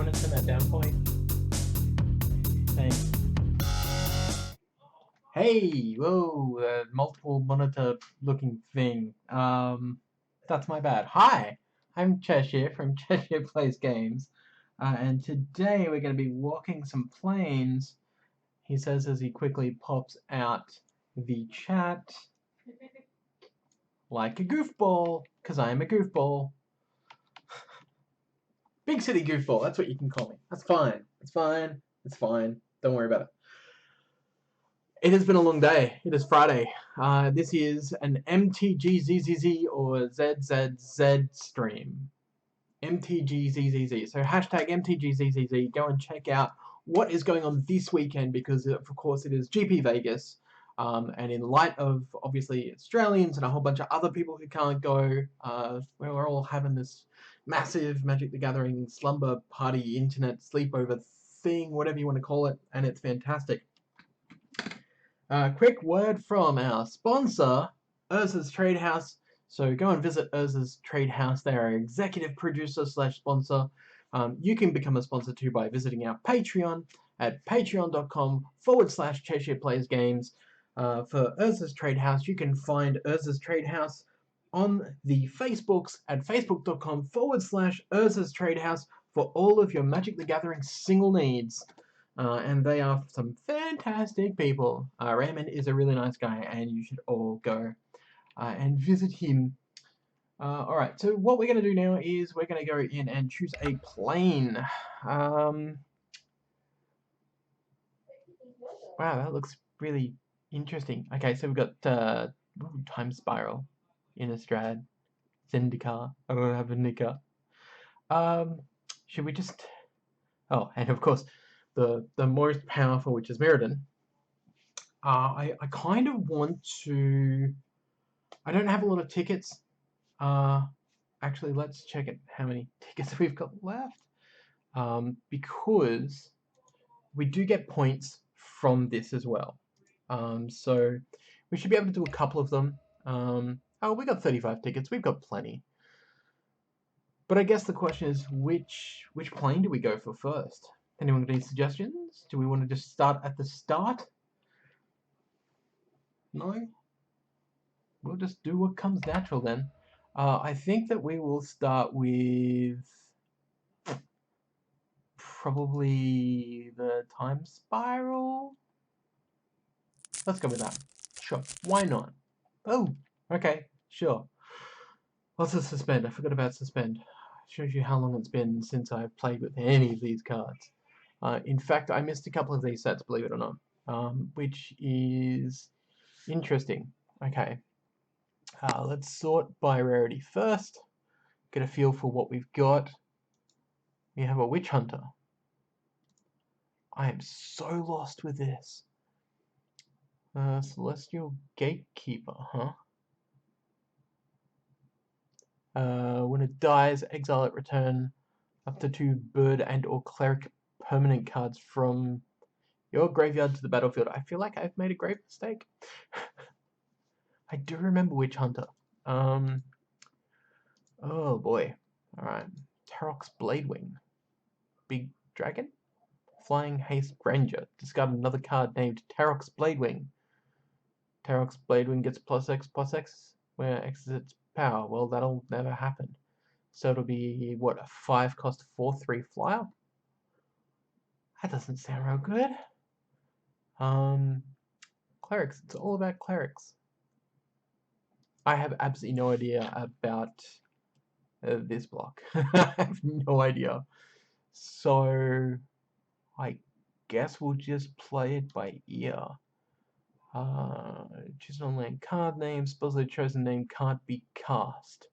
want to turn that down for me? Thanks. Hey, whoa, multiple monitor looking thing. That's my bad. Hi, I'm Cheshire from Cheshire Plays Games, and today we're going to be walking some planes, he says as he quickly pops out the chat like a goofball, because I am a goofball. Big city goofball, that's what you can call me. That's fine. It's fine. It's fine. Don't worry about it. It has been a long day. It is Friday. This is an MTGZZZ or ZZZ stream. MTGZZZ. So hashtag MTGZZZ. Go and check out what is going on this weekend because, of course, it is GP Vegas. And in light of, obviously, Australians and a whole bunch of other people who can't go, we're all having this massive Magic the Gathering slumber party, internet sleepover thing, whatever you want to call it, and it's fantastic. Quick word from our sponsor, Urza's Trade House. So go and visit Urza's Trade House. They are our executive producer / sponsor. You can become a sponsor too by visiting our Patreon at patreon.com/Cheshire Plays Games. For Urza's Trade House, you can find Urza's Trade House on the Facebooks at facebook.com/Urza's Trade House for all of your Magic the Gathering single needs. And they are some fantastic people. Raymond is a really nice guy, and you should all go and visit him. Alright, so what we're going to do now is we're going to go in and choose a plane. Wow, that looks really interesting. Okay, so we've got Time Spiral, Innistrad, Zendikar, Ravnica. Should we just... Oh, and of course, the most powerful, which is Mirrodin. I kind of want to... I don't have a lot of tickets. Actually, let's check it, how many tickets we've got left. Because we do get points from this as well. So we should be able to do a couple of them. Oh, we got 35 tickets. We've got plenty. But I guess the question is, which plane do we go for first? Anyone got any suggestions? Do we want to just start at the start? No? We'll just do what comes natural then. I think that we will start with probably the Time Spiral. Let's go with that. Sure. Why not? Oh, okay. Sure. What's a suspend? I forgot about suspend. Shows you how long it's been since I've played with any of these cards. In fact, I missed a couple of these sets, believe it or not, which is interesting. Okay, let's sort by rarity first, get a feel for what we've got. We have a Witch Hunter. I am so lost with this. Celestial Gatekeeper, huh? When it dies, exile it, return up to 2 bird and or cleric permanent cards from your graveyard to the battlefield. I feel like I've made a grave mistake. I do remember Witch Hunter. Oh boy. Alright. Tarok's Bladewing. Big Dragon? Flying Haste Ranger. Discard another card named Tarok's Bladewing. Tarok's Bladewing gets +X/+X, where X is its power. Well, that'll never happen. So it'll be, what, a 5-cost 4/3 flyer? That doesn't sound real good. Clerics. It's all about clerics. I have absolutely no idea about this block. I have no idea. So I guess we'll just play it by ear. Choose an online card name. Suppose the chosen name can't be cast.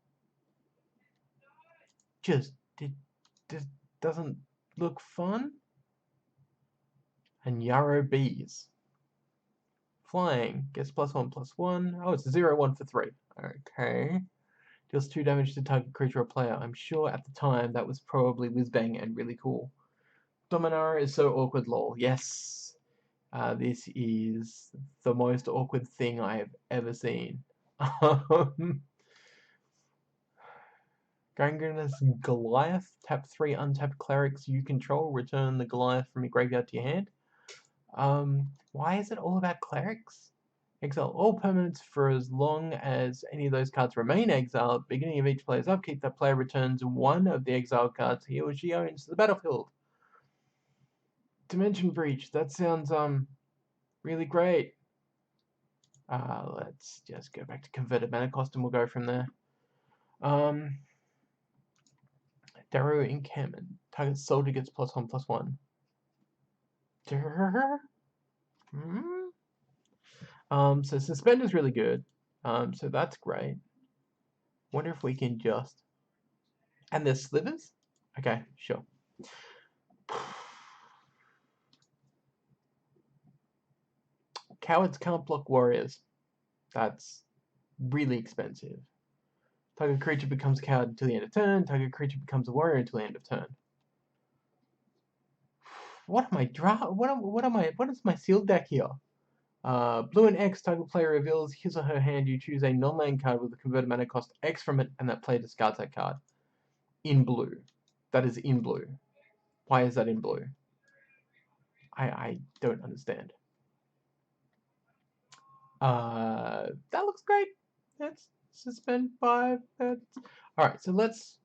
It doesn't look fun. And Yarrow Bees. Flying. Gets +1/+1. Oh, it's 0/1 for 3. Okay. Deals 2 damage to target creature or player. I'm sure at the time that was probably whiz-bang and really cool. Dominar is so awkward, lol. Yes. This is the most awkward thing I have ever seen. Gangrenous Goliath. Tap 3 untapped clerics you control. Return the Goliath from your graveyard to your hand. Why is it all about clerics? Exile all permanents for as long as any of those cards remain exiled. At the beginning of each player's upkeep, that player returns one of the exiled cards he or she owns to the battlefield. Dimension Breach. That sounds really great. Let's just go back to converted mana cost and we'll go from there. Darrow Encampment. Target soldier gets +1/+1. So Suspend is really good. So that's great. Wonder if we can just... And there's slivers? Okay, sure. Cowards can't block warriors. That's really expensive. Target creature becomes a coward until the end of turn. Target creature becomes a warrior until the end of turn. What am I what is my sealed deck here? Blue and X, target player reveals his or her hand. You choose a non-land card with a converted mana cost X from it, and that player discards that card. In blue. That is in blue. Why is that in blue? I don't understand. That looks great. Let's suspend 5. Alright, so let's...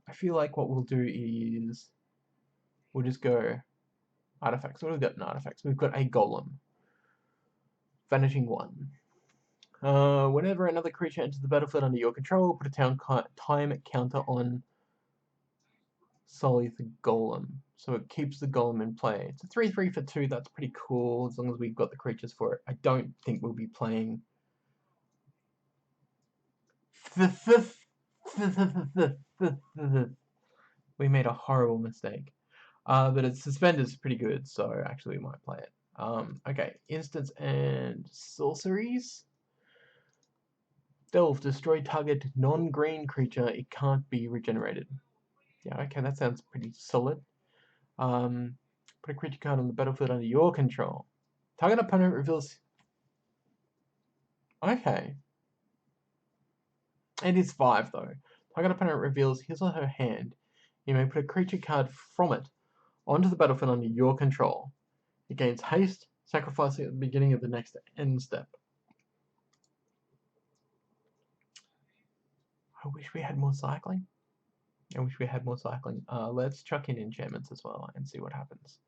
I feel like what we'll do is... We'll just go... Artifacts. What have we got in artifacts? We've got a golem. Vanishing 1. Whenever another creature enters the battlefield under your control, put a time counter on solely the golem. So it keeps the golem in play. It's a 3/3 for 2. That's pretty cool as long as we've got the creatures for it. I don't think we'll be playing... We made a horrible mistake. But its suspenders pretty good, so actually we might play it. Okay, instants and sorceries. Delve, destroy target non-green creature. It can't be regenerated. Yeah, okay, that sounds pretty solid. Put a creature card on the battlefield under your control. Target opponent reveals... Okay. It is 5, though. Target opponent reveals his or her hand. You may put a creature card from it onto the battlefield under your control. It gains haste, sacrificing at the beginning of the next end step. I wish we had more cycling. Let's chuck in enchantments as well and see what happens.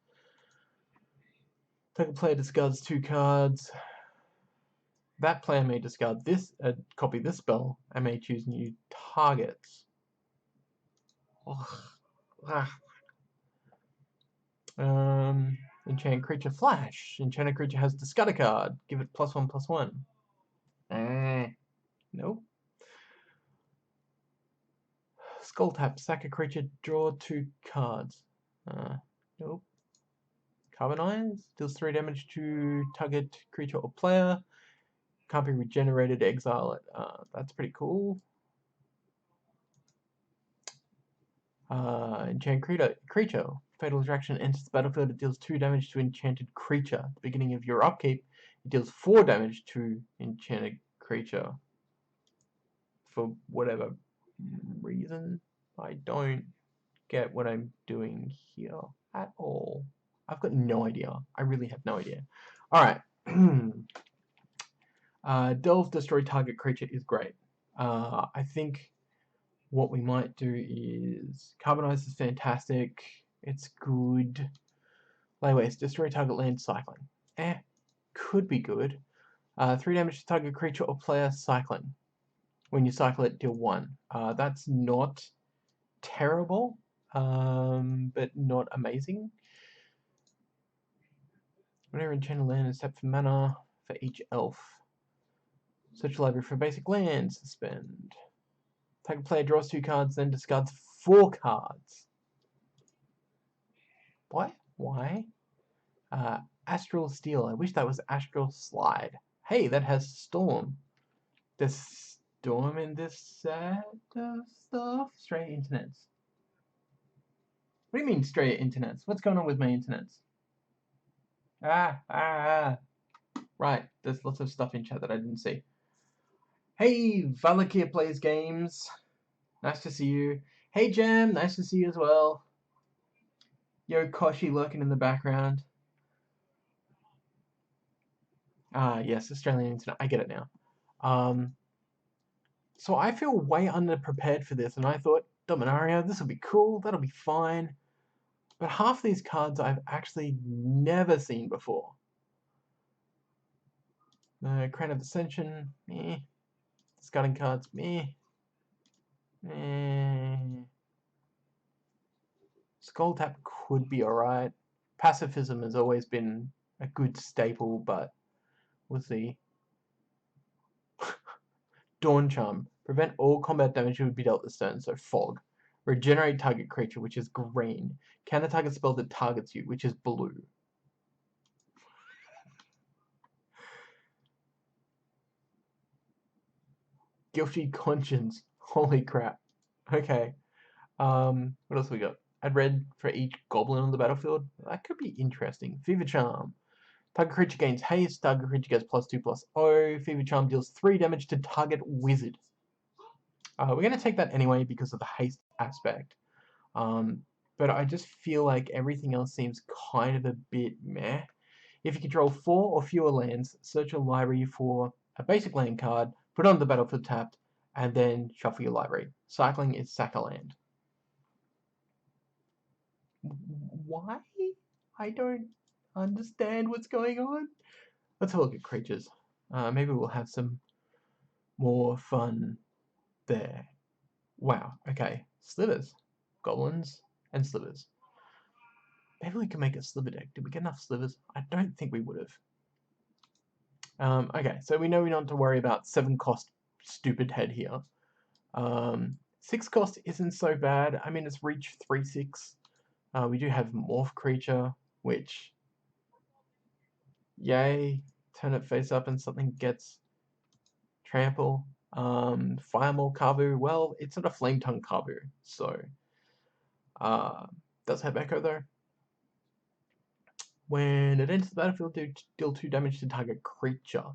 Target player discards 2 cards. That player may discard this, copy this spell, and may choose new targets. Enchant creature flash. Enchanted creature has discard a card. Give it +1/+1. Nope. Skull tap. Sack a creature. Draw 2 cards. Nope. Carbonize. Deals 3 damage to target creature or player. Can't be regenerated. Exile it. That's pretty cool. Enchant creature. Fatal Attraction enters the battlefield. It deals 2 damage to enchanted creature. At the beginning of your upkeep, it deals 4 damage to enchanted creature. For whatever reason, I don't get what I'm doing here at all. I've got no idea. I really have no idea. Alright. Delve, destroy target creature is great. I think what we might do is... Carbonize is fantastic. It's good. Lay waste, destroy target land, cycling. Could be good. 3 damage to target creature or player, cycling. When you cycle it, deal 1. That's not terrible, but not amazing. Whenever enchanted land is tapped for mana for each elf. Search the library for basic land, suspend. Target player draws 2 cards, then discards 4 cards. What? Why? Astral Steel. I wish that was Astral Slide. Hey, that has Storm. There's Storm in this set of stuff? Straight internets. What do you mean straight internets? What's going on with my internets? Right, there's lots of stuff in chat that I didn't see. Hey, Valakir Plays Games. Nice to see you. Hey Jam, nice to see you as well. Yo Koshi lurking in the background. Ah, yes, Australian internet. I get it now. So I feel way underprepared for this, and I thought, Dominaria, this will be cool, that'll be fine. But half these cards I've actually never seen before. Crown of Ascension, meh. Discarding cards, meh. Skull Tap could be alright. Pacifism has always been a good staple, but we'll see. Dawn Charm. Prevent all combat damage would be dealt this turn, so Fog. Regenerate target creature, which is green. Counter target spell that targets you, which is blue. Guilty Conscience. Holy crap. Okay. What else we got? Add red for each goblin on the battlefield. That could be interesting. Fever Charm. Target creature gains haste. Target creature gets +2/+0. Fever Charm deals 3 damage to target wizard. We're going to take that anyway because of the haste aspect. But I just feel like everything else seems kind of a bit meh. If you control 4 or fewer lands, search your library for a basic land card, put it on the battlefield tapped, and then shuffle your library. Cycling is sack a land. Why? I don't understand what's going on. Let's have a look at creatures. Maybe we'll have some more fun there. Wow, okay. Slivers. Goblins and slivers. Maybe we can make a sliver deck. Did we get enough slivers? I don't think we would have. Okay, so we know we don't have to worry about 7 cost stupid head here. 6 cost isn't so bad. I mean, it's reach 3/6. We do have morph creature, which, yay, turn it face up and something gets trample. Firemaw Kavu, well, it's not a flame tongue Kavu, so does have echo though. When it enters the battlefield, deal 2 damage to target creature.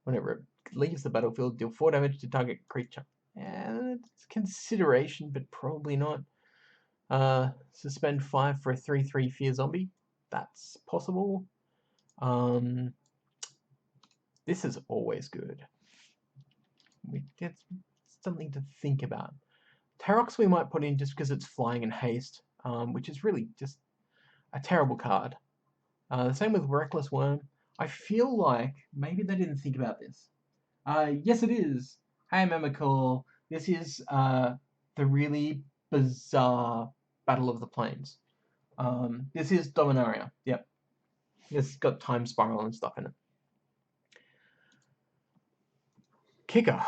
Whenever it leaves the battlefield, deal 4 damage to target creature. Yeah, it's consideration, but probably not. Suspend 5 for a 3/3 fear zombie. That's possible. This is always good. It's something to think about. Tarox we might put in just because it's flying and haste, which is really just a terrible card. The same with Reckless Worm. I feel like maybe they didn't think about this. Yes, it is. Hey, Memacall. This is the really bizarre Battle of the Plains. This is Dominaria. Yep. It's got Time Spiral and stuff in it. Kicker.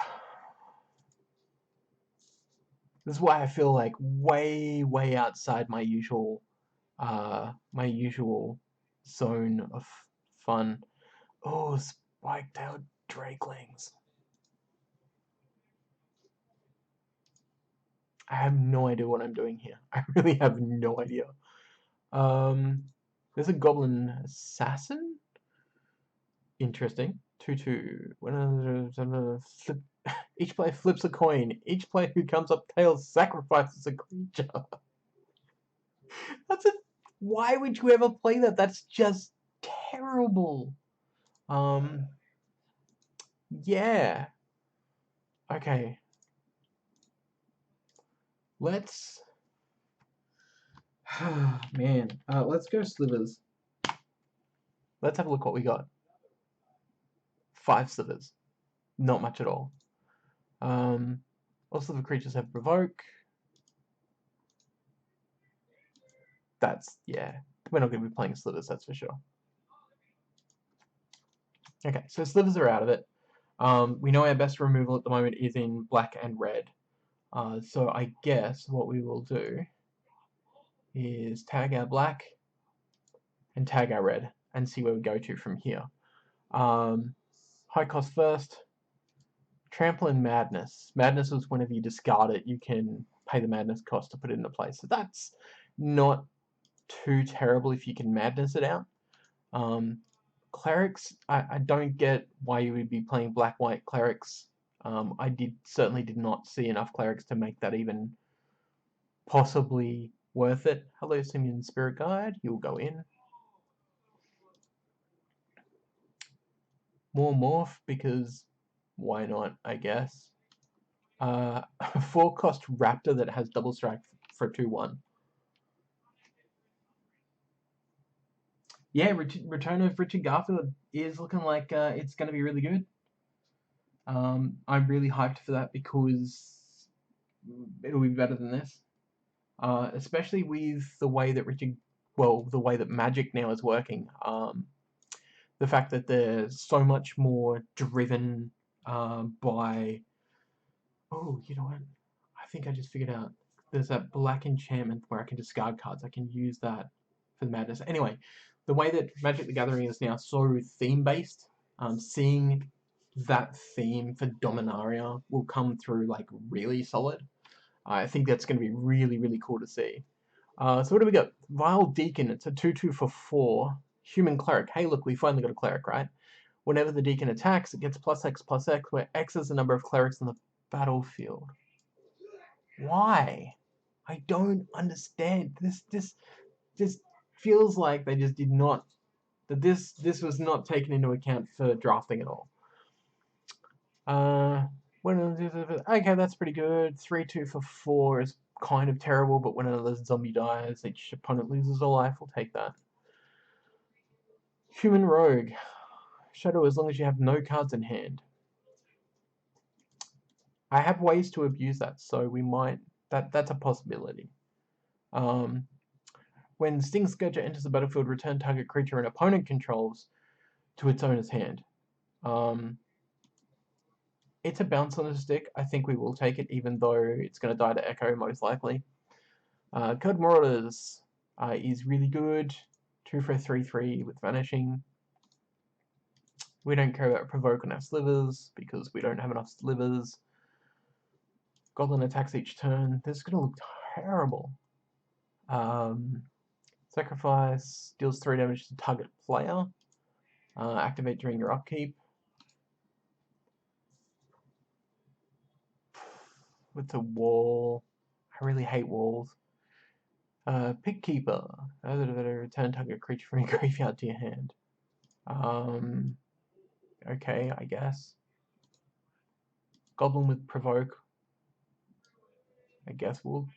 This is why I feel like way outside my usual zone of fun. Oh, spike-tailed drakelings. I have no idea what I'm doing here. I really have no idea. There's a goblin assassin. Interesting. 2/2. Flip. Each player flips a coin. Each player who comes up tails sacrifices a creature. That's a. Why would you ever play that? That's just terrible. Yeah. Okay. Let's. Man. Let's go slivers. Let's have a look what we got. 5 slivers. Not much at all. All sliver creatures have provoke. That's, yeah. We're not going to be playing slivers, that's for sure. Okay, so slivers are out of it. We know our best removal at the moment is in black and red. So I guess what we will do is tag our black and tag our red and see where we go to from here. High cost first. Trample and Madness. Madness is whenever you discard it, you can pay the Madness cost to put it into place. So that's not too terrible if you can Madness it out. Clerics, I don't get why you would be playing black-white clerics. I certainly did not see enough clerics to make that even possibly worth it. Hello, Simeon Spirit Guide. You'll go in. More morph, because why not, I guess. 4-cost Raptor that has double strike for 2/1. Yeah, Return of Richard Garfield is looking like it's going to be really good. I'm really hyped for that because it'll be better than this. Especially with the way that the way that Magic now is working. The fact that they're so much more driven by... Oh, you know what? I think I just figured out. There's that black enchantment where I can discard cards. I can use that for the madness. Anyway, the way that Magic the Gathering is now so theme-based, seeing that theme for Dominaria will come through like really solid. I think that's going to be really, really cool to see. So what do we got? Vile Deacon. It's a 2/2 for 4. Human Cleric. Hey, look, we finally got a Cleric, right? Whenever the Deacon attacks, it gets +X/+X, where X is the number of clerics on the battlefield. Why? I don't understand. This feels like they just did not... that this was not taken into account for drafting at all. Okay, that's pretty good. 3/2 for 4 is kind of terrible, but when another zombie dies, each opponent loses a life. We'll take that. Human Rogue. Shadow as long as you have no cards in hand. I have ways to abuse that, so we might... That's a possibility. When Sting Scourger enters the battlefield, return target creature an opponent controls to its owner's hand. It's a bounce on a stick. I think we will take it, even though it's going to die to Echo, most likely. Code Marauders is really good. 2 for a 3/3 with Vanishing. We don't care about Provoke on our slivers, because we don't have enough slivers. Goblin attacks each turn. This is going to look terrible. Sacrifice, deals 3 damage to target player. Activate during your upkeep. With a wall. I really hate walls. Pick Keeper. Return target creature from your graveyard to your hand. Okay, I guess. Goblin with Provoke. I guess we'll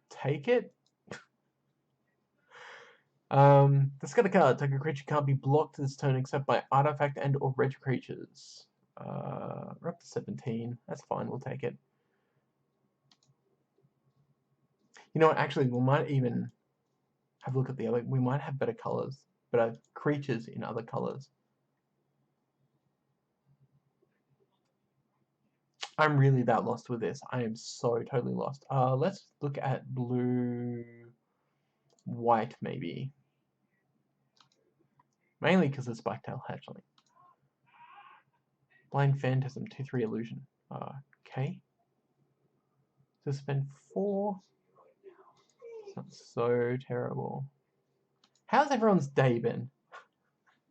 take it. Discard a card. Target creature can't be blocked this turn except by artifact and or red creatures. We're up to 17. That's fine, we'll take it. You know what, actually, we might even have a look at the other... We might have better colors, better creatures in other colors. I'm really that lost with this. I am so totally lost. Let's look at blue... white, maybe. Mainly because of Spiketail Hatchling. Blind Phantasm, 2/3 Illusion. Okay. So spend 4. It's not so terrible. How's everyone's day been?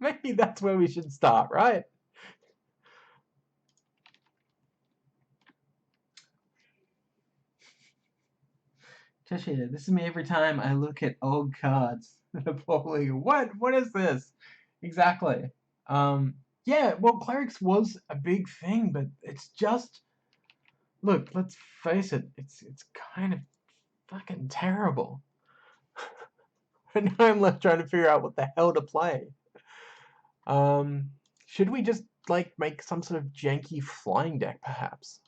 Maybe that's where we should start, right? Cheshire, this is me every time I look at old cards. Probably, what is this? Exactly. Yeah, well, Clerics was a big thing, but it's just... Look, let's face it, it's kind of fucking terrible. And now I'm left trying to figure out what the hell to play. Should we just, like, make some sort of janky flying deck, perhaps?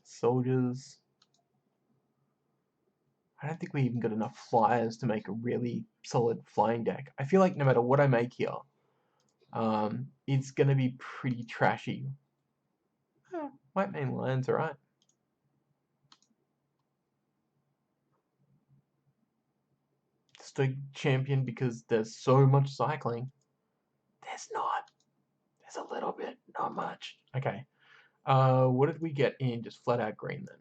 Soldiers. I don't think we even got enough flyers to make a really solid flying deck. I feel like no matter what I make here, it's going to be pretty trashy. White Mane Lion's alright. Stoic Champion because there's so much cycling. There's not. There's a little bit, not much. Okay. What did we get in just flat out green then?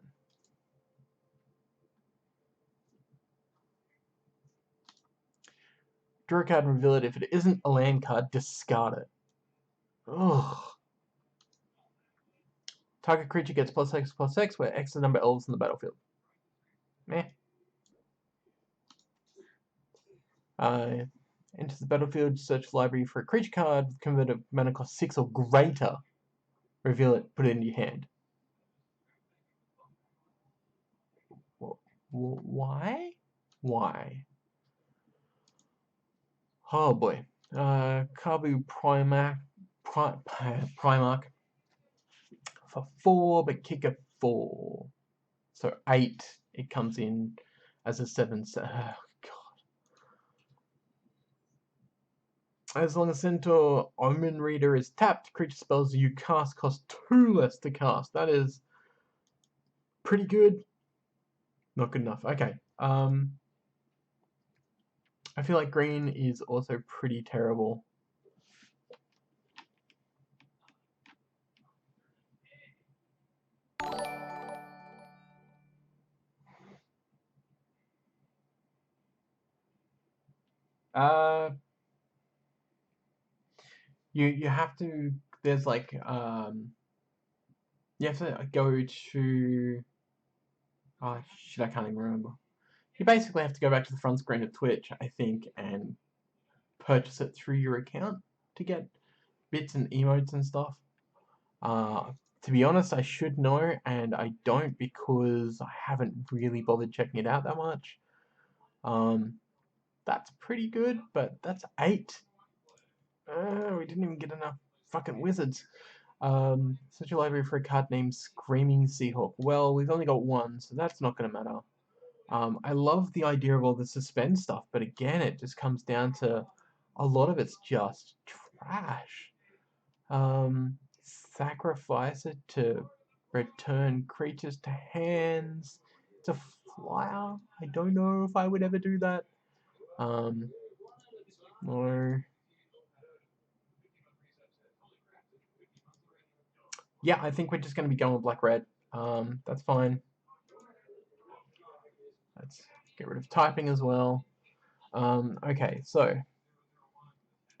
Draw a card and reveal it. If it isn't a land card, discard it. Ugh. Target creature gets +X/+X, where X is the number of elves in the battlefield. Meh. Enters the battlefield, search library for a creature card with converted mana cost 6 or greater. Reveal it, put it in your hand. Why? Why? Oh boy. Kabu Primarch for 4, but kick a 4. So 8, it comes in as a 7. Oh, God. As long as Centaur Omen Reader is tapped, creature spells you cast cost 2 less to cast. That is pretty good. Not good enough. Okay. I feel like green is also pretty terrible. You have to, there's like you have to go to, oh shit, I can't even remember. You basically have to go back to the front screen of Twitch, I think, and purchase it through your account to get bits and emotes and stuff. To be honest, I should know, and I don't because I haven't really bothered checking it out that much. That's pretty good, but that's 8. We didn't even get enough fucking wizards. Such a library for a card named Screaming Seahawk. Well, we've only got 1, so that's not going to matter. I love the idea of all the suspend stuff, but again, it just comes down to a lot of it's just trash. Sacrifice it to return creatures to hands. It's a flyer. I don't know if I would ever do that. No. Yeah, I think we're just going to be going with black-red. That's fine. Let's get rid of typing as well. Okay, so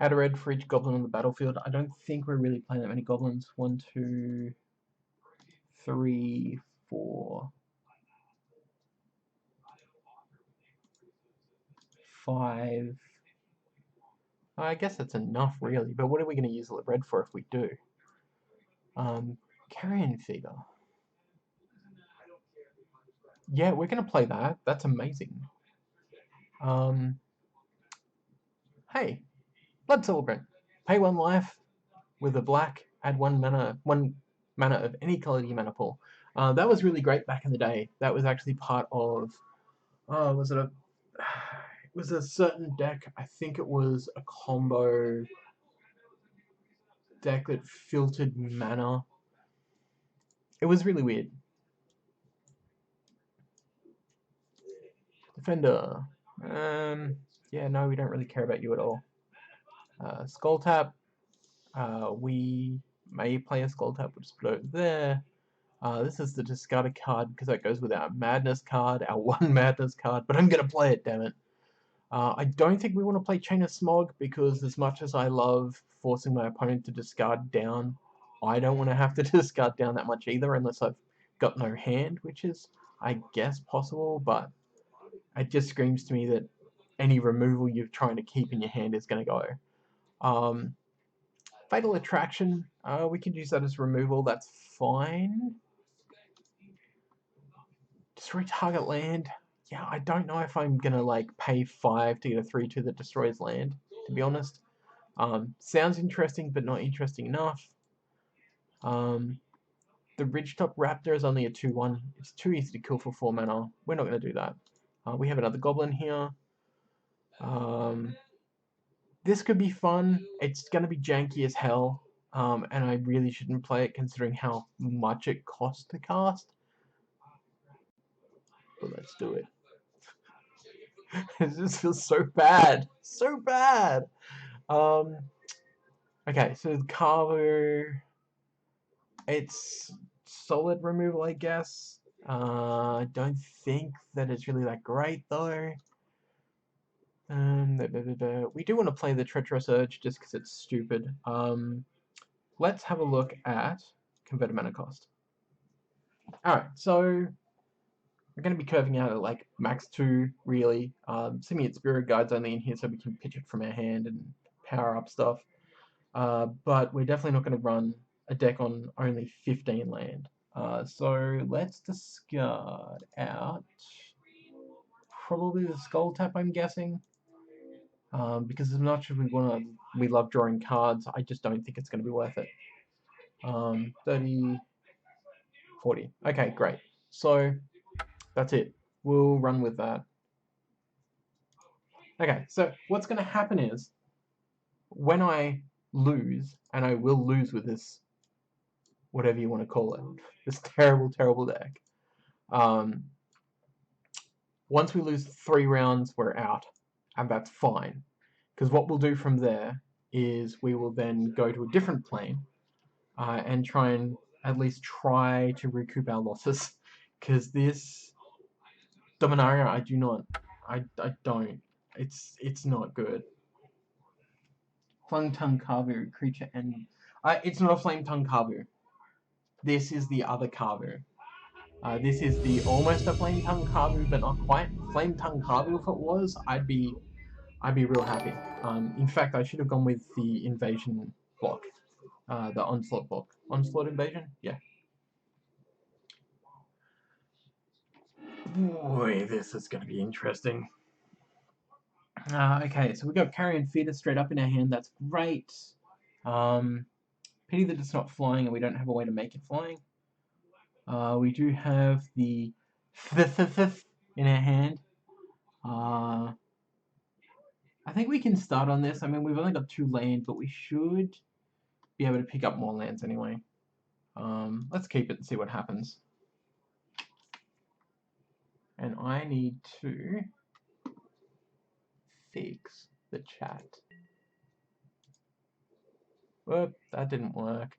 add a red for each goblin on the battlefield. I don't think we're really playing that many goblins. 1, 2, 3, 4, 5. I guess that's enough, really. But what are we going to use the red for if we do? Carrion Figure. Yeah, we're going to play that. That's amazing. Hey, Blood Celebrant. Pay 1 life with a black, add 1 mana of any color to your mana pool. That was really great back in the day. That was actually part of, was it it was a certain deck. I think it was a combo deck that filtered mana. It was really weird. Defender. Yeah, no, we don't really care about you at all. Skull Tap. We may play a Skull Tap, we'll just put it over there. This is the discarded card because that goes with our Madness card, our 1 Madness card, but I'm going to play it, damn it. I don't think we want to play Chain of Smog because as much as I love forcing my opponent to discard down, I don't want to have to discard down that much either unless I've got no hand, which is, I guess, possible, but it just screams to me that any removal you're trying to keep in your hand is going to go. Fatal Attraction, we could use that as removal, that's fine. Destroy target land. Yeah, I don't know if I'm gonna like pay 5 to get a 3/2 that destroys land, to be honest. Sounds interesting, but not interesting enough. The Ridgetop Raptor is only a 2/1. It's too easy to kill for 4 mana. We're not gonna do that. We have another Goblin here. This could be fun. It's gonna be janky as hell. And I really shouldn't play it considering how much it costs to cast. But let's do it. It just feels so bad. So bad. Okay, so the Carver, it's solid removal, I guess. I don't think that it's really that great, though. We do want to play the Treacherous Urge just because it's stupid. let's have a look at converted mana cost. Alright, so we're going to be curving out at like max 2, really. Simian Spirit Guide's only in here so we can pitch it from our hand and power up stuff. But we're definitely not going to run a deck on only 15 land. So let's discard out probably the Skull Tap, I'm guessing. Because as much as we love drawing cards, I just don't think it's going to be worth it. 30, 40. Okay, great. So that's it. We'll run with that. Okay, so what's going to happen is when I lose, and I will lose with this, whatever you want to call it, this terrible, terrible deck. Once we lose 3 rounds, we're out, and that's fine. Because what we'll do from there is we will then go to a different plane and try and at least try to recoup our losses. Because this Dominaria, I don't. It's not good. Flame Tongue Kavu, creature and... it's not a Flame Tongue Kavu. This is the other Kavu. This is the almost a Flame Tongue Kavu, but not quite. Flame Tongue Kavu, if it was, I'd be real happy. In fact, I should have gone with the Invasion block. The Onslaught block. Onslaught Invasion? Yeah. Boy, this is going to be interesting. Okay, so we got Carrion Feeder straight up in our hand. That's great. Pity that it's not flying and we don't have a way to make it flying. We do have the in our hand. I think we can start on this. I mean, we've only got 2 land, but we should be able to pick up more lands anyway. Let's keep it and see what happens. And I need to fix the chat. Whoop, that didn't work.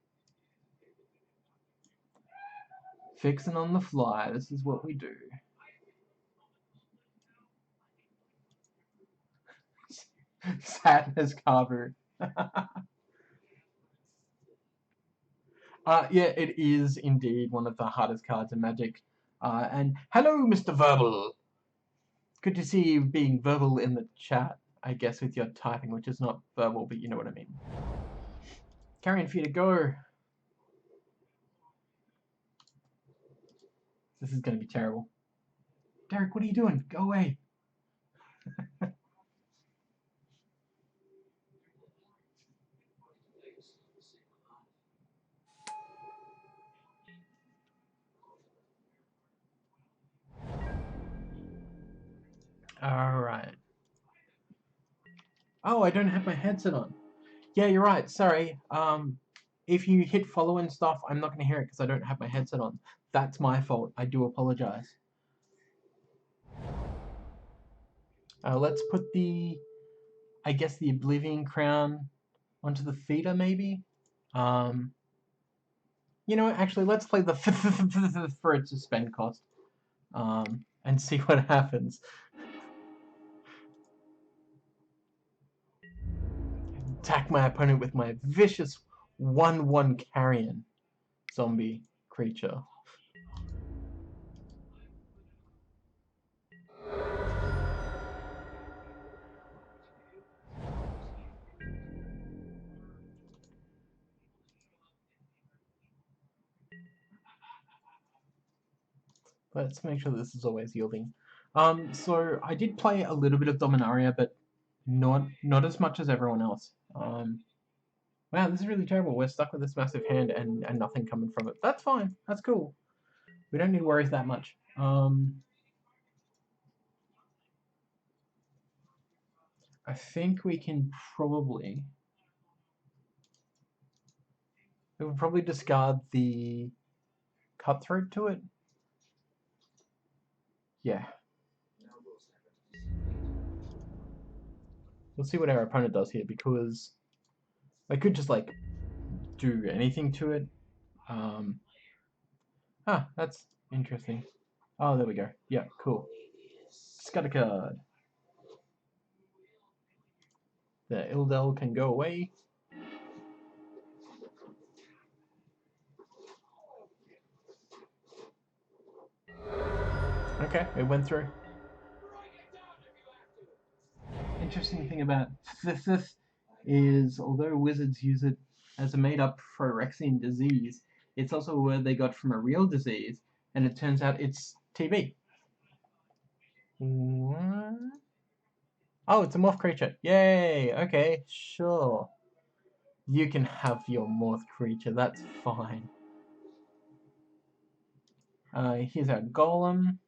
Fixing on the fly, this is what we do. Sadness Carver. Yeah, it is indeed one of the hardest cards in Magic. And hello, Mr. Verbal. Good to see you being verbal in the chat, I guess, with your typing, which is not verbal, but you know what I mean. Carrion Feeder, go. This is going to be terrible. Derek, what are you doing? Go away. Alright. Oh, I don't have my headset on. Yeah, you're right. Sorry. If you hit follow and stuff, I'm not going to hear it because I don't have my headset on. That's my fault. I do apologize. Let's put the, I guess, the Oblivion Crown onto the feeder, maybe? You know, actually, let's play the for its suspend cost. And see what happens. Attack my opponent with my vicious 1/1 carrion zombie creature. Let's make sure this is always yielding. So I did play a little bit of Dominaria, but not as much as everyone else. Wow, this is really terrible. We're stuck with this massive hand and nothing coming from it. That's fine. That's cool. We don't need to worry that much. I think we can probably... We would probably discard the Cutthroat to it. Yeah. We'll see what our opponent does here, because I could just, like, do anything to it. That's interesting. Oh, there we go. Yeah, cool. Discard a card. The Ildel can go away. Okay, it went through. Interesting thing about Phthysis is, although wizards use it as a made-up Phyrexian disease, it's also a word they got from a real disease, and it turns out it's TB. What? Oh, it's a morph creature. Yay! Okay, sure. You can have your morph creature, that's fine. Here's our golem.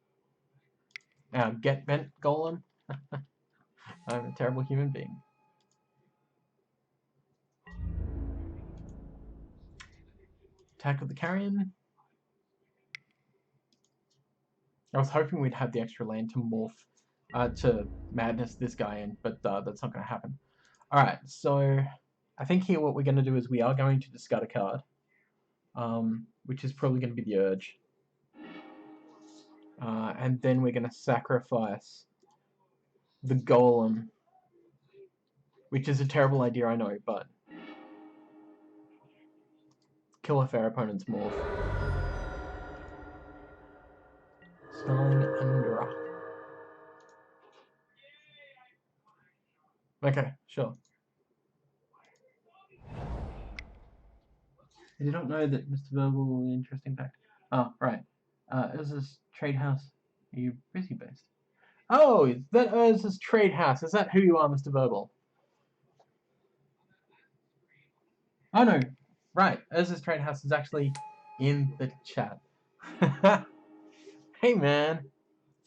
Our get bent golem. I'm a terrible human being. Attack of the Carrion. I was hoping we'd have the extra land to morph, to madness this guy in, but that's not going to happen. Alright, so I think here what we're going to do is we are going to discard a card, which is probably going to be the Urge. And then we're going to sacrifice the Golem, which is a terrible idea, I know, but kill off our opponent's morph. Snarling Undra. Okay, sure. I did not know that Mr. Verbal, interesting fact. Oh, right. Urza's Trade House. Are you busy based? Oh, that Urza's Trade House. Is that who you are, Mr. Verbal? Oh no, right. Urza's Trade House is actually in the chat. Hey man,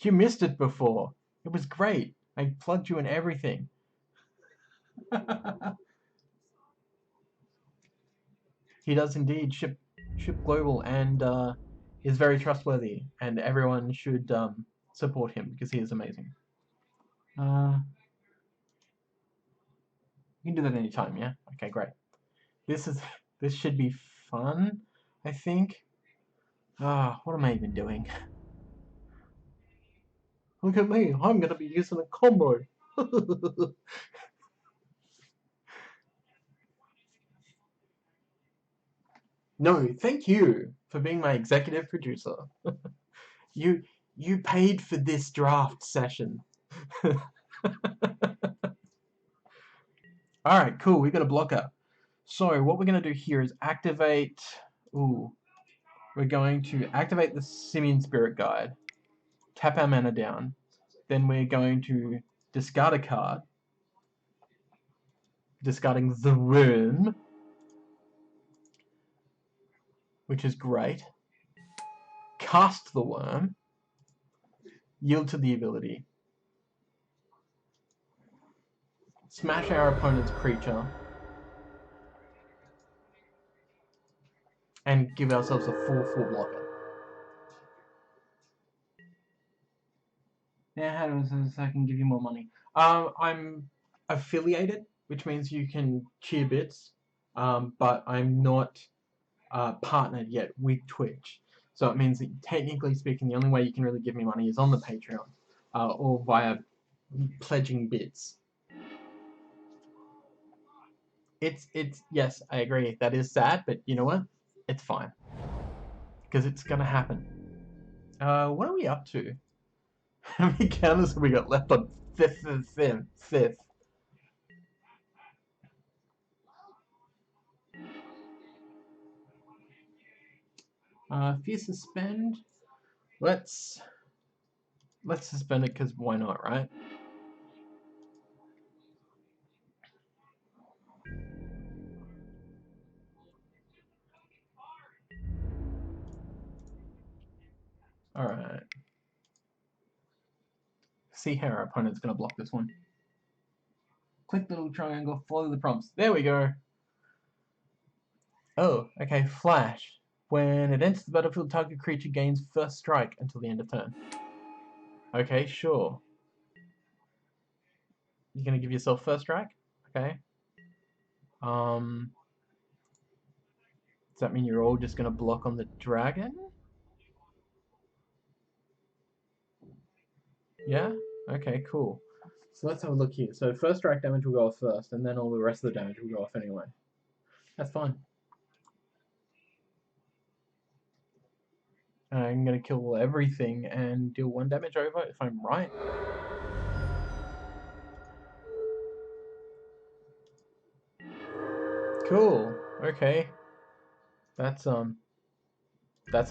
you missed it before. It was great. I plugged you in everything. He does indeed ship global and is very trustworthy, and everyone should support him because he is amazing. You can do that anytime, yeah? Okay, great. This should be fun, I think. What am I even doing? Look at me, I'm gonna be using a combo. No, thank you for being my executive producer. you paid for this draft session. Alright, cool, we got a blocker. So what we're gonna do here is activate we're going to activate the Simian Spirit Guide, tap our mana down, then we're going to discard a card, discarding the Worm, which is great, cast the Worm, yield to the ability, smash our opponent's creature, and give ourselves a 4/4 blocker. Yeah, how does this? I can give you more money. I'm affiliated, which means you can cheer bits, but I'm not partnered yet with Twitch. So it means that technically speaking, the only way you can really give me money is on the Patreon, or via pledging bits. It's yes, I agree. That is sad, but you know what? It's fine because it's gonna happen. What are we up to? How many counters have we got left on fifth? Fear suspend. Let's suspend it because why not, right? All right. See how our opponent's gonna block this one. Click the little triangle, follow the prompts. There we go. Oh, okay, flash. When it enters the battlefield, target creature gains first strike until the end of turn. Okay, sure. You're gonna give yourself first strike? Okay. Does that mean you're all just gonna block on the dragon? Yeah? Okay, cool. So let's have a look here. So first strike damage will go off first, and then all the rest of the damage will go off anyway. That's fine. I'm going to kill everything and deal 1 damage over, if I'm right. Cool. Okay. That's a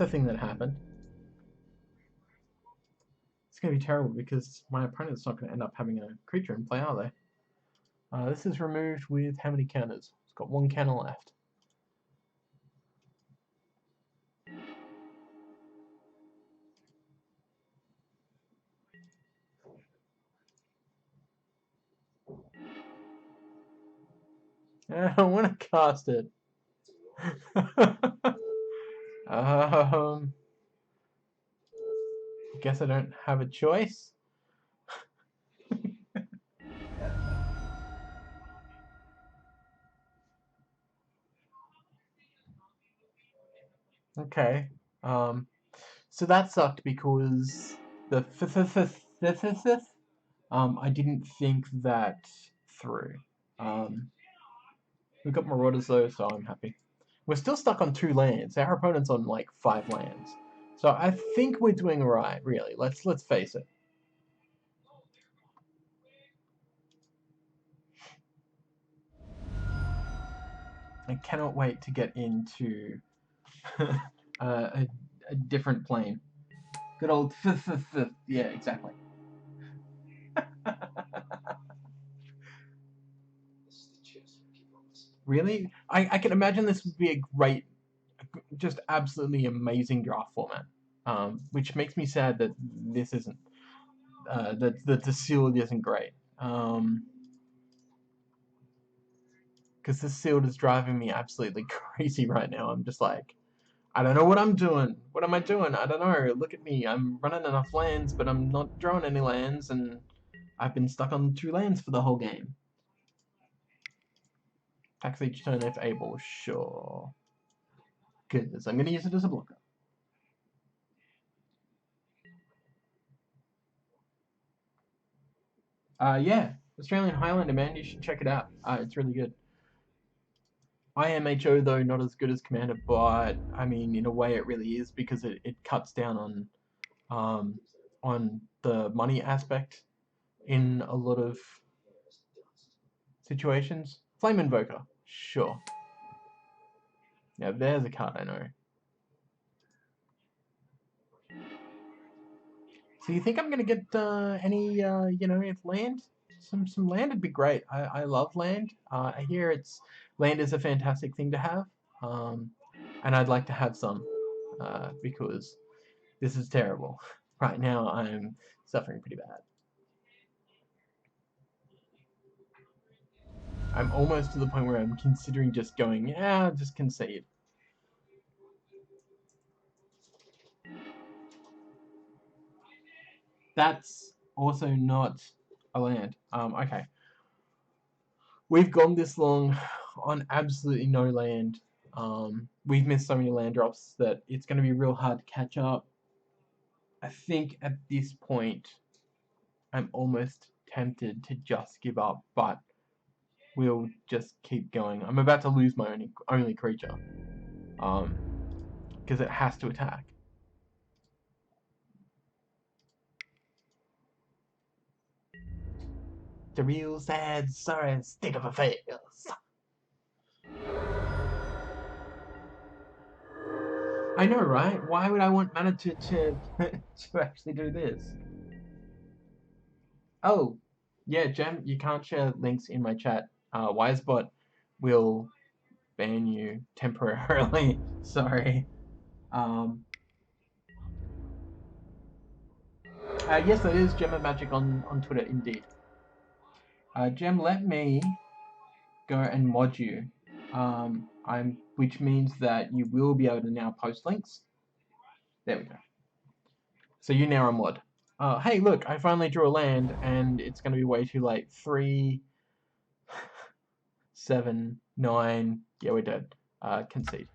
thing that happened. It's going to be terrible because my opponent's not going to end up having a creature in play, are they? This is removed with how many counters? It's got 1 counter left. I don't want to cast it. Guess I don't have a choice. Okay. So that sucked because the I didn't think that through. We got Marauders though, so I'm happy. We're still stuck on 2 lands. Our opponent's on like 5 lands. So I think we're doing alright, really. Let's face it. I cannot wait to get into a different plane. Good old yeah, exactly. Really? I can imagine this would be a great, just absolutely amazing draft format. Which makes me sad that this isn't, that the sealed isn't great. Because this sealed is driving me absolutely crazy right now. I'm just like, I don't know what I'm doing. What am I doing? I don't know. Look at me. I'm running enough lands, but I'm not drawing any lands, and I've been stuck on 2 lands for the whole game. Tax each turn if able, sure. Goodness, I'm going to use it as a blocker. Yeah, Australian Highlander, man, you should check it out. It's really good. IMHO, though, not as good as Commander, but, I mean, in a way it really is, because it cuts down on the money aspect in a lot of situations. Flame Invoker, sure. Yeah, there's a card I know. So you think I'm gonna get any you know, land? Some land would be great. I love land. I hear land is a fantastic thing to have, and I'd like to have some because this is terrible. Right now I'm suffering pretty bad. I'm almost to the point where I'm considering just going, yeah, just concede. That's also not a land. Okay. We've gone this long on absolutely no land. We've missed so many land drops that it's going to be real hard to catch up. I think at this point, I'm almost tempted to just give up, but we'll just keep going. I'm about to lose my only creature, because it has to attack. The real sad, sorry state of affairs. I know, right? Why would I want mana to to actually do this? Oh, yeah, Gem, you can't share links in my chat. Wisebot will ban you temporarily. Sorry. Yes, it is Gem of Magic on Twitter, indeed. Gem, let me go and mod you. Which means that you will be able to now post links. There we go. So you now are a mod. Hey, look, I finally drew a land, and it's going to be way too late. 3, 7, 9. Yeah, we're dead. Concede.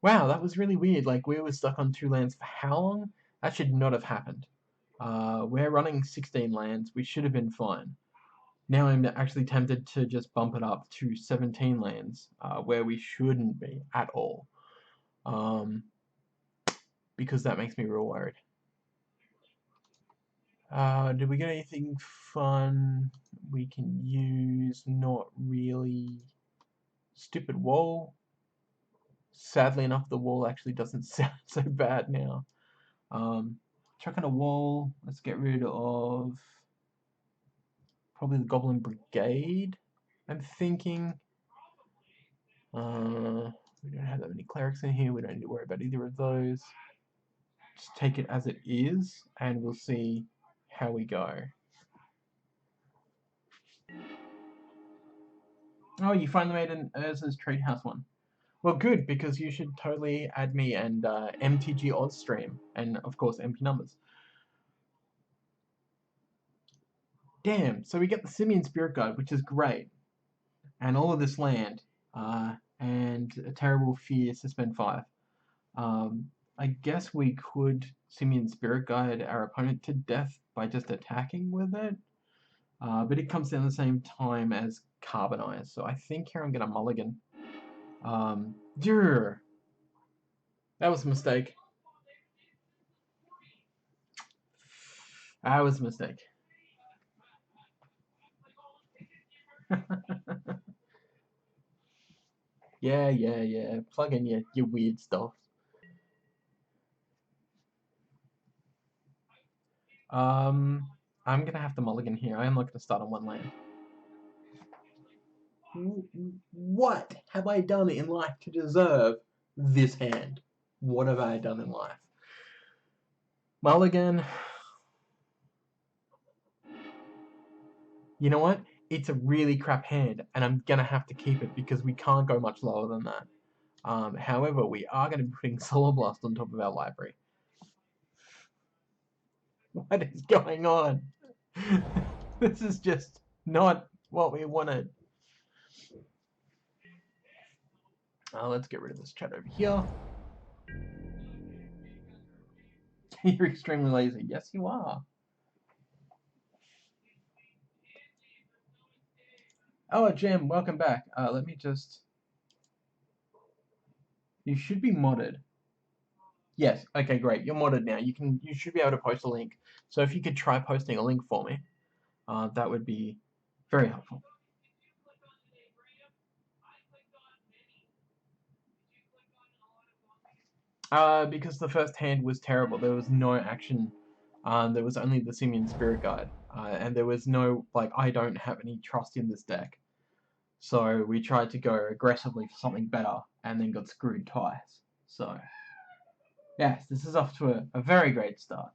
Wow, that was really weird. Like, we were stuck on 2 lands for how long? That should not have happened. We're running 16 lands. We should have been fine. Now I'm actually tempted to just bump it up to 17 lands, where we shouldn't be at all. because that makes me real worried. Did we get anything fun we can use? Not really. Stupid wall. Sadly enough, the wall actually doesn't sound so bad now. Chuck on a wall. Let's get rid of probably the Goblin Brigade. I'm thinking. We don't have that many clerics in here. We don't need to worry about either of those. Just take it as it is, and we'll see how we go. Oh, you finally made an Urza's Treehouse one. Well, good, because you should totally add me and MTG AUSTREAM, and of course MP numbers. Damn, so we get the Simian Spirit Guide, which is great, and all of this land, and a terrible fear suspend 5. I guess we could Simian Spirit Guide our opponent to death by just attacking with it, but it comes down the same time as Carbonize, so I think here I'm going to mulligan. That was a mistake. That was a mistake. Yeah. Plug in your weird stuff. I'm gonna have to mulligan here. I am not gonna start on one land. What have I done in life to deserve this hand? What have I done in life? Mulligan. You know what? It's a really crap hand, and I'm gonna have to keep it because we can't go much lower than that. However, we are gonna be putting Solar Blast on top of our library. What is going on? This is just not what we wanted. Let's get rid of this chat over here. You're extremely lazy. Yes, you are. Oh, Jim, welcome back. Let me just... You should be modded. Yes, okay, great. You're modded now. You should be able to post a link. So if you could try posting a link for me, that would be very helpful. Because the first hand was terrible. There was no action. There was only the Simian Spirit Guide. And there was no, like, I don't have any trust in this deck. So we tried to go aggressively for something better, and then got screwed twice. So, yes, this is off to a very great start.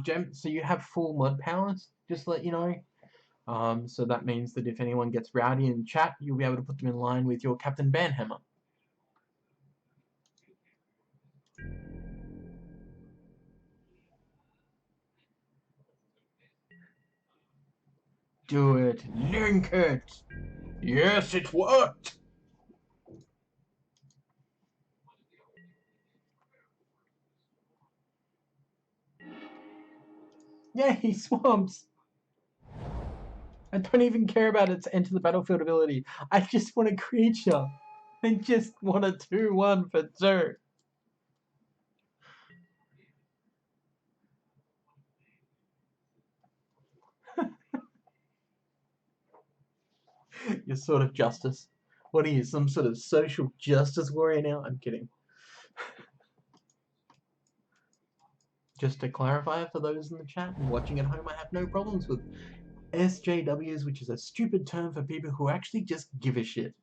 Jem, so you have full mod powers, just to let you know. So that means that if anyone gets rowdy in chat, you'll be able to put them in line with your Captain Banhammer. Do it. Link it. Yes, it worked. Yeah, he swamps. I don't even care about its enter the battlefield ability. I just want a creature. I just want a 2/1 for 2. You're sort of justice. What are you, some sort of social justice warrior now? I'm kidding. Just to clarify for those in the chat and watching at home, I have no problems with SJWs, which is a stupid term for people who actually just give a shit.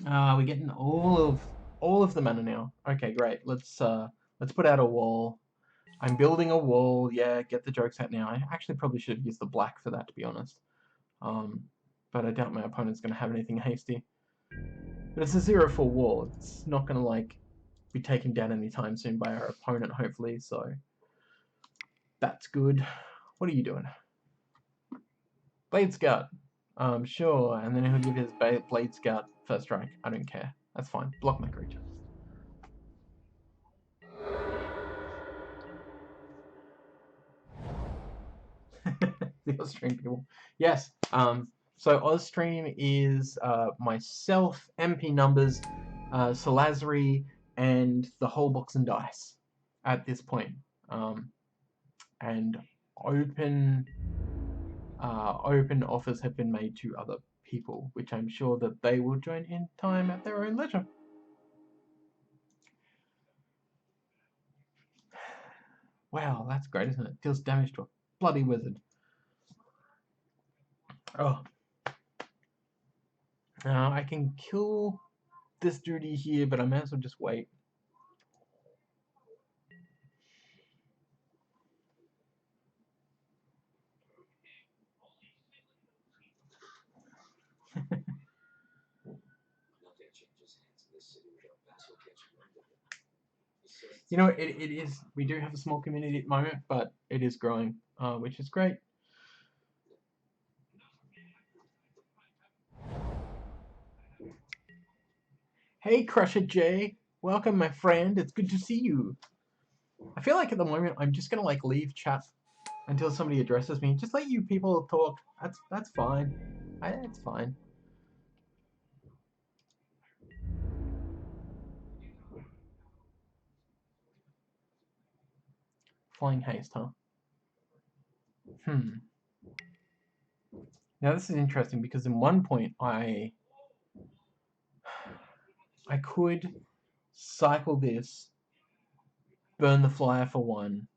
We're getting all of the mana now. Okay, great. Let's put out a wall. I'm building a wall. Yeah, get the jokes out now. I actually probably should have used the black for that, to be honest. But I doubt my opponent's going to have anything hasty. But it's a 0-4 wall. It's not going to, like, be taken down anytime soon by our opponent, hopefully, so that's good. What are you doing? Blade Scout. Sure, and then he'll give his Blade Scout first strike. I don't care. That's fine. Block my creature. The Australian people. Yes, So AUSTREAM is myself, MP Numbers, Salazari, and the whole box and dice at this point. And open offers have been made to other people, which I'm sure that they will join in time at their own leisure. Wow, that's great, isn't it? Deals damage to a bloody wizard. Oh. Now I can kill this duty here, but I may as well just wait. You know, it is, we do have a small community at the moment, but it is growing, which is great. Hey Crusher J, welcome my friend, it's good to see you. I feel like at the moment I'm just gonna like leave chat until somebody addresses me. Just let you people talk, that's fine. It's fine. Flying haste, huh? Now this is interesting because in one point I could cycle this, burn the flyer for one,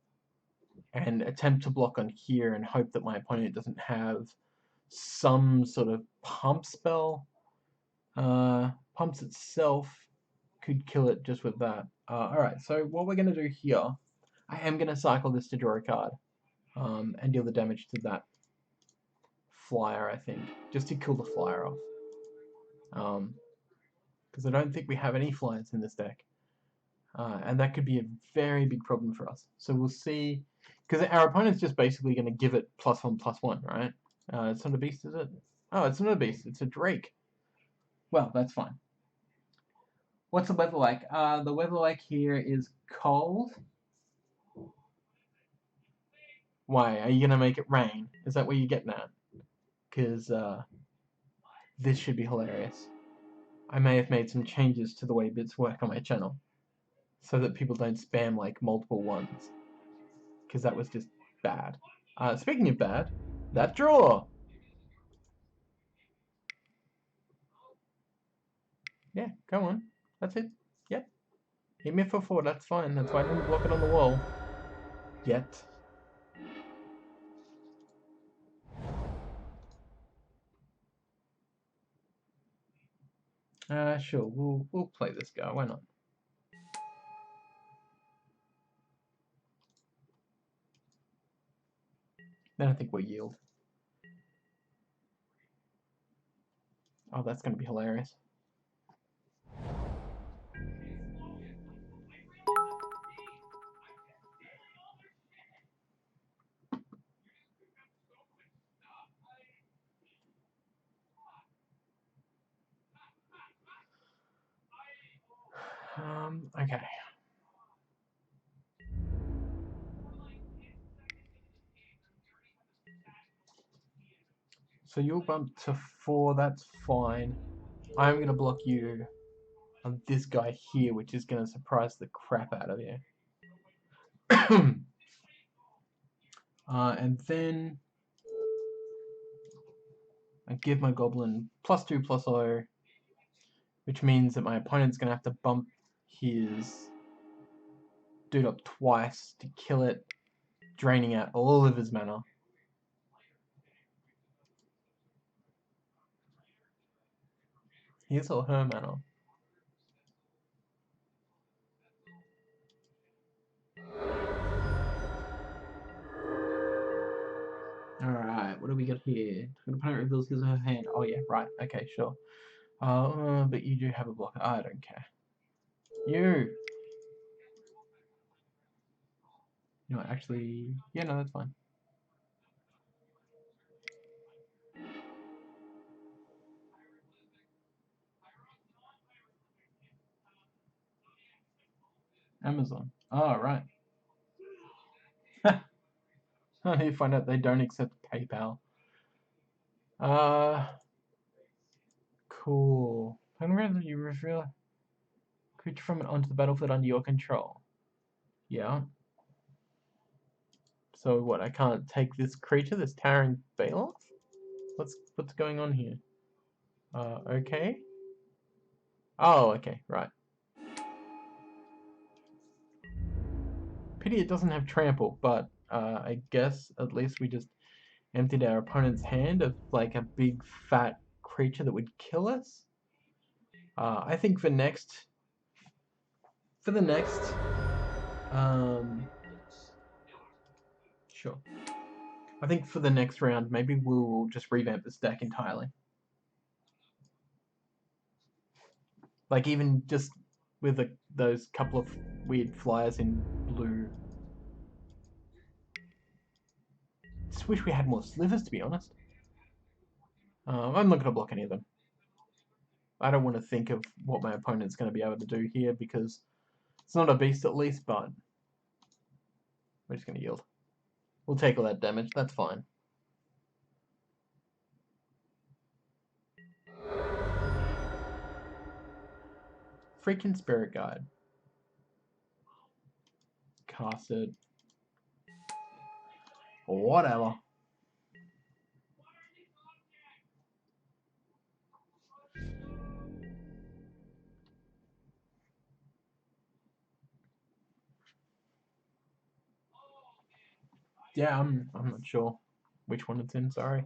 and attempt to block on here and hope that my opponent doesn't have some sort of pump spell. Pumps itself could kill it just with that. Alright, so what we're going to do here, I am going to cycle this to draw a card, and deal the damage to that flyer, I think, just to kill the flyer off. Because I don't think we have any flyers in this deck. And that could be a very big problem for us. So we'll see, because our opponent's just basically going to give it +1/+1, right? It's not a beast, is it? Oh, it's not a beast, it's a drake. Well, that's fine. What's the weather like? The weather like here is cold. Why? Are you going to make it rain? Is that what you're getting at? Because this should be hilarious. I may have made some changes to the way bits work on my channel, so that people don't spam like multiple ones. Because that was just bad. Speaking of bad, that draw! Yeah, go on. That's it. Yep. Hit me for 4, that's fine. That's why I didn't block it on the wall. Yet. Sure, we'll play this guy, why not? Then I think we'll yield. Oh, that's gonna be hilarious. Okay. So you'll bump to 4, that's fine. I'm gonna block you on this guy here, which is gonna surprise the crap out of you. And then I give my goblin +2/+0, which means that my opponent's gonna have to bump his dude up twice to kill it, draining out all of his mana. His or her mana. Alright, what do we got here? When an opponent reveals his or her hand. Oh yeah, right, okay, sure. But you do have a blocker. I don't care. You! You know what, actually... Yeah, no, that's fine. Amazon. Oh, right. You find out they don't accept PayPal. Cool. Whenever you reveal a creature from it onto the battlefield under your control. Yeah. So what? I can't take this creature, this towering Baloth? What's going on here? Okay. Oh, okay, right. Pity it doesn't have trample, but I guess at least we just emptied our opponent's hand of like a big fat creature that would kill us. I think for the next, sure. I think for the next round, maybe we'll just revamp this deck entirely. Like even just with those couple of weird flyers in blue. Just wish we had more slivers, to be honest. I'm not going to block any of them. I don't want to think of what my opponent's going to be able to do here because it's not a beast at least, but we're just going to yield. We'll take all that damage, that's fine. Freaking Spirit Guide. Cast it. Whatever. Yeah, I'm not sure which one it's in, sorry.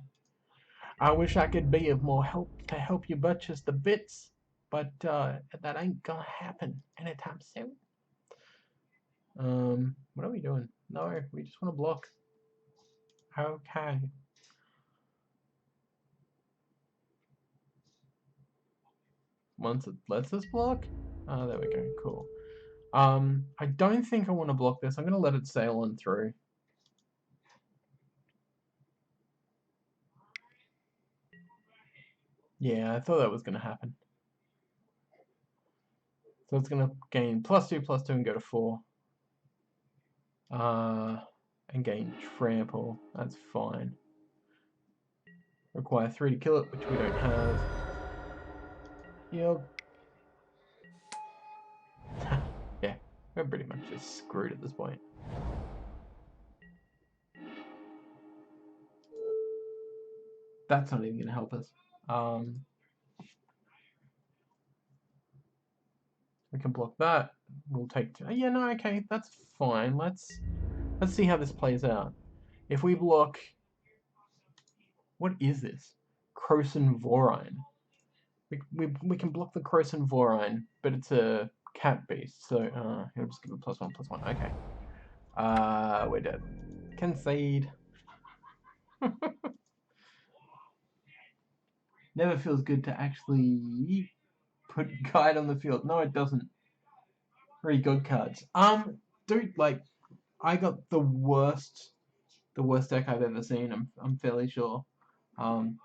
I wish I could be of more help to help you purchase the bits, but that ain't gonna happen anytime soon. What are we doing? No, we just want to block. Okay. Once it lets us block? Oh, there we go, cool. I don't think I want to block this. I'm gonna let it sail on through. Yeah, I thought that was gonna happen. So it's gonna gain +2/+2 and go to 4. And gain trample. That's fine. Require 3 to kill it, which we don't have. Yep. Yeah, we're pretty much just screwed at this point. That's not even gonna help us. We can block that. We'll take 2. Yeah, no, okay, that's fine. Let's see how this plays out. If we block, what is this? Croson Vorine. We can block the Croson Vorine, but it's a cat beast, so it'll just give it +1/+1. Okay. We're dead. Concede. Never feels good to actually put guide on the field. No, it doesn't. Very good cards. Dude, like, I got the worst deck I've ever seen. I'm fairly sure.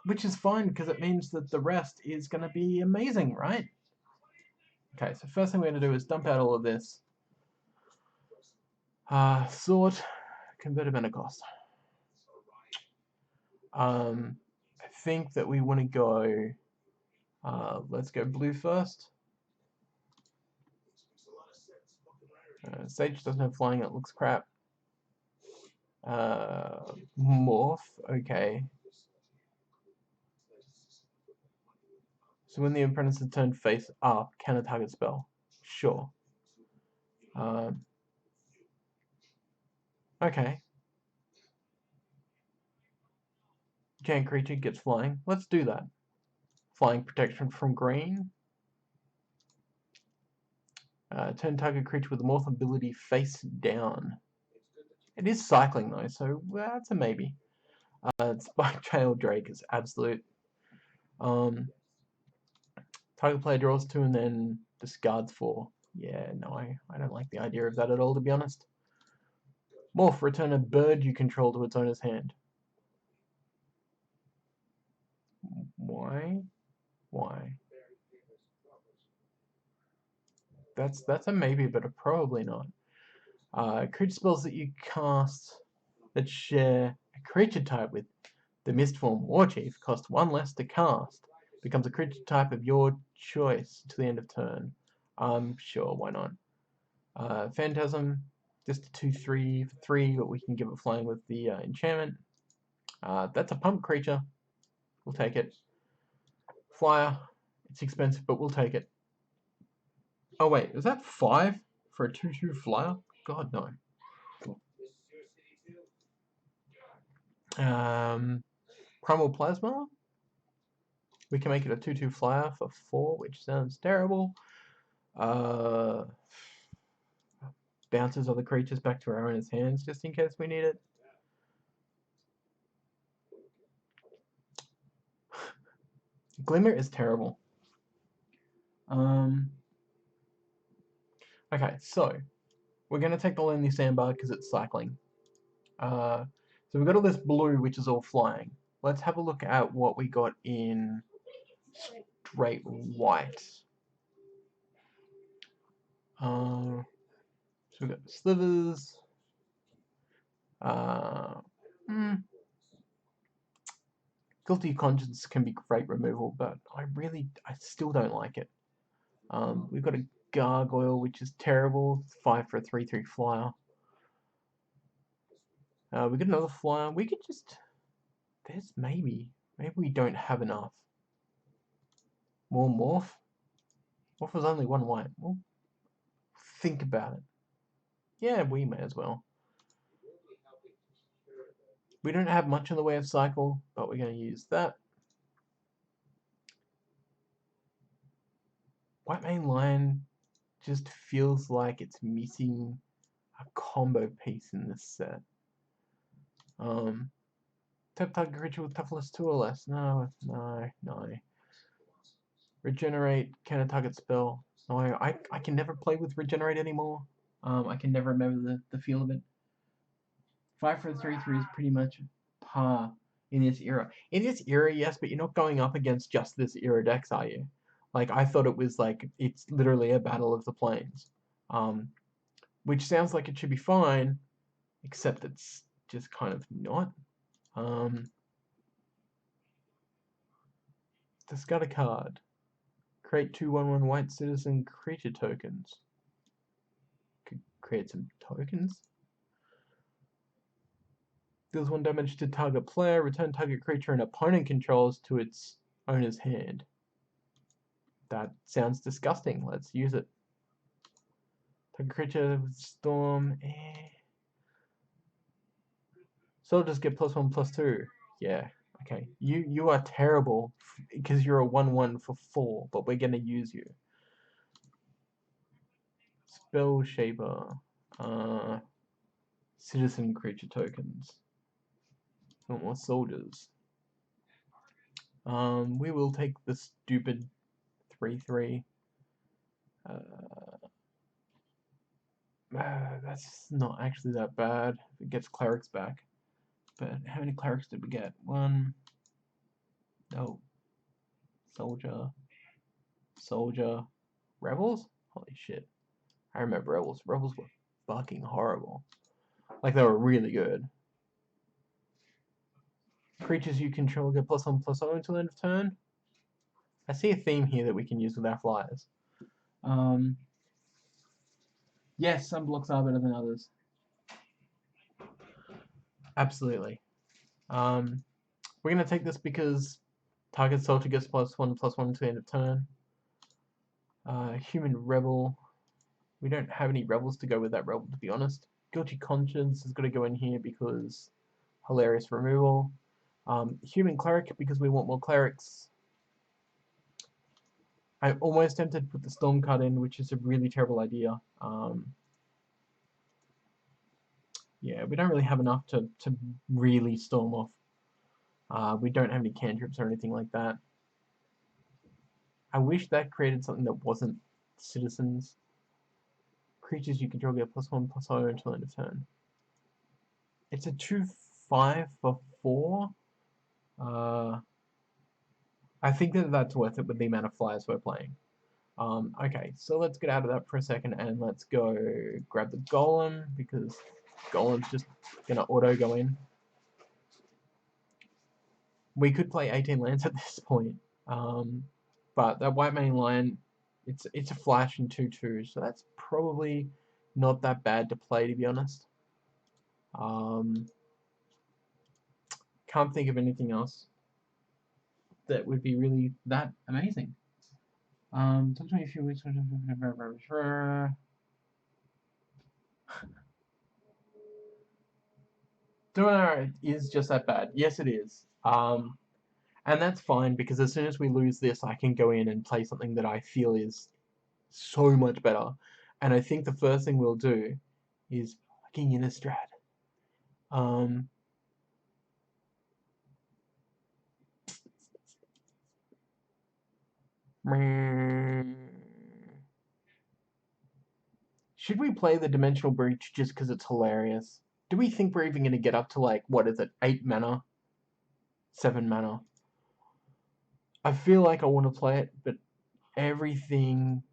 Which is fine because it means that the rest is gonna be amazing, right? Okay, so first thing we're gonna do is dump out all of this. Sort, convert mana cost. I think that we want to go. Let's go blue first. Sage doesn't have flying, it looks crap. Morph, okay. So when the apprentice is turned face up, counter target spell. Sure. Okay. Giant creature gets flying. Let's do that. Flying protection from green. Turn target creature with morph ability face down. It is cycling though, so that's a maybe. Spike Trail Drake is absolute. Target player draws 2 and then discards 4. Yeah, no, I don't like the idea of that at all, to be honest. Morph, return a bird you control to its owner's hand. Why? Why? That's a maybe, but a probably not. Creature spells that you cast that share a creature type with The Mistform War Chief costs 1 less to cast. Becomes a creature type of your choice to the end of turn. Sure, why not? Phantasm, just a 2/3 for 3, but we can give it flying with the enchantment. That's a pump creature. We'll take it. Flyer, it's expensive, but we'll take it. Oh wait, is that 5 for a 2/2 flyer? God, no. Primal Plasma. We can make it a 2/2 flyer for 4, which sounds terrible. Bounces other creatures back to our owner's hands just in case we need it. Glimmer is terrible. Okay, so we're going to take the Lonely Sandbar because it's cycling. So we've got all this blue, which is all flying. Let's have a look at what we got in straight white. So we've got Slivers. Guilty Conscience can be great removal, but I still don't like it. We've got a Gargoyle, which is terrible. It's 5 for a 3/3 flyer. We got another flyer. We could just... There's maybe we don't have enough. More Morph? Morph was only 1 white. Well, think about it. Yeah, we may as well. We don't have much in the way of cycle, but we're going to use that. White Mane Lion just feels like it's missing a combo piece in this set. Tap target creature with toughness 2 or less. No. Regenerate, counter target spell. No, I can never play with regenerate anymore. I can never remember the feel of it. 5 for a 3/3 is pretty much par in this era. In this era, yes, but you're not going up against just this era decks, are you? Like, I thought it was like, it's literally a battle of the planes. Which sounds like it should be fine, except it's just kind of not. Discard a card. Create 2/1/1 white citizen creature tokens. Could create some tokens. Deals 1 damage to target player. Return target creature an opponent controls to its owner's hand. That sounds disgusting. Let's use it. Target creature with storm. Soldiers get +1/+2. Yeah. Okay. You are terrible because you're a 1/1 for 4, but we're gonna use you. Spell Shaper. Citizen creature tokens. Want more soldiers. We will take the stupid 3/3. That's not actually that bad if it gets clerics back. But how many clerics did we get? 1. No. Soldier. Rebels? Holy shit. I remember Rebels. Rebels were fucking horrible. Like, they were really good. Creatures you control get +1/+0 until end of turn. I see a theme here that we can use with our flyers. Yes, some blocks are better than others. Absolutely. We're going to take this because target soldier gets +1/+1 to the end of turn. Human Rebel. We don't have any rebels to go with that rebel, to be honest. Guilty Conscience has got to go in here because hilarious removal. Human Cleric because we want more clerics. I'm almost tempted to put the Storm card in, which is a really terrible idea. Yeah, we don't really have enough to really storm off. We don't have any cantrips or anything like that. I wish that created something that wasn't citizens. Creatures you control get +1/+0 until end of turn. It's a 2/5 for 4. I think that's worth it with the amount of flyers we're playing. Okay, so let's get out of that for a second and let's go grab the Golem because Golem's just gonna auto go in. We could play 18 lands at this point. But that white main line, it's a flash and 2/2, so that's probably not that bad to play, to be honest. Can't think of anything else that would be really that amazing. Talk to me a few weeks. Doing is just that bad. Yes, it is. And that's fine, because as soon as we lose this, I can go in and play something that I feel is so much better. And I think the first thing we'll do is fucking Innistrad. Should we play the Dimensional Breach just because it's hilarious? Do we think we're even going to get up to, like, what is it, 8 mana? 7 mana? I feel like I want to play it, but everything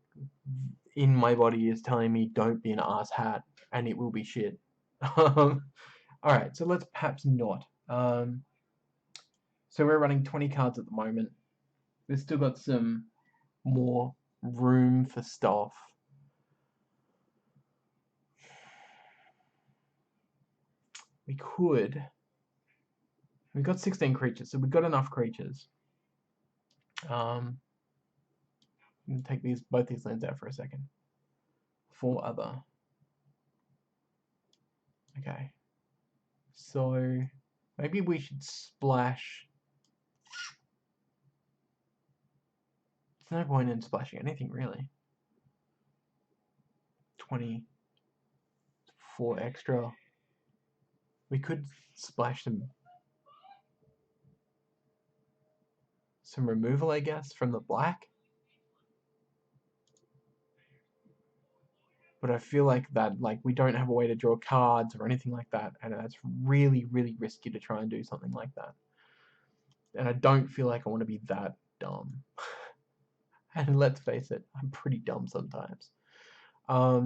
in my body is telling me don't be an ass hat, and it will be shit. Alright, so let's perhaps not. So we're running 20 cards at the moment. We've still got some more room for stuff. We could. We've got 16 creatures, so we've got enough creatures. I'm gonna take both these lands out for a second. 4 other. Okay. So maybe we should splash. There's no point in splashing anything really. 24 extra. We could splash some removal, I guess, from the black. But I feel like that, like, we don't have a way to draw cards or anything like that, and that's really, really risky to try and do something like that. And I don't feel like I want to be that dumb. And let's face it, I'm pretty dumb sometimes. I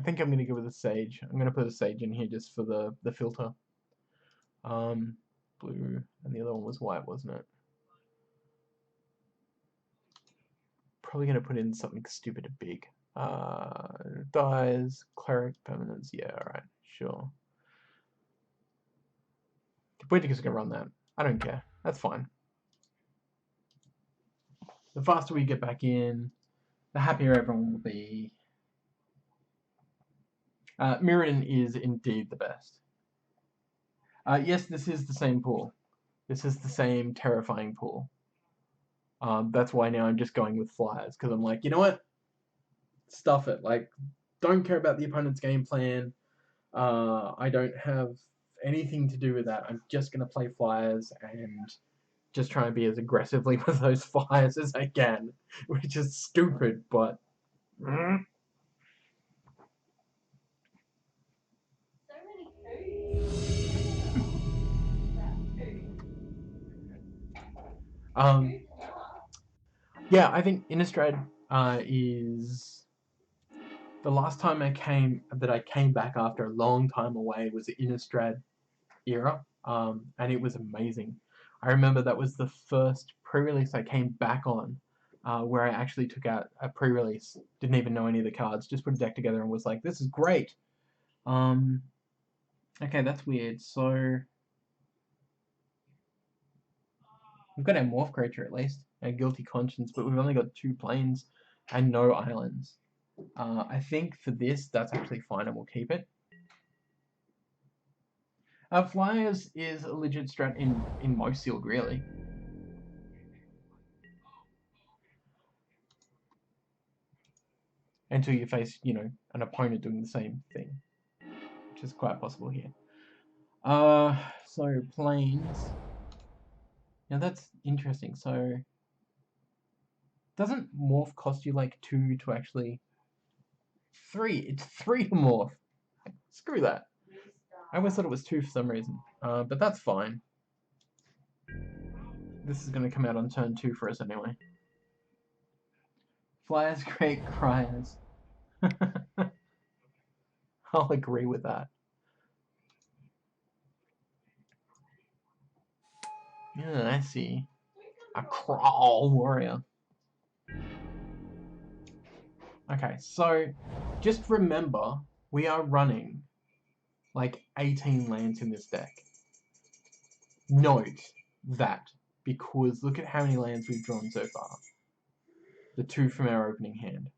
think I'm going to go with a Sage. I'm going to put a Sage in here just for the filter. Blue, and the other one was white, wasn't it? Probably going to put in something stupid and big. Dies, Cleric, Permanence, yeah, alright, sure. We're just going to run that. I don't care. That's fine. The faster we get back in, the happier everyone will be. Mirrodin is indeed the best. Yes, this is the same pool. This is the same terrifying pool. That's why now I'm just going with flyers, because I'm like, you know what? Stuff it. Like, don't care about the opponent's game plan. I don't have anything to do with that. I'm just going to play flyers and just try and be as aggressively with those flyers as I can, which is stupid, but... yeah, I think Innistrad is... The last time I came back after a long time away was the Innistrad era, and it was amazing. I remember that was the first pre-release I came back on, where I actually took out a pre-release, didn't even know any of the cards, just put a deck together and was like, this is great. Okay, that's weird. So we've got our Morph creature at least, our Guilty Conscience, but we've only got 2 planes and no islands. I think for this, that's actually fine and we'll keep it. Flyers is a legit strat in most sealed, really. Until you face, you know, an opponent doing the same thing, which is quite possible here. So planes. Now that's interesting. So doesn't morph cost you like 2 to actually 3? It's 3 to morph. Screw that. I always thought it was 2 for some reason. But that's fine. This is going to come out on turn 2 for us anyway. Flyers, Great Cryers. I'll agree with that. Yeah, I see. A crawl warrior. Okay, so just remember, we are running like 18 lands in this deck. Note that, because look at how many lands we've drawn so far. The 2 from our opening hand.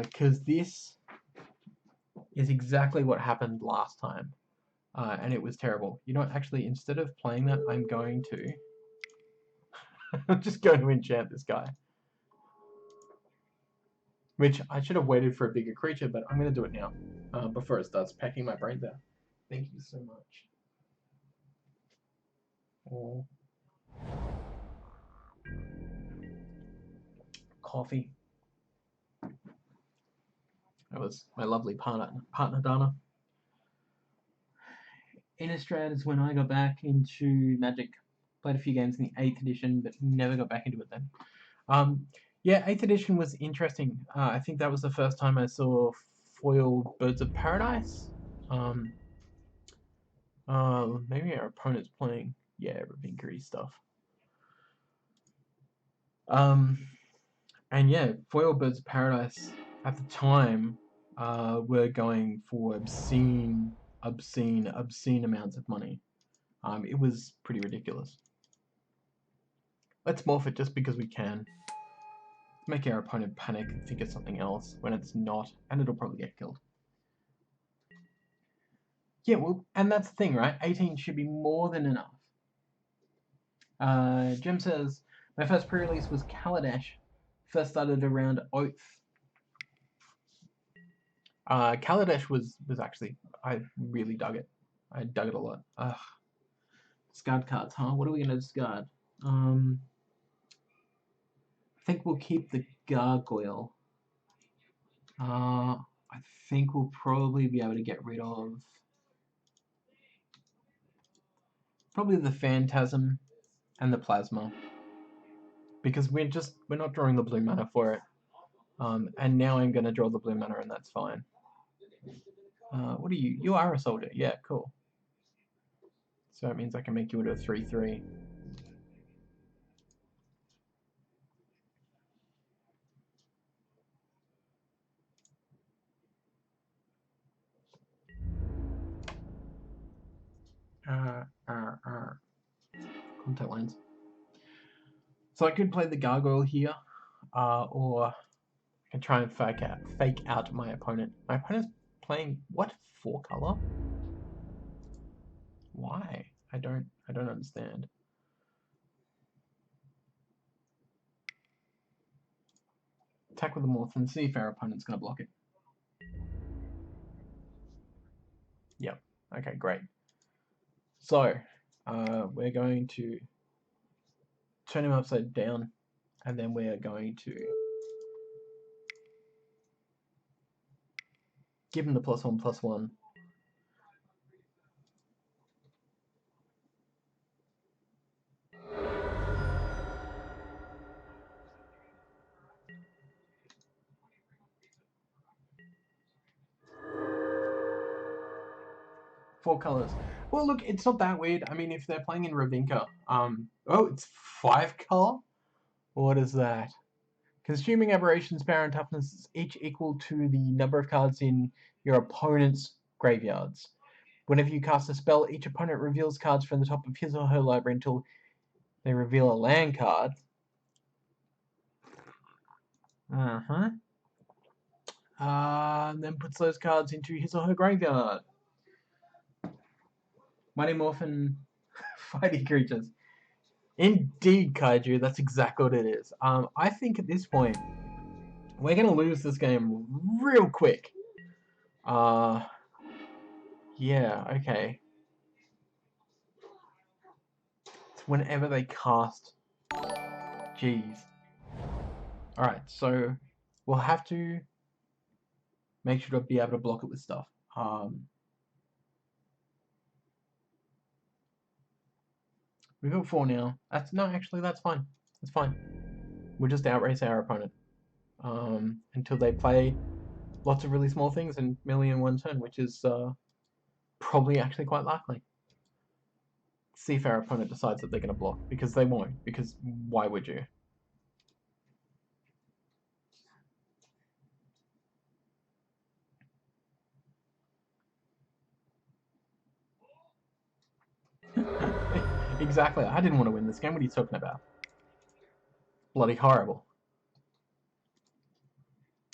Because this is exactly what happened last time. And it was terrible. You know what, actually, instead of playing that, I'm going to... I'm just going to enchant this guy. Which, I should have waited for a bigger creature, but I'm going to do it now. Before it starts packing my brains out. Thank you so much. Oh. Coffee. That was my lovely partner Dana. Innistrad is when I got back into Magic. Played a few games in the 8th edition, but never got back into it then. Yeah, 8th edition was interesting. I think that was the first time I saw foil Birds of Paradise. Maybe our opponent's playing, yeah, Ravinkary stuff. And yeah, foil Birds of Paradise at the time were going for obscene amounts of money. It was pretty ridiculous. Let's morph it just because we can. Make our opponent panic and think it's something else when it's not, and it'll probably get killed. Yeah, well, and that's the thing, right? 18 should be more than enough. Jim says, my first pre-release was Kaladesh. First started around Oath. Kaladesh was actually, I really dug it. I dug it a lot. Ugh. Discard cards, huh? What are we going to discard? I think we'll keep the Gargoyle. I think we'll probably be able to get rid of probably the Phantasm and the Plasma, because we're not drawing the blue mana for it. And now I'm going to draw the blue mana, and that's fine. What are you? You are a soldier. Yeah, cool. So it means I can make you into a 3/3. Contact lines. So I could play the Gargoyle here, or I can try and fake out my opponent. My opponent's playing what? 4-color? Why? I don't understand. Attack with the Morph and see if our opponent's going to block it. Yep. Okay, great. So, we're going to turn him upside down, and then we're going to give him the +1/+1. 4 colors. Well, look, it's not that weird. I mean, if they're playing in Ravinka, oh, it's 5-color? What is that? Consuming aberrations, power, and toughness is each equal to the number of cards in your opponent's graveyards. Whenever you cast a spell, each opponent reveals cards from the top of his or her library until they reveal a land card. Then puts those cards into his or her graveyard. Mighty Morphin fighting creatures. Indeed, Kaiju, that's exactly what it is. I think at this point, we're going to lose this game real quick. Yeah, okay. It's whenever they cast. Jeez. Alright, so we'll have to make sure to be able to block it with stuff. We've got 4 now. Actually, that's fine. That's fine. We'll just outrace our opponent until they play lots of really small things and merely in one turn, which is probably actually quite likely. See if our opponent decides that they're going to block, because they won't, because why would you? Exactly. I didn't want to win this game. What are you talking about? Bloody horrible.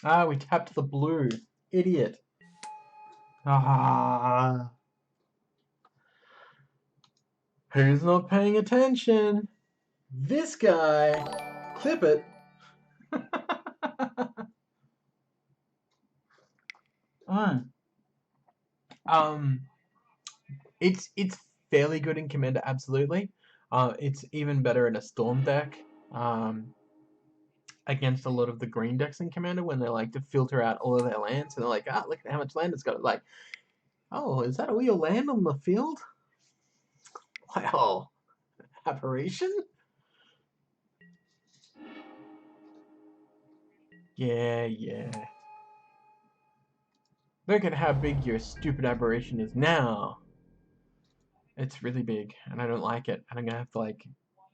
Ah, we tapped the blue. Idiot. Ah. Who's not paying attention? This guy. Clip it. Um, it's fairly good in Commander, absolutely. It's even better in a Storm deck. Against a lot of the green decks in Commander when they like to filter out all of their lands and they're like, ah, look at how much land it's got. Like, oh, is that all your land on the field? Well, aberration? Yeah. Look at how big your stupid aberration is now. It's really big, and I don't like it. And I'm gonna have to like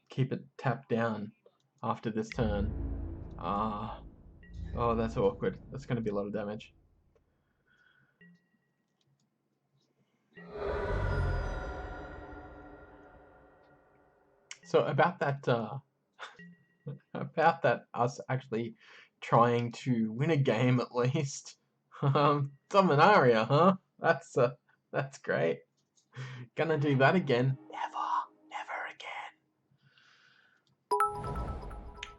keep it tapped down after this turn. Oh, that's awkward. That's gonna be a lot of damage. So about that, us actually trying to win a game at least. Dominaria, huh? That's great. Gonna do that again. Never again.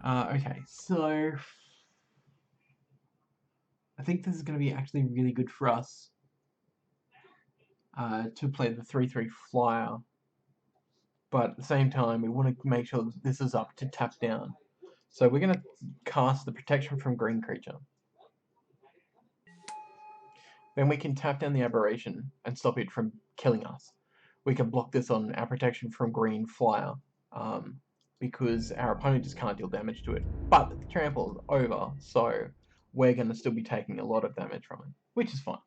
Okay, so I think this is gonna be actually really good for us to play the 3/3 flyer, but at the same time we want to make sure that this is up to tap down. So we're gonna cast the protection from green creature. Then we can tap down the aberration and stop it from killing us. We can block this on our protection from green flyer, because our opponent just can't deal damage to it. But the trample is over, so we're going to still be taking a lot of damage from it, which is fine.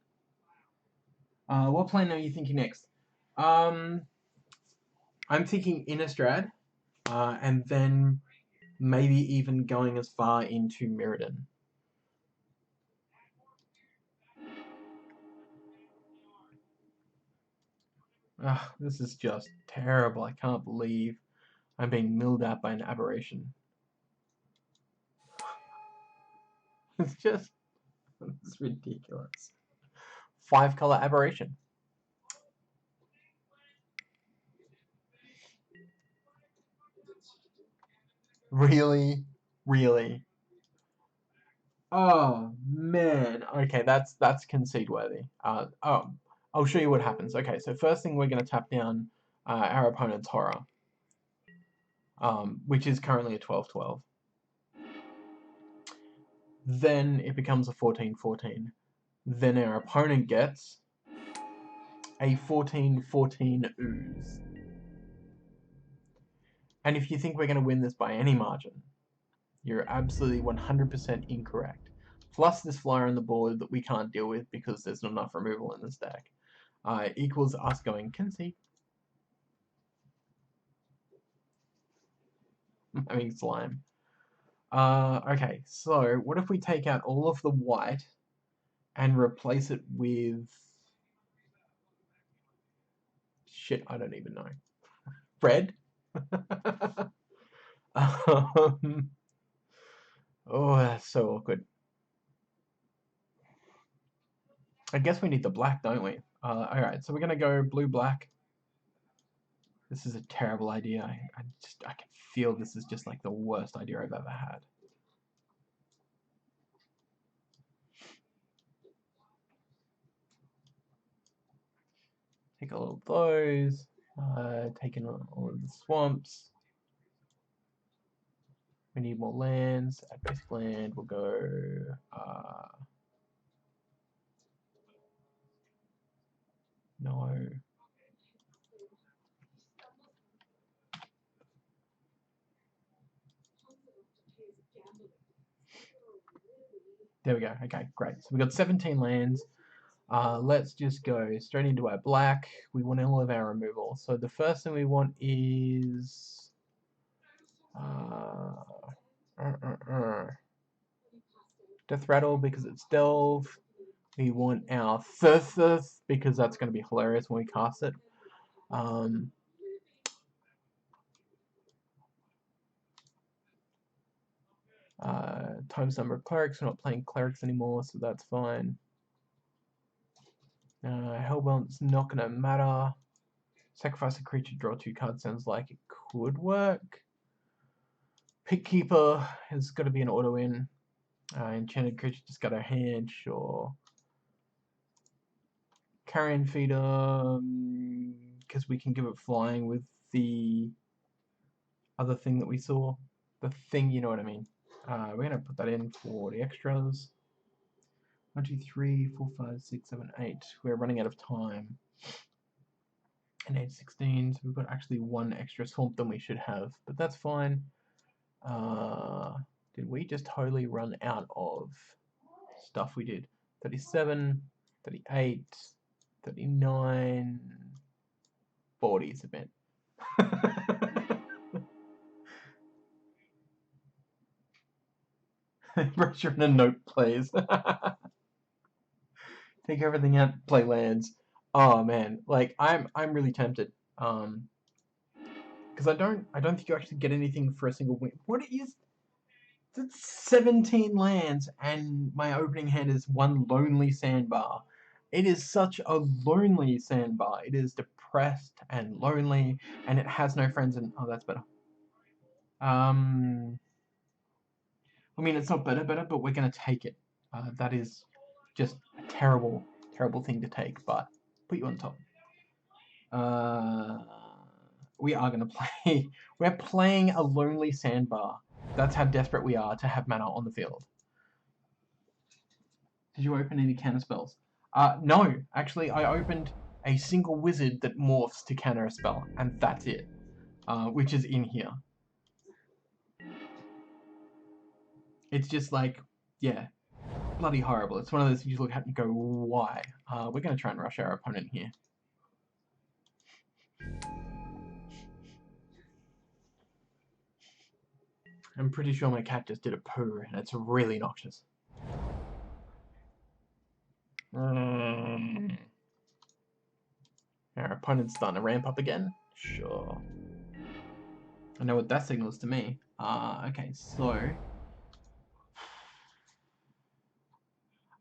What plan are you thinking next? I'm thinking Innistrad, and then maybe even going as far into Mirrodin. This is just terrible. I can't believe I'm being milled out by an aberration. It's ridiculous. 5-color aberration. Really? Really? Oh man. Okay, that's concede worthy. I'll show you what happens. Okay, so first thing we're gonna tap down our opponent's horror, which is currently a 12/12. Then it becomes a 14/14. Then our opponent gets a 14/14 ooze. And if you think we're gonna win this by any margin, you're absolutely 100% incorrect. Plus this flyer on the board that we can't deal with because there's not enough removal in this deck, equals us going concede. I mean slime. Okay, so what if we take out all of the white and replace it with... Shit, I don't even know. Red? Oh, that's so awkward. I guess we need the black, don't we? Alright, so we're gonna go blue-black. This is a terrible idea. I can feel this is just like the worst idea I've ever had. Take all of those. Taking all of the swamps. We need more lands. At basic land, we'll go... no. There we go. Okay, great. So we got 17 lands. Let's just go straight into our black. We want all of our removal. So the first thing we want is Death Rattle because it's Delve. We want our Thurthurth because that's going to be hilarious when we cast it. Times number of clerics. We're not playing clerics anymore, so that's fine. Hellbound's not going to matter. Sacrifice a creature, draw 2 cards. Sounds like it could work. Pickkeeper has got to be an auto-in. Enchanted creature just got a hand, sure. Carrion Feeder, because we can give it flying with the other thing that we saw. The thing, you know what I mean. We're going to put that in for the extras. 1, 2, 3, 4, 5, 6, 7, 8. We're running out of time. And 8, 16, so we've got actually 1 extra swamp than we should have, but that's fine. Did we just totally run out of stuff? We did. 37, 38, 39, 40 is a bit. Pressure in a note, please. Take everything out, play lands. Oh man, like I'm really tempted. Because I don't think you actually get anything for a single win. What is? That's 17 lands, and my opening hand is 1 lonely sandbar. It is such a lonely sandbar. It is depressed and lonely, and it has no friends. And oh, that's better. I mean, it's not better, but we're gonna take it. That is just a terrible, terrible thing to take. But put you on top. We are gonna play. We're playing a lonely sandbar. That's how desperate we are to have mana on the field. Did you open any counter spells? No, actually, I opened a single wizard that morphs to counter a spell, and that's it, which is in here. It's just like, yeah, bloody horrible. It's one of those things you look at and go, why? We're going to try and rush our opponent here. I'm pretty sure my cat just did a poo, and it's really noxious. Our opponent's starting to ramp up again? Sure. I know what that signals to me. Okay, so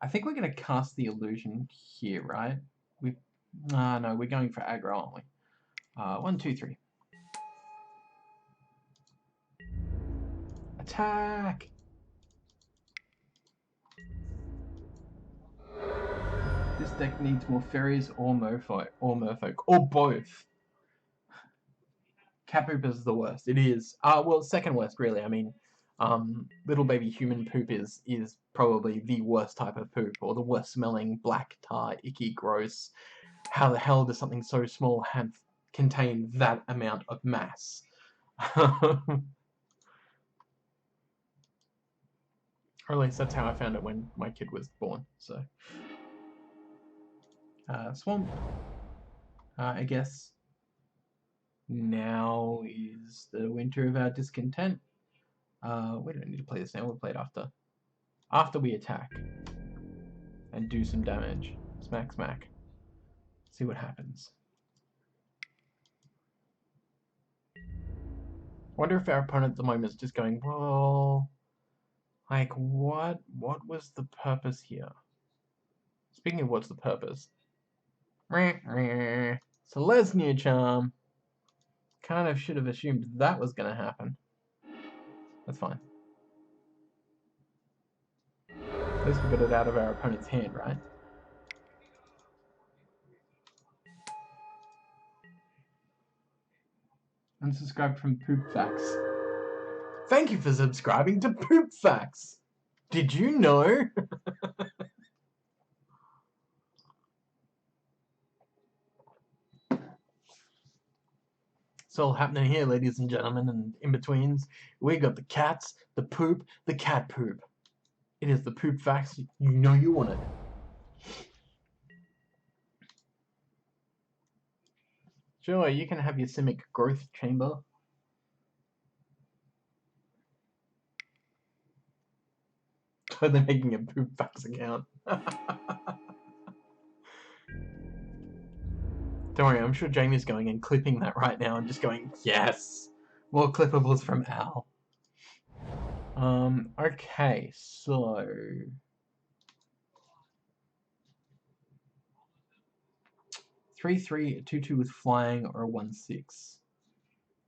I think we're going to cast the illusion here, right? No, we're going for aggro, aren't we? 1, 2, 3. Attack! This deck needs more fairies or merfolk, or both. Cat poop is the worst. It is. Well, second worst, really. I mean, little baby human poop is probably the worst type of poop, or the worst smelling, black tar, icky, gross. How the hell does something so small contain that amount of mass? Or at least that's how I found it when my kid was born. So, swamp. I guess now is the winter of our discontent. We don't need to play this now. We'll play it after we attack and do some damage. Smack, smack. See what happens. Wonder if our opponent at the moment is just going, well, like what was the purpose here? Speaking of what's the purpose, Selesnya Charm. Kind of should have assumed that was going to happen. That's fine. At least we got it out of our opponent's hand, right? Unsubscribed from Poop Facts. Thank you for subscribing to Poop Facts. Did you know? It's all happening here, ladies and gentlemen, and in-betweens. We got the cats, the poop, the cat poop. It is the poop facts you know you wanted. Sure, you can have your Simic growth chamber. Totally making a poop facts account. Don't worry, I'm sure Jamie's going and clipping that right now and just going, yes! More clippables from Al. Okay, so... 3/3, a 2/2 with flying, or a 1/6.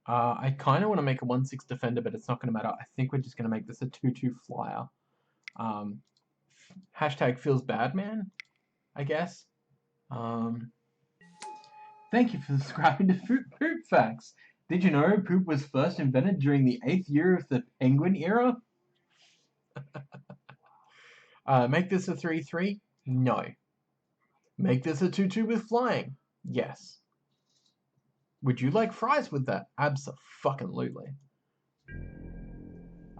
I kind of want to make a 1/6 defender, but it's not going to matter. I think we're just going to make this a 2/2 flyer. Hashtag feels bad, man, I guess. Thank you for subscribing to Poop Facts. Did you know poop was first invented during the 8th year of the Penguin era? Make this a 3/3? No. Make this a 2/2 with flying? Yes. Would you like fries with that? Abso-fucking-lutely.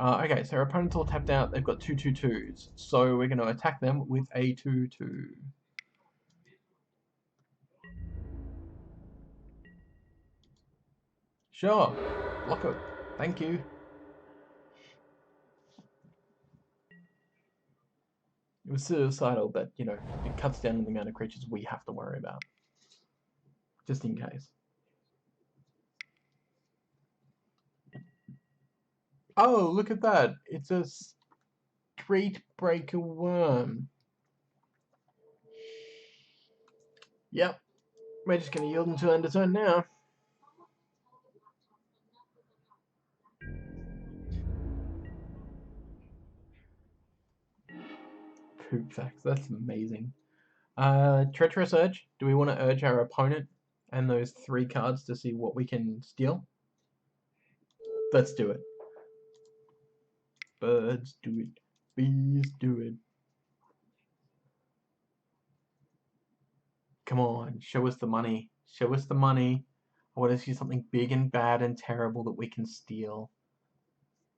Okay, so our opponent's all tapped out. They've got 2/2/2s. So we're going to attack them with a 2/2. Sure. Block it. Thank you. It was suicidal, but, you know, it cuts down on the amount of creatures we have to worry about. Just in case. Oh, look at that. It's a Street Breaker worm. Yep. We're just going to yield until end of turn now. Poop facts. That's amazing. Treacherous Urge. Do we want to urge our opponent and those 3 cards to see what we can steal? Let's do it. Birds do it. Bees do it. Come on, show us the money. Show us the money. I want to see something big and bad and terrible that we can steal.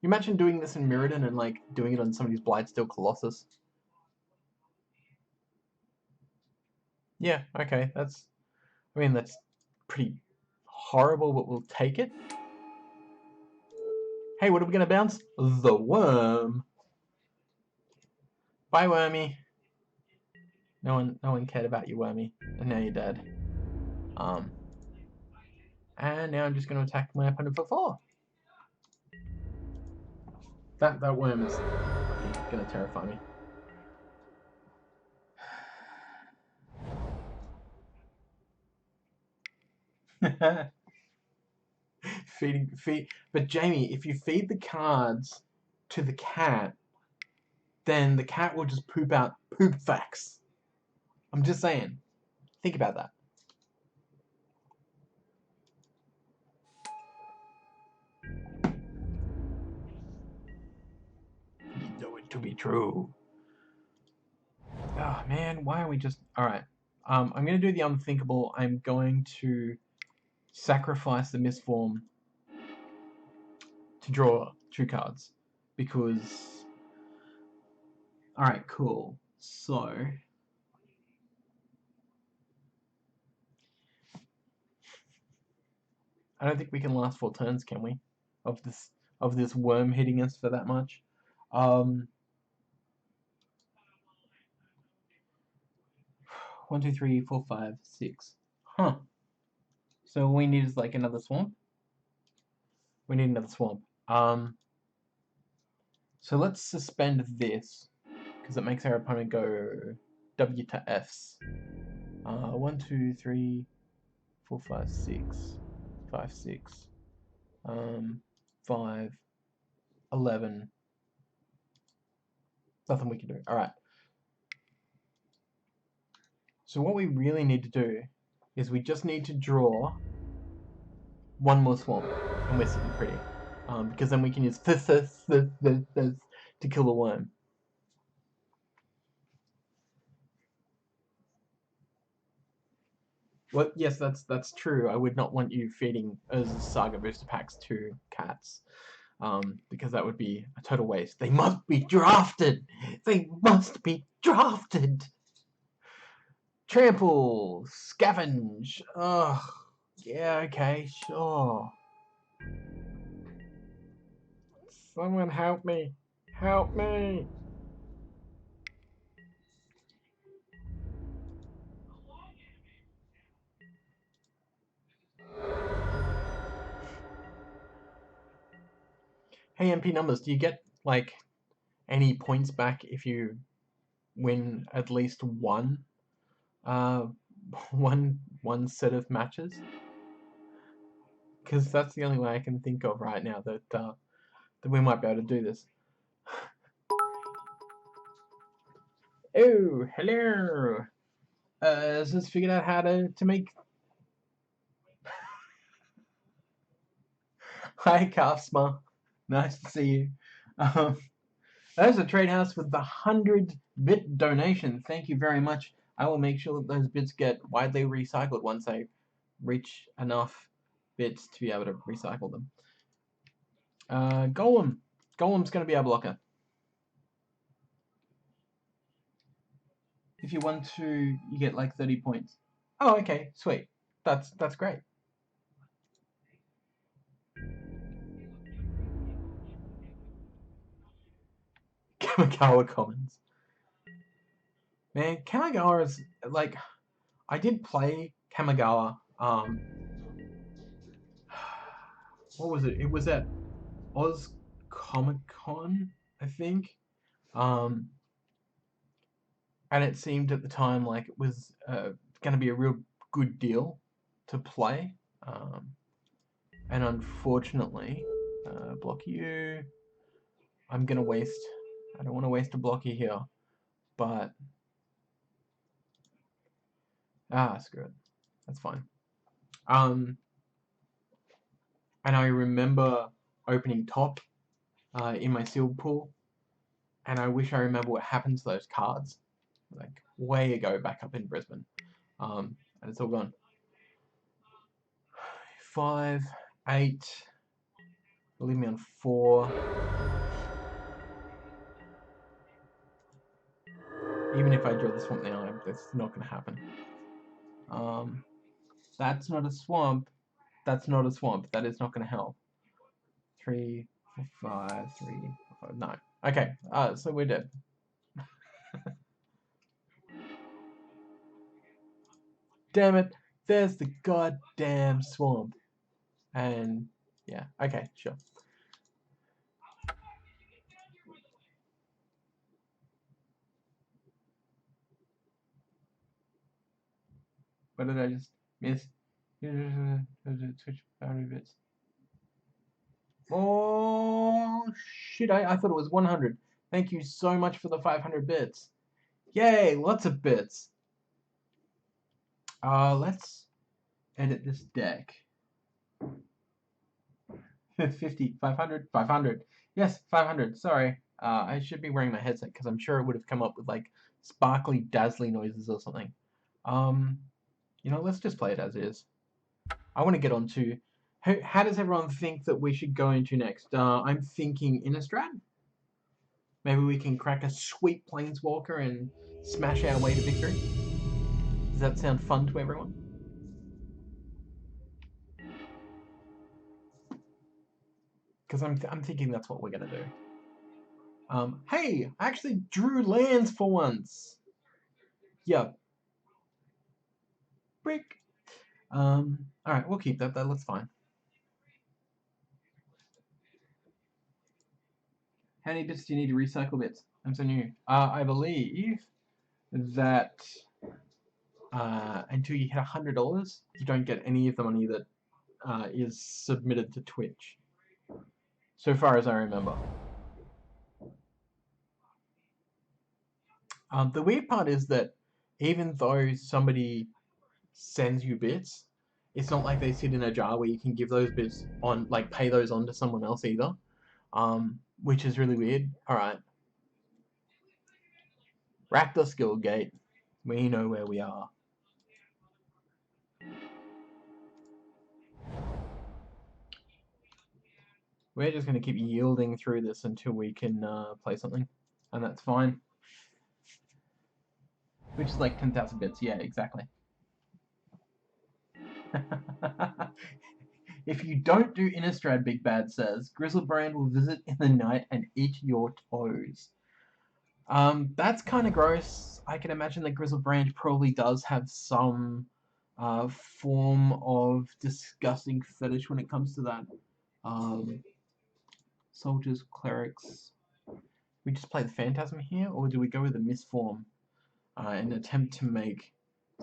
You imagine doing this in Mirrodin and like doing it on somebody's Blightsteel Colossus? Yeah, okay, that's pretty horrible, but we'll take it. Hey, what are we gonna bounce? The worm. Bye, Wormy. No one cared about you, Wormy, and now you're dead. And now I'm just gonna attack my opponent for 4. That worm is gonna terrify me. feed. But Jamie, if you feed the cards to the cat, then the cat will just poop out poop facts. I'm just saying. Think about that. You know it to be true. Oh man, why are we just... Alright. I'm going to do the unthinkable. I'm going to sacrifice the misform to draw 2 cards. Because... Alright, cool. So... I don't think we can last 4 turns, can we? Of this worm hitting us for that much. 1, 2, 3, 4, 5, 6. Huh. So all we need is like another swamp. We need another swamp. So let's suspend this because it makes our opponent go W to Fs. 1, 2, 3, 4, 5, 6, 5, 6, 5, 11. Nothing we can do. All right. So what we really need to do is we just need to draw 1 more swamp, and we're sitting pretty. Because then we can use this to kill the worm. Well, yes, that's true. I would not want you feeding as Saga booster packs to cats. because that would be a total waste. They must be drafted! They must be drafted! Trample, scavenge. Ugh. Yeah, okay, sure. Someone help me. Help me. Hey, MP Numbers, do you get, like, any points back if you win at least one, one set of matches? Because that's the only way I can think of right now that we might be able to do this. Oh, hello. Just figured out how to make. Hi, Kafsma. Nice to see you. There's a trade house with the 100-bit donation. Thank you very much. I will make sure that those bits get widely recycled once I reach enough bits to be able to recycle them. Golem. Golem's going to be our blocker. If you want to, you get like 30 points. Oh, okay, sweet. That's great. Kamigawa Commons. Man, Kamigawa is like, I did play Kamigawa. What was it? It was at Oz Comic Con, I think. And it seemed at the time like it was going to be a real good deal to play. And unfortunately, block you. I'm going to waste. I don't want to waste a blocky here, but screw it. That's fine. And I remember opening top in my sealed pool, and I wish I remember what happened to those cards, like way ago back up in Brisbane. And it's all gone. 5, 8. Leave me on 4. Even if I draw the swamp now, that's not going to happen. That's not a swamp. That's not a swamp. That is not going to help. 3, 4, 5, 3, 4, 5. No. Okay. So we're dead. Damn it. There's the goddamn swamp. And yeah. Okay. Sure. What did I just miss? Switch boundary bits. Oh shit! I thought it was 100. Thank you so much for the 500 bits. Yay! Lots of bits. Let's edit this deck. 50, 500, 500. Yes, 500. Sorry. I should be wearing my headset because I'm sure it would have come up with like sparkly, dazzly noises or something. You know, let's just play it as is. I want to get on to how does everyone think that we should go into next? I'm thinking Innistrad. Maybe we can crack a sweet Planeswalker and smash our way to victory. Does that sound fun to everyone? Because I'm thinking that's what we're gonna do. Hey, I actually drew lands for once. Yeah. Brick. All right, we'll keep that. That's fine. How many bits do you need to recycle bits? I'm so new. I believe that until you hit $100, you don't get any of the money that is submitted to Twitch. So far as I remember. The weird part is that even though somebody sends you bits, it's not like they sit in a jar where you can give those bits on, like, pay those on to someone else either, which is really weird. All right. Raptor Skill Gate. We know where we are. we're just going to keep yielding through this until we can play something, and that's fine. Which is like 10,000 bits. Yeah, exactly. If you don't do Innistrad, Big Bad says, Grizzlebrand will visit in the night and eat your toes. That's kind of gross. I can imagine that Grizzlebrand probably does have some form of disgusting fetish when it comes to that. Soldiers, clerics. We just play the Phantasm here, or do we go with the Misform and attempt to make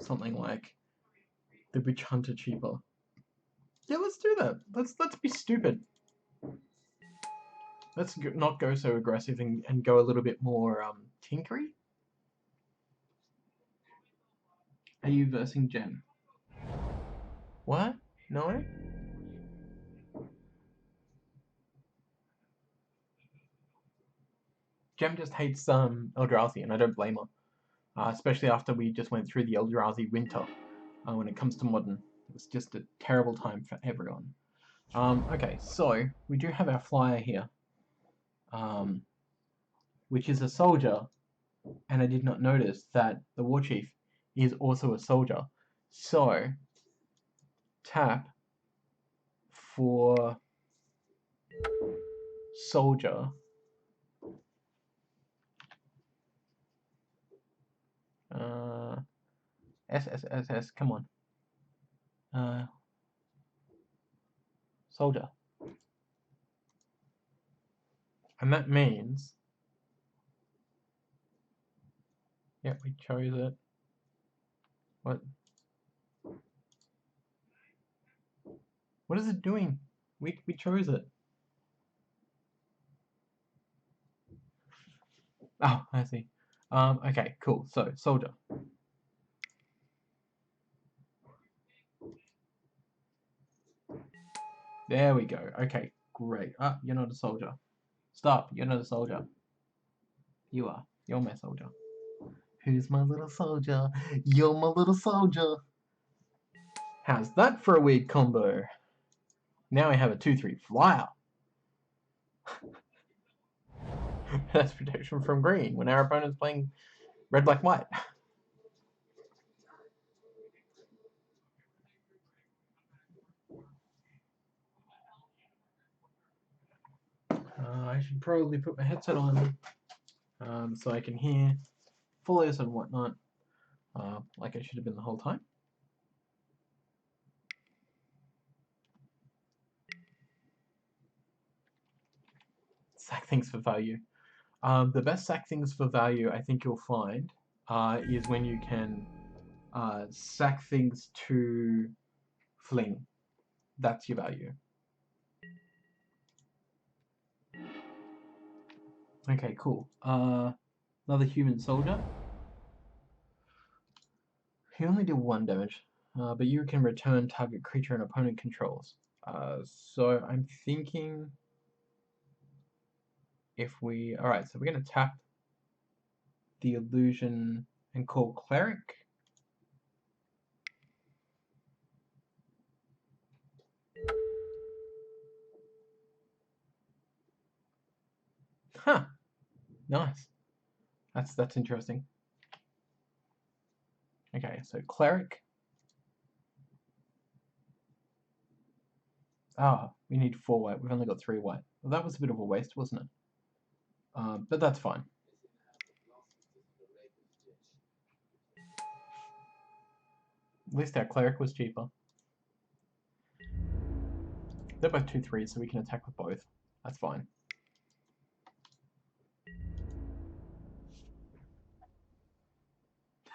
something like the Witch Hunter cheaper? Yeah, let's do that. Let's be stupid. Let's not go so aggressive and go a little bit more tinkery. Are you versing Gem? What? No? Gem just hates Eldrazi, and I don't blame her. Especially after we just went through the Eldrazi winter. When it comes to Modern, it was just a terrible time for everyone. Okay, so we do have our flyer here, which is a soldier, and I did not notice that the War Chief is also a soldier. So tap for soldier. S, come on. Soldier. And that means, yeah, we chose it. What is it doing? We chose it. Oh, I see. Okay, cool. So, soldier. There we go. Okay, great. Ah, you're not a soldier. Stop, you're not a soldier. You are. You're my soldier. Who's my little soldier? You're my little soldier. How's that for a weird combo? Now I have a 2/3 flyer. That's protection from green when our opponent's playing red, black, white. I should probably put my headset on so I can hear follows and whatnot, like I should have been the whole time. Sack things for value. The best sack things for value I think you'll find is when you can sack things to fling. That's your value. Okay, cool. Another human soldier. He only did 1 damage, but you can return target creature an opponent controls. So I'm thinking if we... Alright, so we're going to tap the illusion and call cleric. Huh. Nice. That's interesting. Okay, so cleric. Ah, we need 4 white. We've only got 3 white. Well, that was a bit of a waste, wasn't it? But that's fine. At least our cleric was cheaper. They're both 2/3, so we can attack with both. That's fine.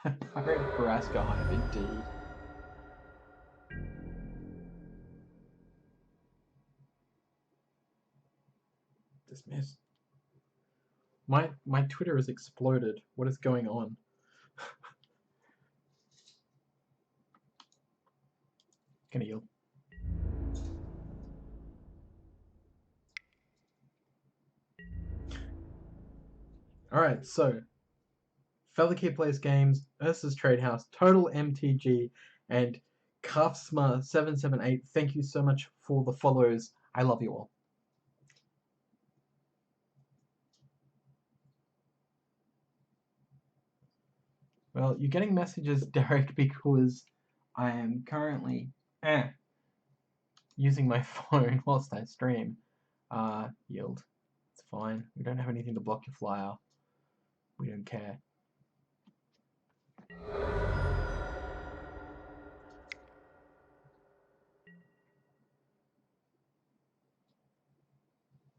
I read Baraska Hive indeed. Dismiss. My Twitter has exploded. What is going on? Gonna yield. Alright, so Felakir Plays Games, Ursa's Trade House, Total MTG, and Kafsma778. Thank you so much for the follows. I love you all. Well, you're getting messages, Derek, because I am currently using my phone whilst I stream. Yield. It's fine. We don't have anything to block your flyer. We don't care.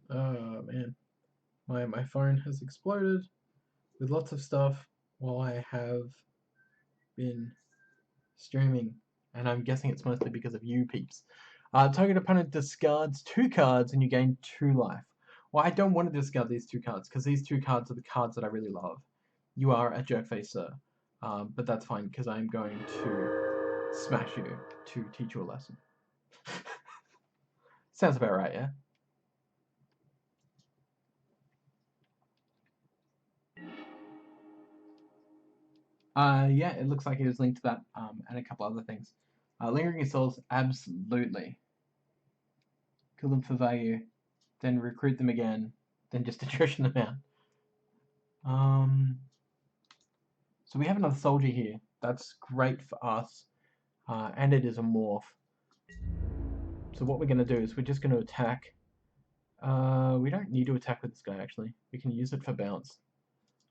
Oh man, my phone has exploded with lots of stuff while I have been streaming, and I'm guessing it's mostly because of you peeps. Target opponent discards 2 cards and you gain 2 life. Well, I don't want to discard these 2 cards because these 2 cards are the cards that I really love. You are a jerkface, sir. But that's fine because I'm going to smash you to teach you a lesson. Sounds about right, yeah? Yeah, it looks like it was linked to that and a couple other things. Lingering Assaults, absolutely. Kill them for value, then recruit them again, then just attrition them out. So we have another soldier here. That's great for us, and it is a morph. So what we're going to do is we're just going to attack. We don't need to attack with this guy, actually. We can use it for bounce.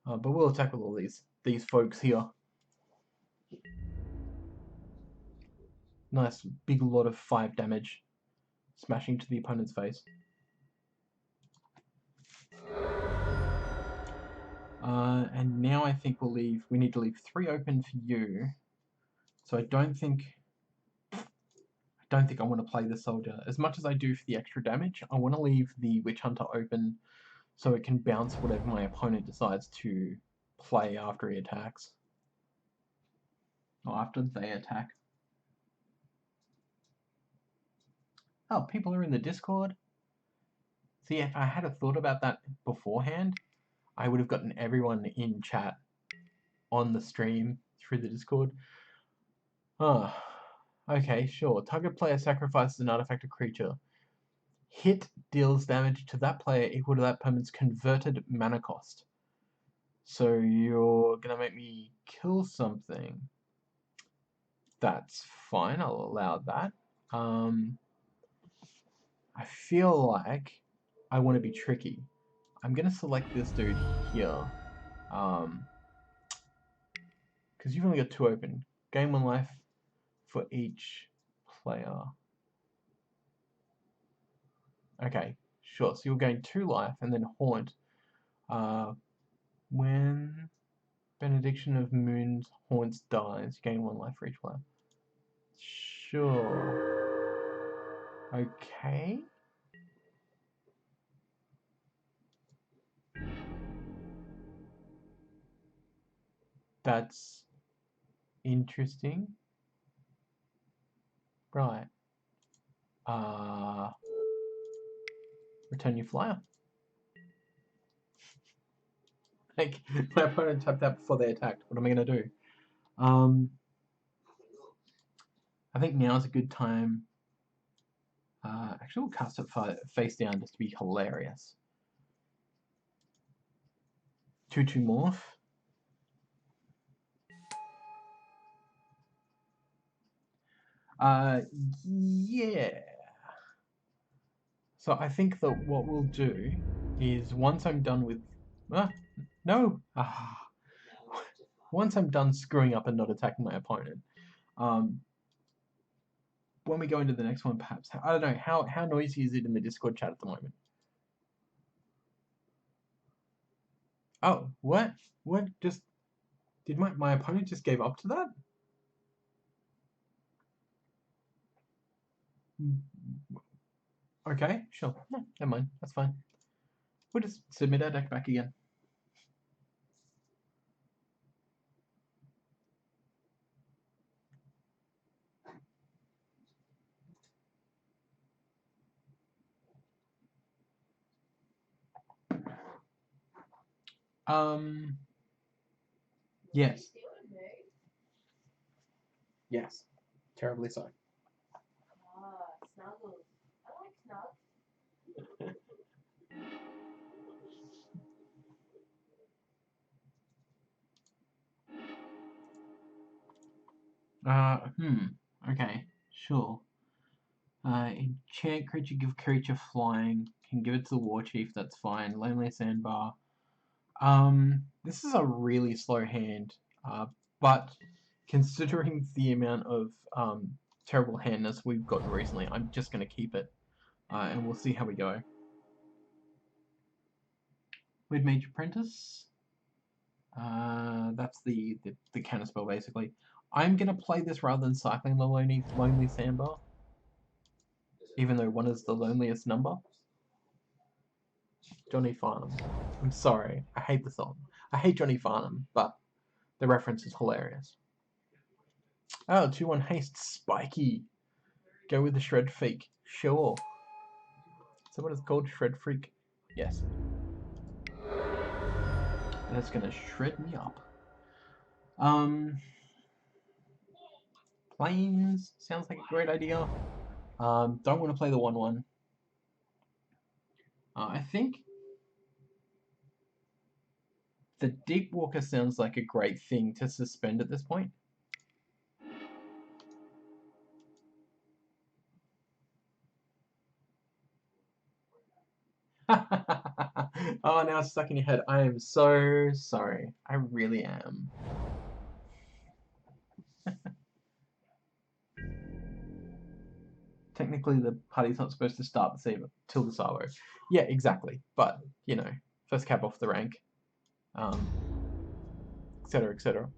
But we'll attack with all these folks here. Nice big lot of 5 damage, smashing to the opponent's face. And now I think we need to leave 3 open for you. So I don't think I want to play the soldier. As much as I do for the extra damage, I want to leave the Witch Hunter open so it can bounce whatever my opponent decides to play after he attacks. Or after they attack. Oh, people are in the Discord. See, if I had a thought about that beforehand, I would have gotten everyone in chat on the stream through the Discord. Oh, okay, sure. Target player sacrifices an artifact or creature. Hit deals damage to that player equal to that opponent's converted mana cost. So you're gonna make me kill something. That's fine, I'll allow that. I feel like I want to be tricky. I'm gonna select this dude here. Because you've only got 2 open. Gain 1 life for each player. Okay, sure. So you'll gain 2 life and then Haunt. When Benediction of Moon's Haunts dies, you gain 1 life for each player. Sure. Okay. That's interesting. Right. Return your flyer. Like, my opponent tapped out before they attacked. What am I gonna do? I think now is a good time. Actually, we'll cast it face down just to be hilarious. 2/2 morph. Yeah. So I think that what we'll do is once I'm done with... no! Once I'm done screwing up and not attacking my opponent, when we go into the next one, perhaps, I don't know, how noisy is it in the Discord chat at the moment? Oh, what? What? Just... Did my opponent just gave up to that? Okay, sure. No, never mind. That's fine. We'll just submit our deck back again. Yes. Yes. Terribly so. Snuggles. I like snuggles. Okay, sure. Enchant creature, give creature flying. Can give it to the war chief, that's fine. Lonely Sandbar. This is a really slow hand. But considering the amount of terrible handness we've gotten recently, I'm just gonna keep it. And we'll see how we go. We'd Mage Apprentice. That's the counterspell basically. I'm gonna play this rather than cycling the Lonely Sandbar, even though one is the loneliest number. Johnny Farnham. I'm sorry, I hate the song. I hate Johnny Farnham, but the reference is hilarious. Oh, 2-1 haste, spiky. Go with the Shred Freak. Sure. Is that what it's called? Shred Freak? Yes. And it's gonna shred me up. Planes sounds like a great idea. Don't want to play the 1-1. I think the Deep Walker sounds like a great thing to suspend at this point. Oh, now it's stuck in your head. I am so sorry. I really am. Technically, the party's not supposed to start till the salvo. Yeah, exactly. But, you know, first cap off the rank. Etc, etc.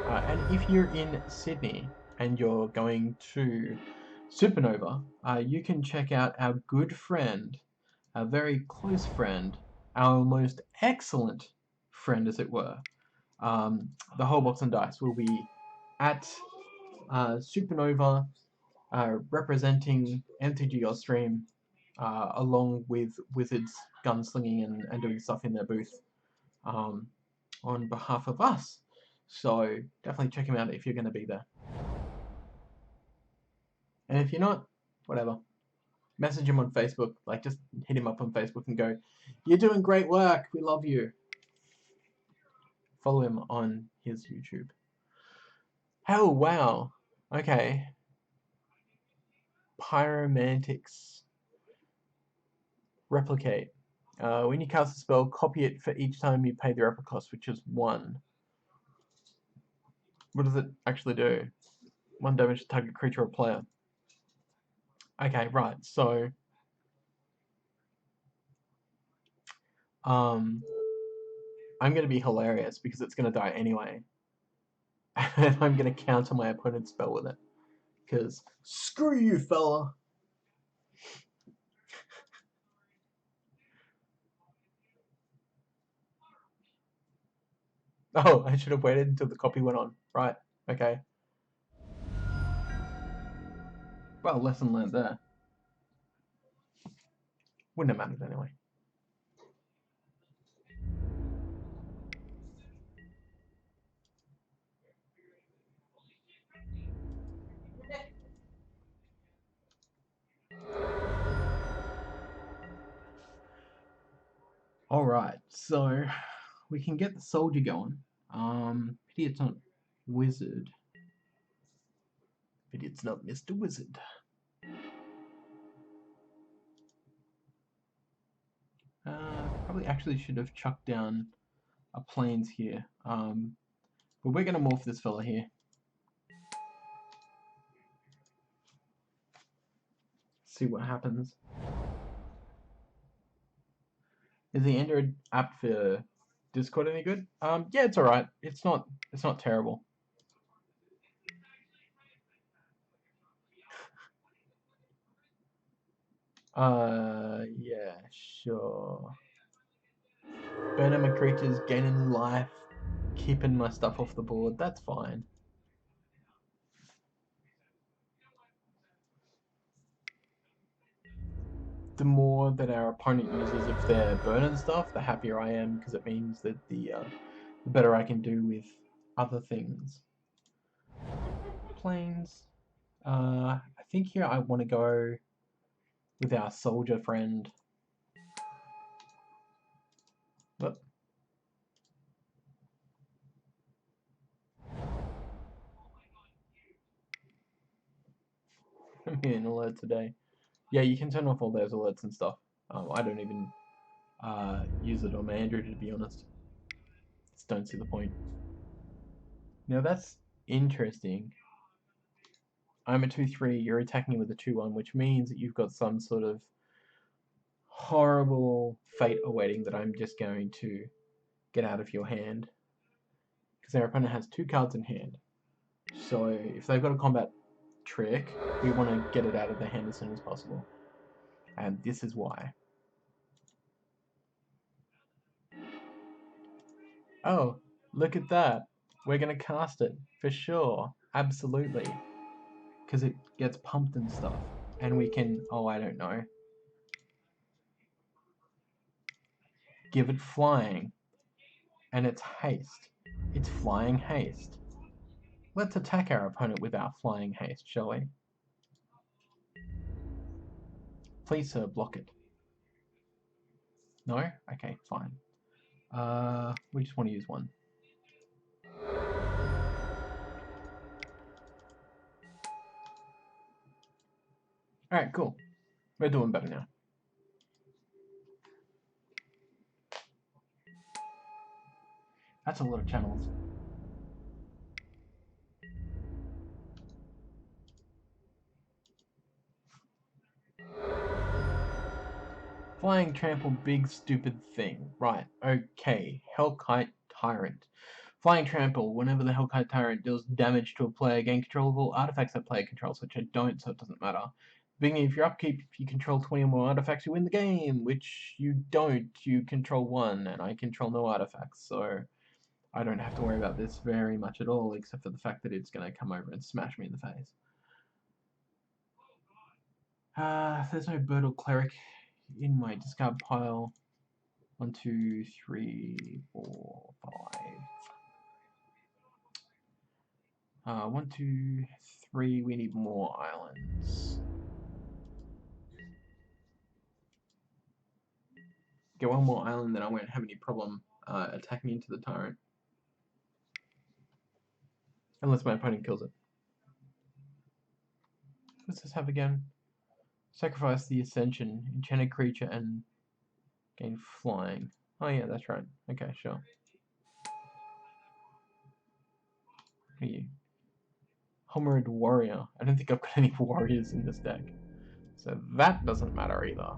And if you're in Sydney and you're going to Supernova, you can check out our good friend, a very close friend, our most excellent friend, as it were. The Whole Box and Dice will be at Supernova, representing MTGO AUSTREAM, along with wizards gunslinging and doing stuff in their booth on behalf of us. So definitely check him out if you're going to be there. And if you're not, whatever. Message him on Facebook. Like, just hit him up on Facebook and go, "You're doing great work. We love you." Follow him on his YouTube. Oh, wow. Okay. Pyromantics. Replicate. When you cast a spell, copy it for each time you pay the replica cost, which is 1. What does it actually do? 1 damage to target creature or player. Okay, right. So, I'm going to be hilarious because it's going to die anyway. And I'm going to counter my opponent's spell with it. Because, screw you, fella! Oh, I should have waited until the copy went on. Right, okay. Well, lesson learned there. Wouldn't have mattered anyway. Alright, so we can get the soldier going. Pity it's not wizard. Pity it's not Mr. Wizard. Probably actually should have chucked down a planes here. But we're gonna morph this fella here. See what happens. Is the Android app for Discord any good? Yeah, it's alright. It's not terrible. Yeah, sure. Burning my creatures, gaining life, keeping my stuff off the board, that's fine. The more that our opponent uses of their burn and stuff, the happier I am, because it means that the better I can do with other things. Planes. I think here I want to go with our soldier friend. But a million alerts a day. Yeah, you can turn off all those alerts and stuff. I don't even use it on my Android, to be honest. Just don't see the point. Now that's interesting. I'm a 2-3, you're attacking with a 2-1, which means that you've got some sort of horrible fate awaiting that I'm just going to get out of your hand. Because their opponent has 2 cards in hand. So if they've got a combat trick, we want to get it out of their hand as soon as possible. And this is why. Oh, look at that. We're going to cast it, for sure. Absolutely. Because it gets pumped and stuff. And we can, oh, I don't know. Give it flying. And it's haste. It's flying haste. Let's attack our opponent with our flying haste, shall we? Please, sir, block it. No? Okay, fine. We just want to use one. Alright, cool. We're doing better now. That's a lot of channels. Flying trample, big stupid thing. Right, okay. Hellkite Tyrant. Flying trample, whenever the Hellkite Tyrant deals damage to a player, gain control of all artifacts that player controls, which I don't, so it doesn't matter. Beginning of your upkeep, if you control 20 or more artifacts, you win the game, which you don't. You control 1, and I control no artifacts, so I don't have to worry about this very much at all, except for the fact that it's going to come over and smash me in the face. There's no bird or cleric in my discard pile. 1, 2, 3, 4, 5. 1, 2, 3. We need more islands. Get one more island, then I won't have any problem attacking into the tyrant. Unless my opponent kills it. What's this have again? Sacrifice the Ascension, enchanted creature, and gain flying. Oh yeah, that's right. Okay, sure. Who are you? Homerid Warrior. I don't think I've got any warriors in this deck. So that doesn't matter either.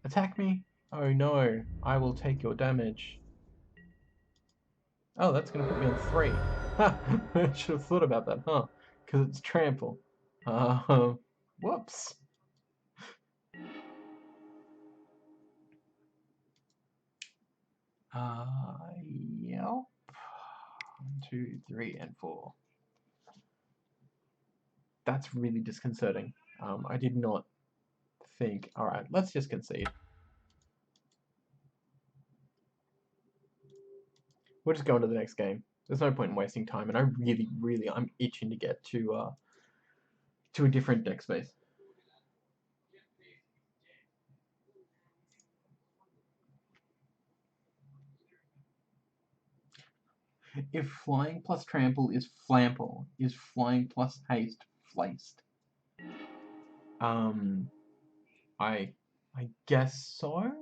Attack me? Oh no, I will take your damage. Oh, that's going to put me on 3. Ha! I should have thought about that, huh? Because it's trample. Whoops. Yep. 1, 2, 3, and 4. That's really disconcerting. I did not think... Alright, let's just concede. We'll just go into the next game. There's no point in wasting time, and I really, I'm itching to get to a different deck space. If flying plus trample is flample, is flying plus haste flaced? I guess so.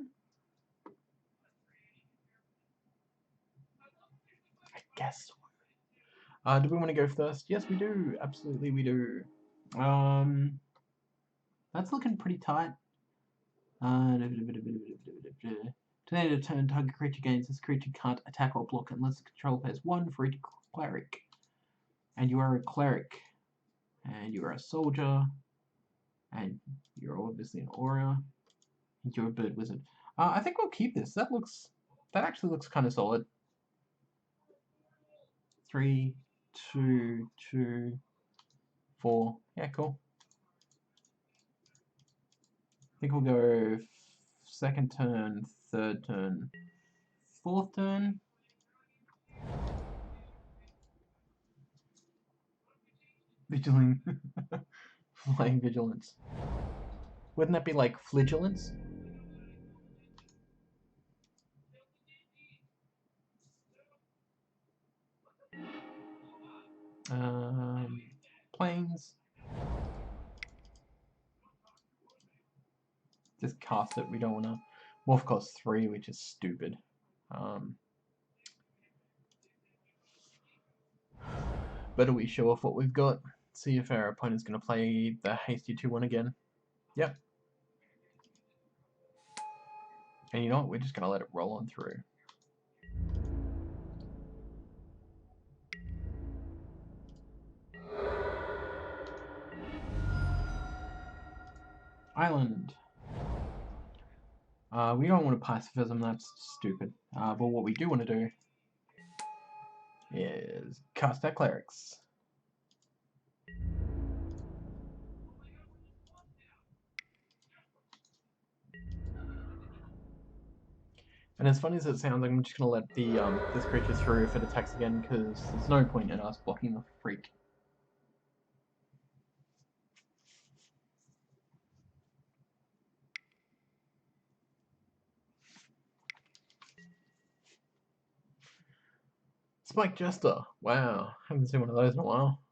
I guess so. Do we want to go first? Yes, we do. Absolutely, we do. That's looking pretty tight. Today, to turn, target creature gains. This creature can't attack or block unless the control pays 1 for each cleric. And you are a cleric. And you are a soldier. And you're obviously an aura. And you're a bird wizard. I think we'll keep this. That actually looks kind of solid. 3, 2, 2, 4. Yeah, cool. I think we'll go second turn, third turn, fourth turn. Vigilant. Flying Vigilance. Wouldn't that be like Flagellance? Planes. just cast it. We don't want to morph cost 3, which is stupid. Better we show off what we've got. See if our opponent's going to play the hasty 2-1 again. Yep. And you know what? We're just going to let it roll on through. Island. We don't want to pacifism, that's stupid. But what we do want to do is cast our clerics. And as funny as it sounds, I'm just gonna let the this creature through if it attacks again, because there's no point in us blocking the freak. Spike Jester. Wow, haven't seen one of those in a while.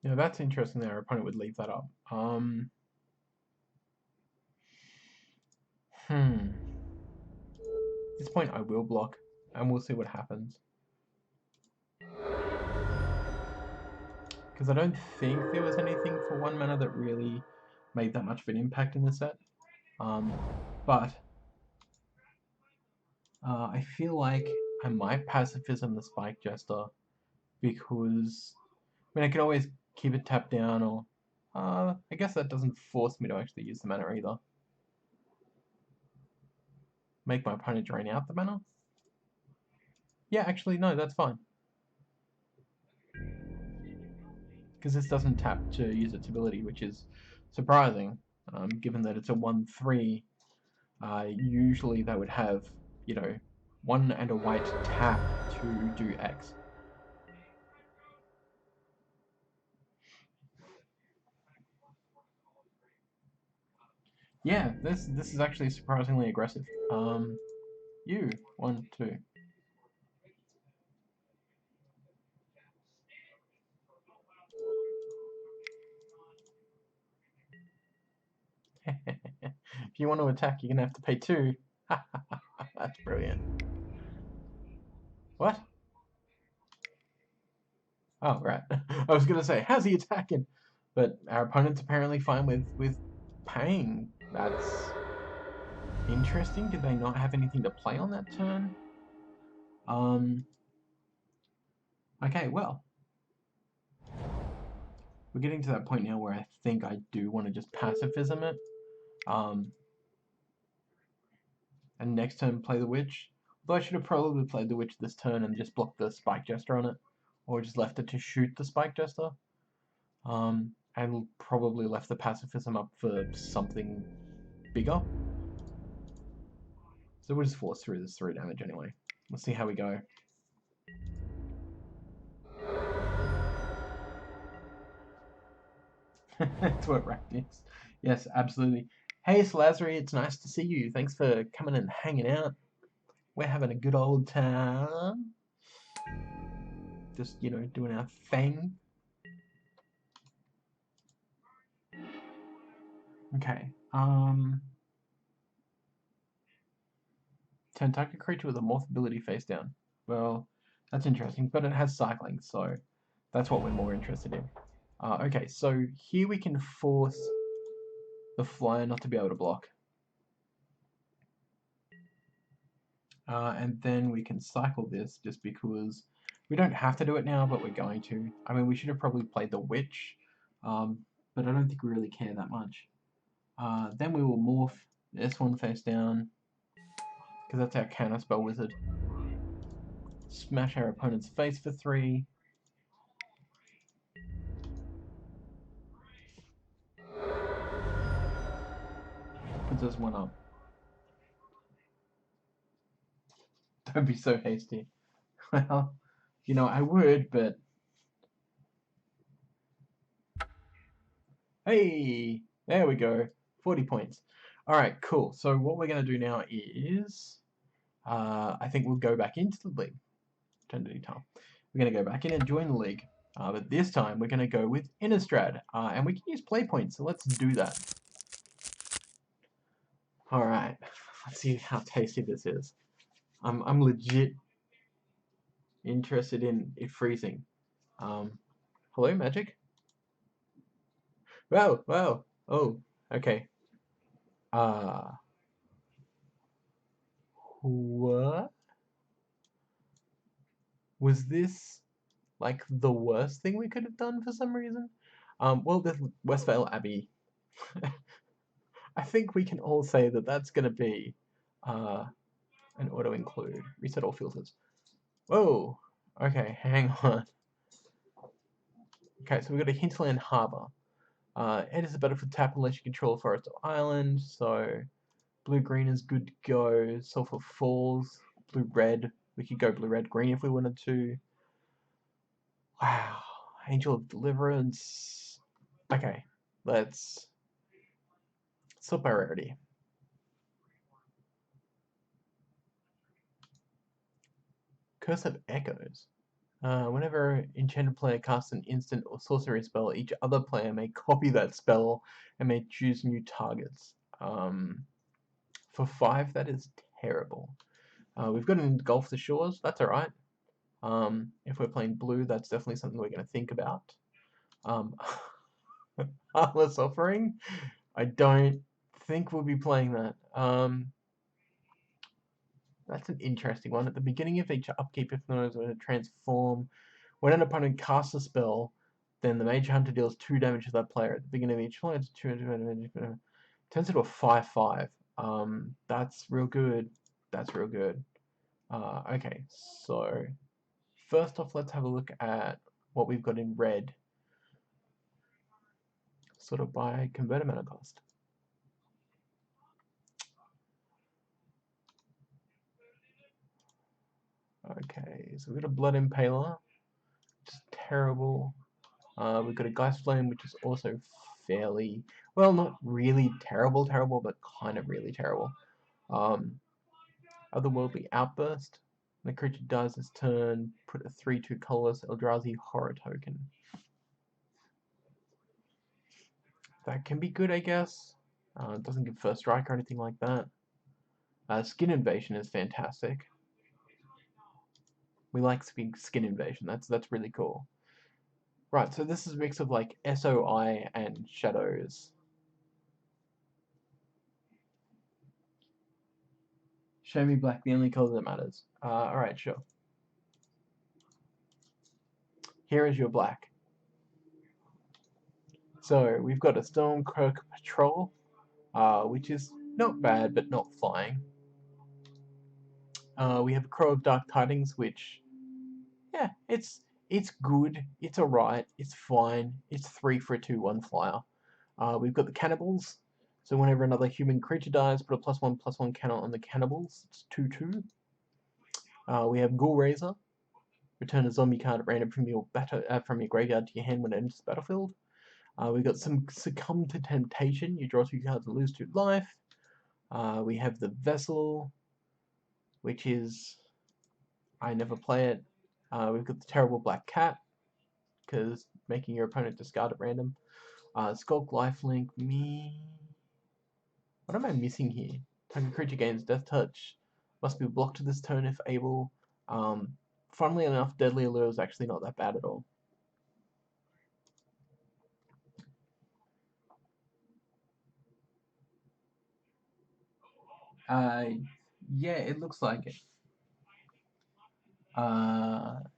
Yeah, that's interesting that our opponent would leave that up. At this point I will block, and we'll see what happens. Because I don't think there was anything for 1 mana that really made that much of an impact in the set. But I feel like I might pacifism the Spike Jester, because I mean I could always keep it tapped down, or I guess that doesn't force me to actually use the mana either. Make my opponent drain out the mana? Yeah, actually no, that's fine. Because this doesn't tap to use its ability, which is surprising, given that it's a 1/3. Usually they would have, you know, 1 and a white tap to do X. Yeah, this is actually surprisingly aggressive. You 1, 2. If you want to attack, you're gonna have to pay 2. That's brilliant. What? Oh, right. I was gonna say, how's he attacking? But our opponent's apparently fine with paying. That's interesting. Did they not have anything to play on that turn? Okay, well. We're getting to that point now where I think I do want to just pacifism it. And next turn play the Witch. Although I should have probably played the Witch this turn and just blocked the Spike Jester on it. Or just left it to shoot the Spike Jester. And probably left the pacifism up for something bigger. So we'll just force through this 3 damage anyway. We'll see how we go. That's what Racked is. Yes, absolutely. Hey, Salazari, it's nice to see you. Thanks for coming and hanging out. We're having a good old time. Just, you know, doing our thing. Okay. Tentacle creature with a morph ability face down. Well, that's interesting, but it has cycling, so that's what we're more interested in. Okay, so here we can force the flyer not to be able to block. And then we can cycle this just because we don't have to do it now, but we're going to. I mean, we should have probably played the Witch, but I don't think we really care that much. Then we will morph this one face down, because that's our counterspell wizard. Smash our opponent's face for 3. Puts us 1 up. Don't be so hasty. Well, you know, I would, but... Hey! There we go. 40 points. Alright, cool. So what we're going to do now is... I think we'll go back into the league. Turn to Tom. We're going to go back in and join the league. But this time we're going to go with Innistrad. And we can use play points, so let's do that. Alright, let's see how tasty this is. I'm legit interested in it freezing. Hello, Magic? Wow, wow. Oh, okay. What? Was this like the worst thing we could have done for some reason? Well, the Westvale Abbey. I think we can all say that that's going to be an auto include. Reset all filters. Whoa. Okay, hang on. Okay, so we've got a Hinterland Harbour. Enters the battlefield tap unless you control a forest or island. So blue-green is good to go. Sulphur Falls, blue-red. We could go blue-red-green if we wanted to. Wow. Angel of Deliverance. Okay, let's sort by rarity. Curse of Echoes. Whenever enchanted player casts an instant or sorcery spell, each other player may copy that spell and may choose new targets. For 5, that is terrible. We've got an Engulf the Shores, that's alright. If we're playing blue, that's definitely something we're going to think about. Heartless Offering, I don't think we'll be playing that. That's an interesting one. At the beginning of each upkeep, if known as a transform, when an opponent casts a spell, then the Mage Hunter deals 2 damage to that player. At the beginning of each one, it's 2 damage. Turns into a 5/5. That's real good. That's real good. Okay, so first off, let's have a look at what we've got in red. Sort of by converter mana cost. Okay, so we've got a Blood Impaler, which is terrible. We've got a Geist Flame, which is also fairly, well, not really terrible, but kind of really terrible. Otherworldly Outburst. When the creature dies this turn, put a 3/2 colorless Eldrazi Horror token. That can be good, I guess. It doesn't give first strike or anything like that. Skin Invasion is fantastic. We like Skin Invasion. That's really cool. Right, so this is a mix of like SOI and Shadows. Show me black, the only color that matters. Alright, sure. Here is your black. So we've got a Stormcloak Patrol, which is not bad, but not flying. We have a Crow of Dark Tidings, which, yeah, it's good, it's alright, it's fine, it's 3 for a 2/1 flyer. We've got the Cannibals, so whenever another human creature dies, put a +1/+1 counter on the Cannibals. It's 2/2. We have Ghoul Raiser. Return a zombie card at random from your graveyard to your hand when it enters the battlefield. We've got some Succumb to Temptation. You draw 2 cards and lose 2 life. We have the Vessel, which is, I never play it. We've got the Terrible Black Cat, because making your opponent discard at random. Skulk Lifelink, what am I missing here? Target creature gains Death Touch. Must be blocked this turn if able. Funnily enough, Deadly Allure is actually not that bad at all. Yeah, it looks like it.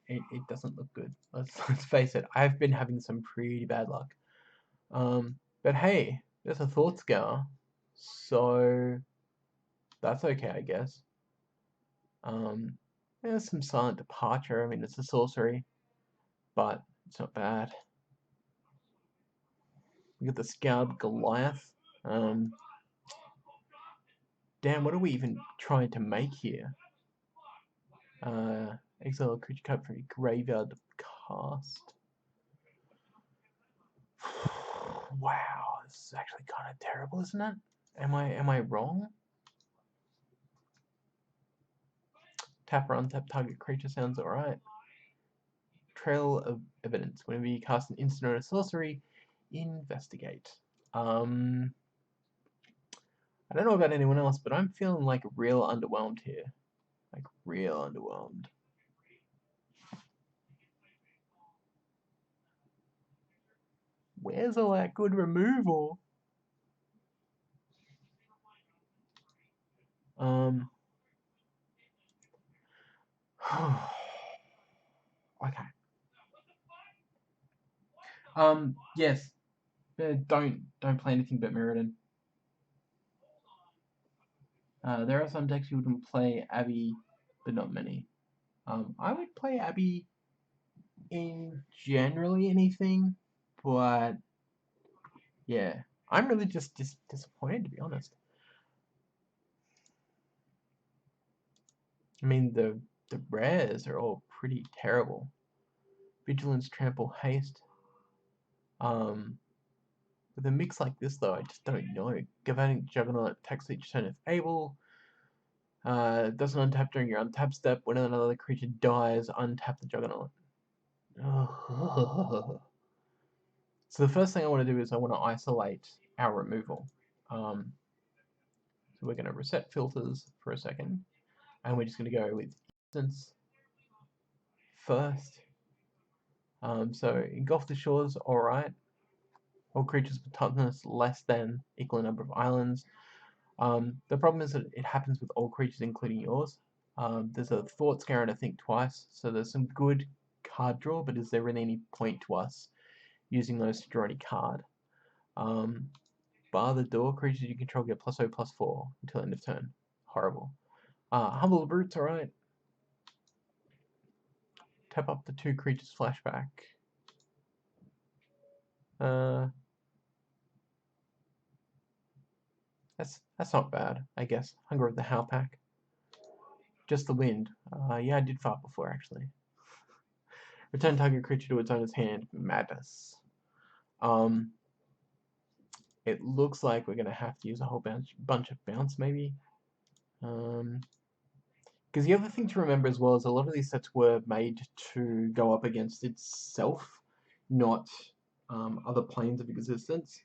It doesn't look good. Let's face it. I've been having some pretty bad luck. But hey, there's a Thought Scour, so that's okay, I guess. There's some Silent Departure. I mean, it's a sorcery, but it's not bad. We got the Scoured Goliath. Damn, what are we even trying to make here? Exile a creature card from your graveyard to cast. Wow, this is actually kind of terrible, isn't it? Am I wrong? Tap or untap target creature sounds alright. Trail of evidence. Whenever you cast an instant or a sorcery, investigate. I don't know about anyone else, but I'm feeling like real underwhelmed here. Like real underwhelmed. Where's all that good removal? Okay. Yes. Don't play anything but Mirrodin. There are some decks you wouldn't play Abby, but not many. I would play Abby in generally anything, but yeah, I'm really just disappointed, to be honest. I mean, the rares are all pretty terrible. Vigilance, Trample, Haste. With a mix like this, though, I just don't know. Galvanic Juggernaut attacks each turn if able. Doesn't untap during your untap step. When another creature dies, untap the Juggernaut. So the first thing I want to do is I want to isolate our removal. So we're going to reset filters for a second, and we're just going to go with instance first. So engulf the shores, alright. All creatures with toughness less than equal number of islands. The problem is that it happens with all creatures, including yours. There's a thought scare and a think twice, so there's some good card draw, but is there really any point to us using those to draw any card? Bar the door, creatures you control get +0/+4 until end of turn. Horrible. Humble Brutes, alright. Tap up the 2 creatures flashback. That's not bad, I guess. Hunger of the Howlpack. Just the wind. Yeah, I did fart before, actually. Return target creature to its owner's hand. Madness. It looks like we're going to have to use a whole bunch of bounce, maybe. Because the other thing to remember as well is a lot of these sets were made to go up against itself, not other planes of existence.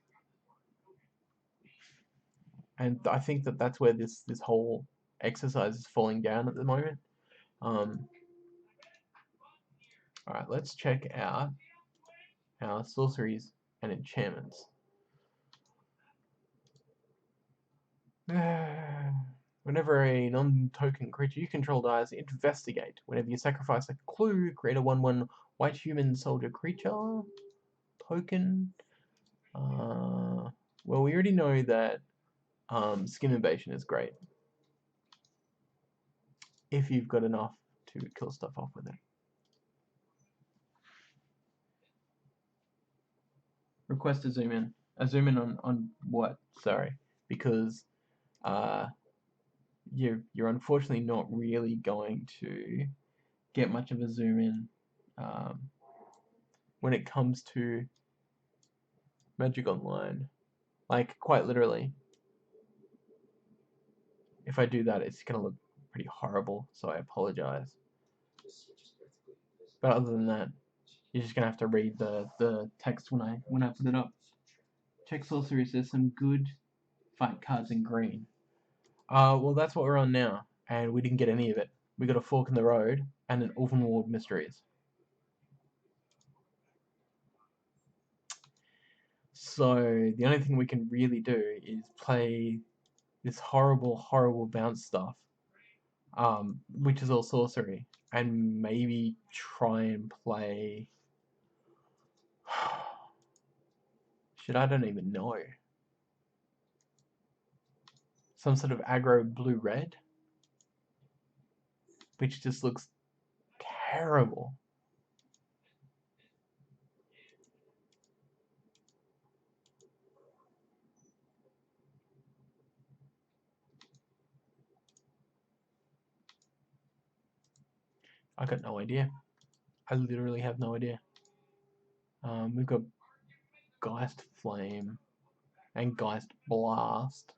And I think that that's where this whole exercise is falling down at the moment. Alright, let's check out our sorceries and enchantments. Whenever a non-token creature you control dies, investigate. Whenever you sacrifice a clue, create a 1/1 white human soldier creature token. Well, we already know that skin invasion is great if you've got enough to kill stuff off with it. Request a zoom in. A zoom in on what? Sorry, because you're unfortunately not really going to get much of a zoom in when it comes to Magic Online. Like, quite literally. If I do that, it's going to look pretty horrible, so I apologize. But other than that, you're just going to have to read the text when I put it up. Check sorceries, there's some good fight cards in green. Well, that's what we're on now, and we didn't get any of it. We got a Fork in the Road and an Ulvenwald Mysteries. So the only thing we can really do is play this horrible bounce stuff, which is all sorcery, and maybe try and play. Shit, I don't even know. Some sort of aggro blue-red, which just looks terrible. I got no idea. I literally have no idea. We've got Geist Flame and Geist Blast,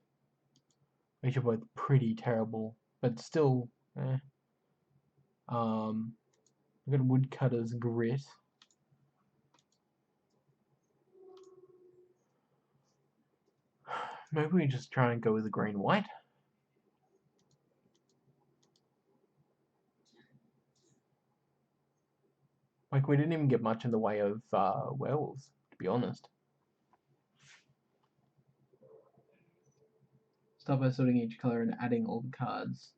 which are both pretty terrible, but still, eh. We've got Woodcutter's Grit. Maybe we just try and go with a green-white. Like, we didn't even get much in the way of werewolves, to be honest. Start by sorting each color and adding all the cards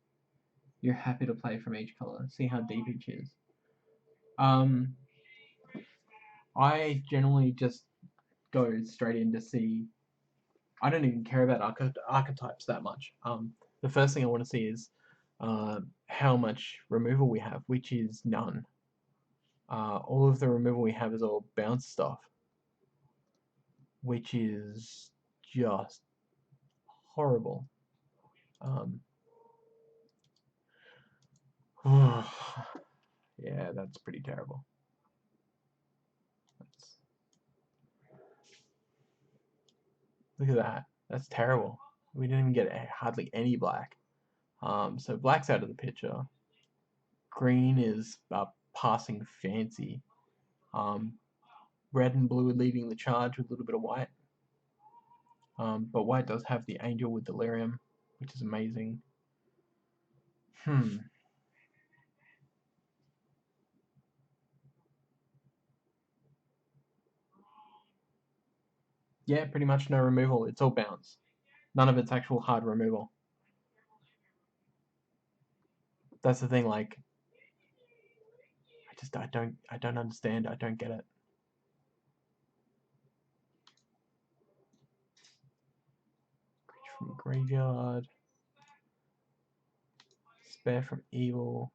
you're happy to play from each color. See how deep each is. I generally just go straight in to see. I don't even care about archetypes that much. The first thing I want to see is how much removal we have, which is none. All of the removal we have is all bounce stuff, which is just horrible. Yeah, that's pretty terrible. Look at that. That's terrible. We didn't even get hardly any black. So black's out of the picture. Green is passing fancy. Red and blue are leading the charge with a little bit of white. But white does have the angel with delirium, which is amazing. Yeah, pretty much no removal. It's all bounce. None of it's actual hard removal. That's the thing, like, I don't understand. I don't get it. From graveyard. Spare from evil.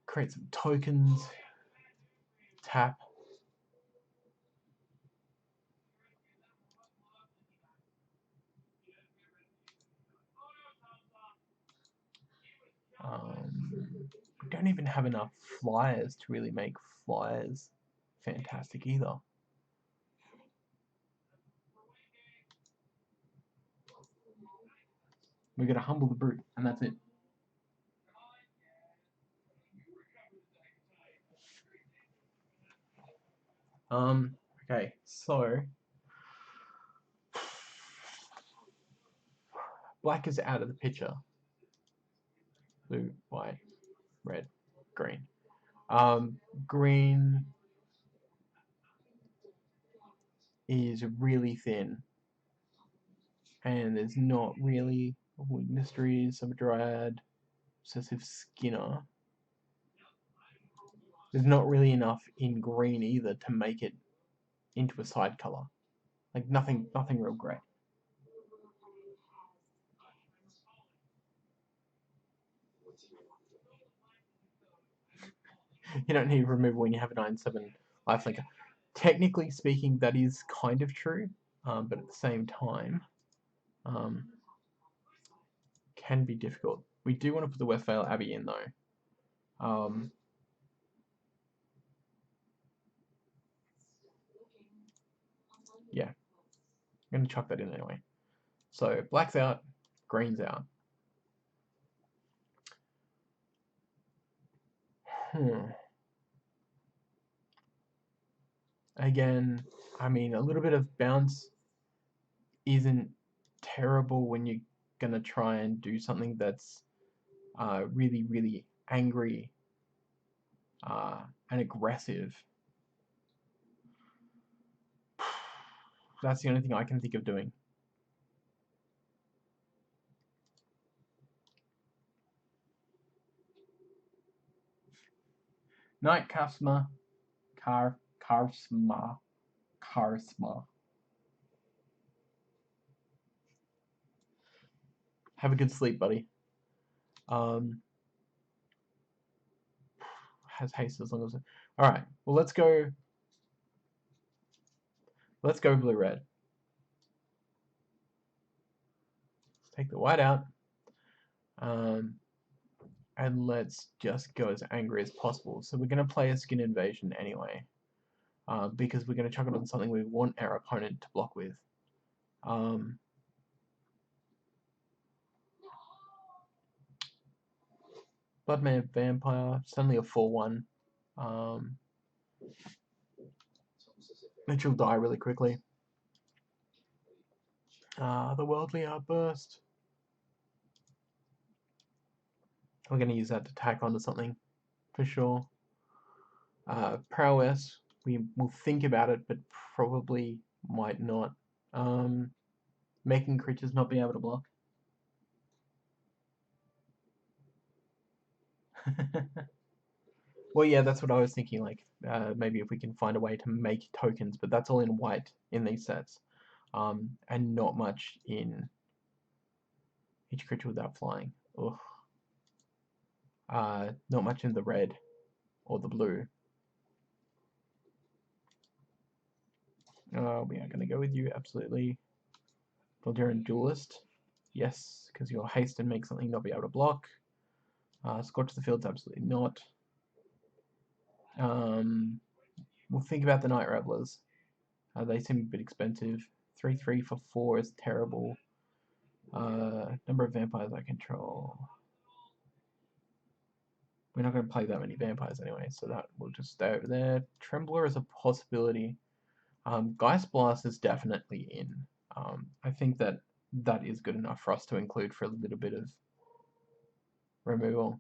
Create some tokens. Tap. We don't even have enough flyers to really make flyers fantastic either. We're going to humble the brute, and that's it. Okay, so black is out of the picture. Blue, white, red, green. Green is really thin, and there's not really a Wood Mysteries, Summer Dryad, Obsessive Skinner. There's not really enough in green either to make it into a side color. Like nothing real great. You don't need removal when you have a 9/7 lifelinker. Technically speaking, that is kind of true, but at the same time, can be difficult. We do want to put the Westvale Abbey in though. Yeah, I'm going to chuck that in anyway. So black's out, green's out. Again, I mean, a little bit of bounce isn't terrible when you're going to try and do something that's really, really angry and aggressive. That's the only thing I can think of doing. Night Karsma. Karsma. Have a good sleep, buddy. Has haste as long as it. Alright, well let's go. Let's go blue-red. Let's take the white out. And let's just go as angry as possible. So we're going to play a Skin Invasion anyway. Because we're going to chuck it on something we want our opponent to block with. Bloodmare Vampire, suddenly a 4/1. Which will die really quickly. The Worldly Outburst. We're going to use that to tack onto something, for sure. Prowess, we will think about it, but probably might not. Making creatures not be able to block. Well, yeah, that's what I was thinking, like, maybe if we can find a way to make tokens, but that's all in white in these sets. And not much in each creature without flying. Ugh. Not much in the red or the blue. We are going to go with you, absolutely. Voldaren Duelist. Yes, because you'll haste and make something not be able to block. Scorch the Field's absolutely not. We'll think about the Night Revelers. They seem a bit expensive. 3/3 for 4 is terrible. Number of vampires I control. We're not going to play that many vampires anyway, so that will just stay over there. Trembler is a possibility. Geist Blast is definitely in. I think that is good enough for us to include for a little bit of removal.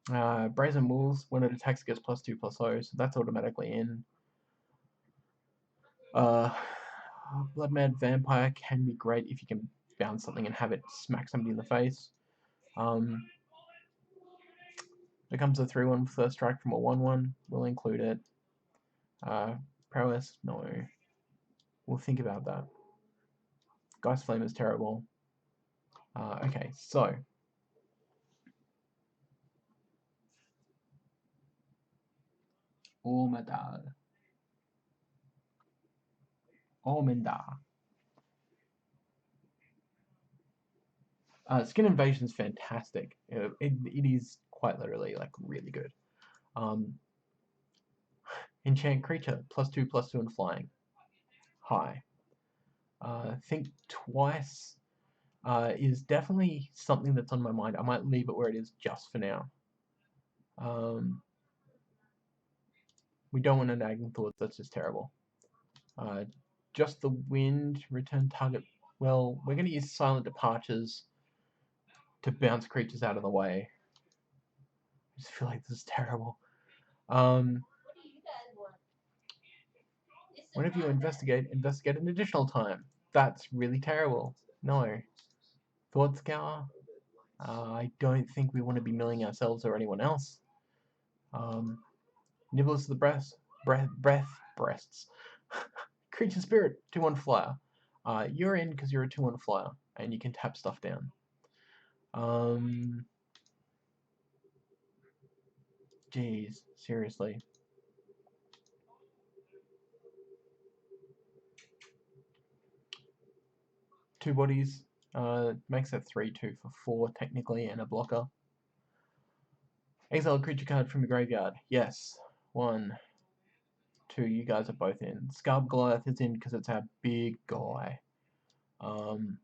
Brazen Wolves, when it attacks, it gets +2/+0, so that's automatically in. Bloodmad Vampire can be great if you can bounce something and have it smack somebody in the face. Becomes a 3/1 first strike from a 1/1. We'll include it. Prowess, no. We'll think about that. Geist Flame is terrible. Okay, so Omendar. Skin Invasion is fantastic. It is quite literally like really good. Enchant creature +2/+2 and flying. High. Think Twice is definitely something that's on my mind. I might leave it where it is just for now. We don't want a Nagging Thoughts, that's just terrible. Just the Wind, return target. Well, we're going to use Silent Departures to bounce creatures out of the way. I just feel like this is terrible. Whenever you investigate an additional time. That's really terrible. No. Thought Scour. I don't think we want to be milling ourselves or anyone else. Nibblers of the breasts. Creature Spirit, 2/1 flyer. You're in because you're a 2/1 flyer, and you can tap stuff down. Jeez, seriously. Two bodies, makes that 3/2 for 4 technically, and a blocker. Exile a creature card from your graveyard. Yes. 1, 2, you guys are both in. Scarb Goliath is in because it's our big guy. Can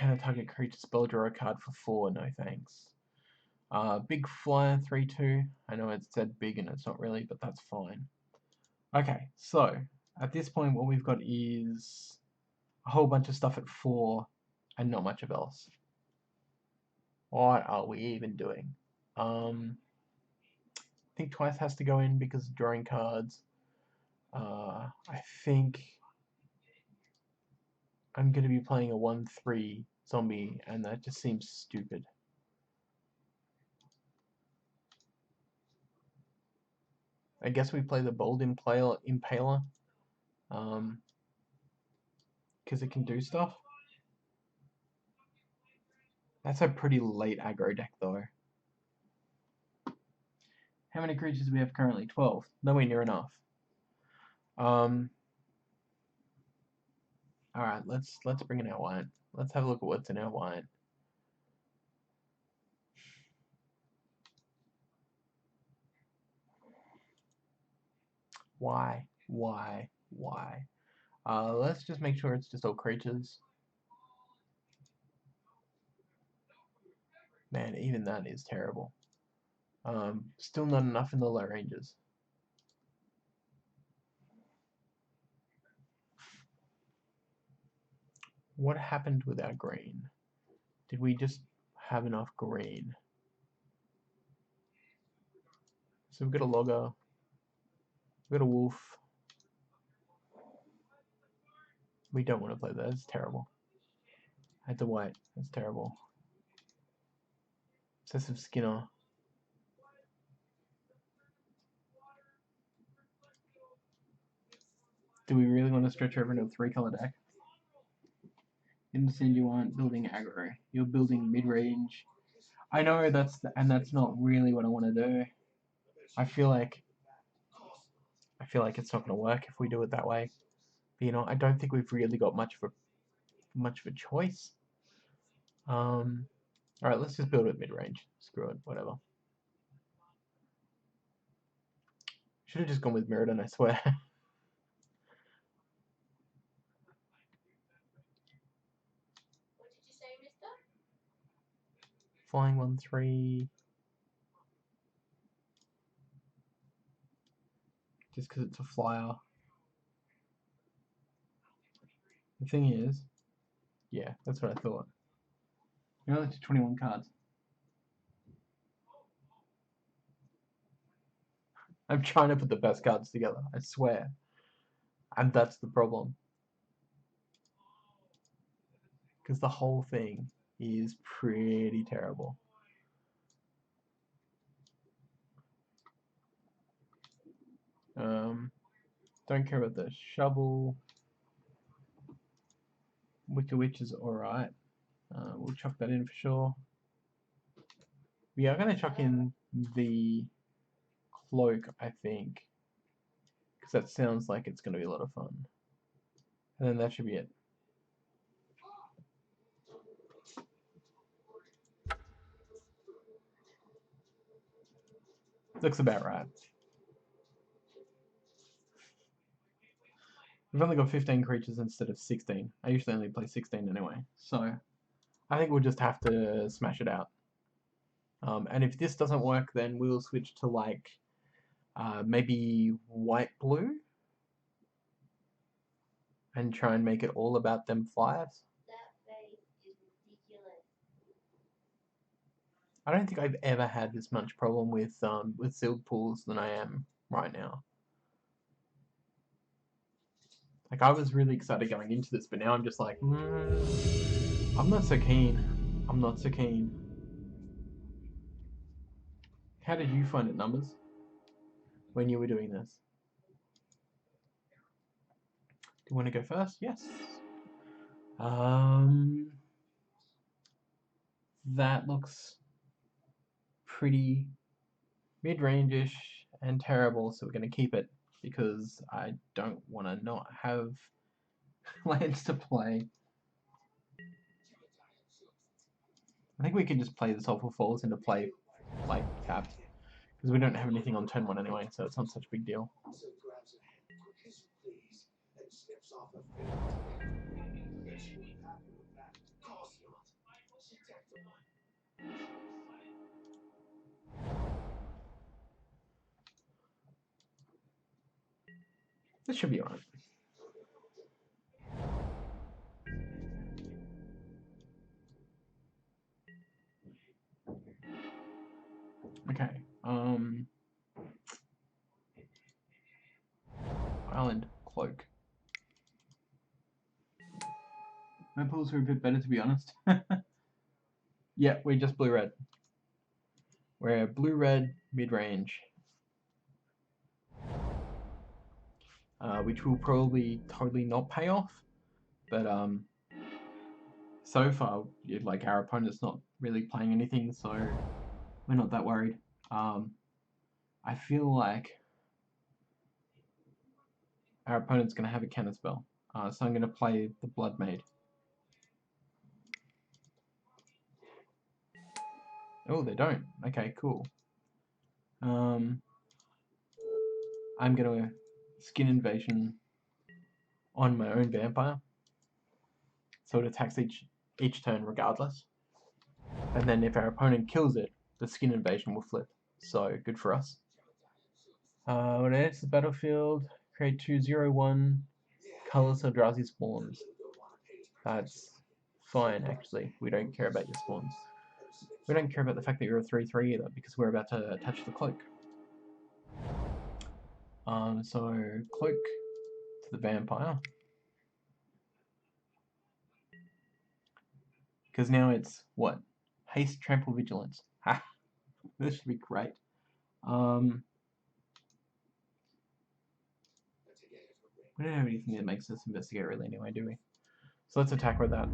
a target creature spell draw a card for 4? No thanks. Big Flyer 3/2. I know it said big and it's not really, but that's fine. Okay, so at this point what we've got is a whole bunch of stuff at 4 and not much of else. What are we even doing? I think Twice has to go in because of drawing cards. I think I'm going to be playing a 1/3 zombie, and that just seems stupid. I guess we play the Bold Impaler, because it can do stuff. That's a pretty late aggro deck, though. How many creatures do we have currently? 12. Nowhere near enough. Alright, let's bring in our white. Let's have a look at what's in our white. Why? Let's just make sure it's just all creatures. Man, even that is terrible. Still not enough in the low ranges. What happened with our green? Did we just have enough green? So we've got a logger, we've got a wolf. We don't want to play that, that's terrible. I had to wait, that's terrible. Excessive Skinner. Do we really want to stretch over into a 3-color deck? You understand you aren't building aggro, you're building mid-range. I know that's not really what I want to do. I feel like it's not going to work if we do it that way. But, you know, I don't think we've really got much of a choice. Alright, let's just build it mid-range. Screw it, whatever. Should have just gone with Mirrodin, I swear. What did you say, mister? Flying 1/3. Just because it's a flyer. The thing is, yeah, that's what I thought. You're only to 21 cards. I'm trying to put the best cards together, I swear. And that's the problem. Because the whole thing is pretty terrible. Don't care about the shovel. Wicked Witch is alright. We'll chuck that in for sure. We are going to chuck in the cloak, I think. Because that sounds like it's going to be a lot of fun. And then that should be it. Looks about right. We've only got 15 creatures instead of 16. I usually only play 16 anyway. So I think we'll just have to smash it out. And if this doesn't work, then we'll switch to like maybe white-blue. And try and make it all about them flyers. That face is ridiculous. I don't think I've ever had this much problem with sealed pools than I am right now. Like, I was really excited going into this, but now I'm just like, I'm not so keen. I'm not so keen. How did you find it, Numbers, when you were doing this? Do you want to go first? Yes. That looks pretty mid-range-ish and terrible, so we're going to keep it because I don't want to not have lands to play. I think we can just play this Awful Falls into play like tapped because we don't have anything on turn 1 anyway, so it's not such a big deal. This should be alright. Okay. Island Cloak. My pools are a bit better, to be honest. Yeah, we're just blue-red. We're blue-red mid-range. Which will probably totally not pay off. But so far, like, our opponent's not really playing anything, so we're not that worried. I feel like our opponent's going to have a counterspell. So I'm going to play the Blood Maid. Oh, they don't. Okay, cool. I'm going to Skin Invasion on my own vampire. So it attacks each turn regardless. And then if our opponent kills it, the skin invasion will flip. So good for us. When it enters the battlefield, create 2/0/1 colorless Eldrazi spawns. That's fine, actually. We don't care about your spawns. We don't care about the fact that you're a 3/3 either, because we're about to attach the cloak. So cloak to the vampire. Because now it's what? Haste, trample, vigilance. Ha! This should be great. We don't have anything that makes us investigate really anyway, do we? So let's attack with that.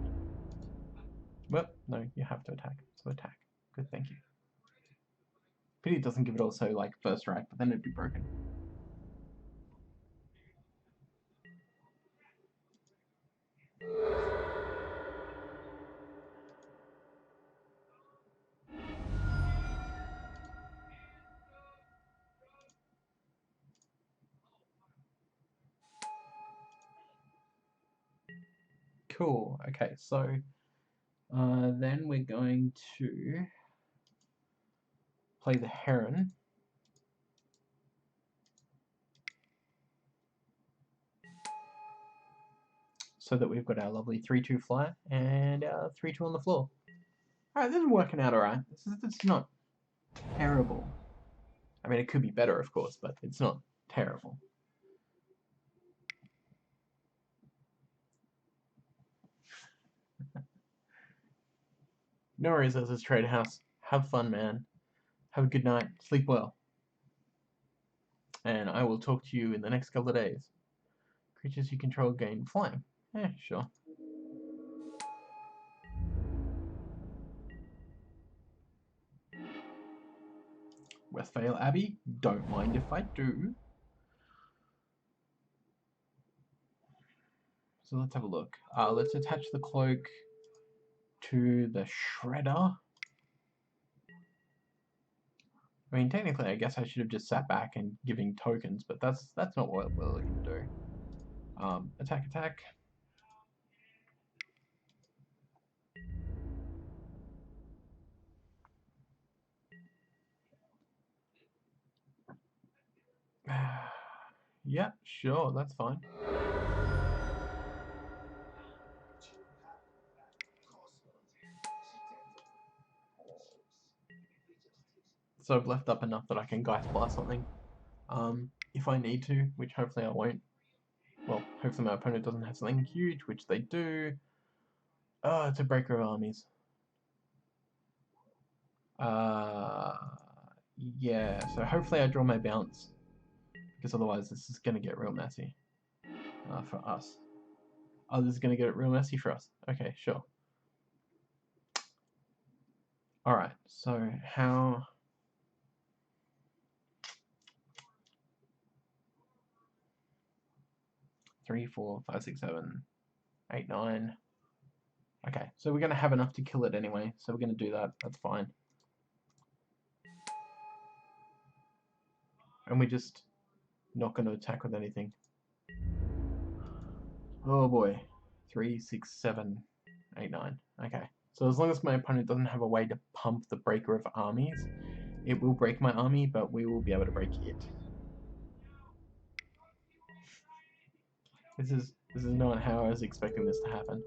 Well, no, you have to attack. So attack. Good, thank you. Pity it doesn't give it also like first right, but then it'd be broken. Cool. Okay, so then we're going to play the Heron. So that we've got our lovely 3/2 flyer and our 3/2 on the floor. Alright, this is working out alright. This is not terrible. I mean, it could be better, of course, but it's not terrible. No worries, as is Trade House. Have fun, man. Have a good night. Sleep well. And I will talk to you in the next couple of days. Creatures you control gain flying. Sure. Westvale Abbey? Don't mind if I do. So let's have a look. Let's attach the cloak to the shredder. I mean, technically, I guess I should have just sat back and giving tokens, but that's not what we're looking to do. Attack, attack. Yeah, sure, that's fine. So I've left up enough that I can Geist Blast something. If I need to, which hopefully I won't. Well, hopefully my opponent doesn't have something huge, which they do. Oh, it's a Breaker of Armies. Yeah, so hopefully I draw my bounce, because otherwise this is going to get real messy for us. Oh, this is going to get real messy for us. Okay, sure. Alright, so how... 3, 4, 5, 6, 7, 8, 9. Okay, so we're going to have enough to kill it anyway, so we're going to do that. That's fine. And we're just not going to attack with anything. Oh boy. 3, 6, 7, 8, 9. Okay. So as long as my opponent doesn't have a way to pump the Breaker of Armies, it will break my army, but we will be able to break it. This is not how I was expecting this to happen.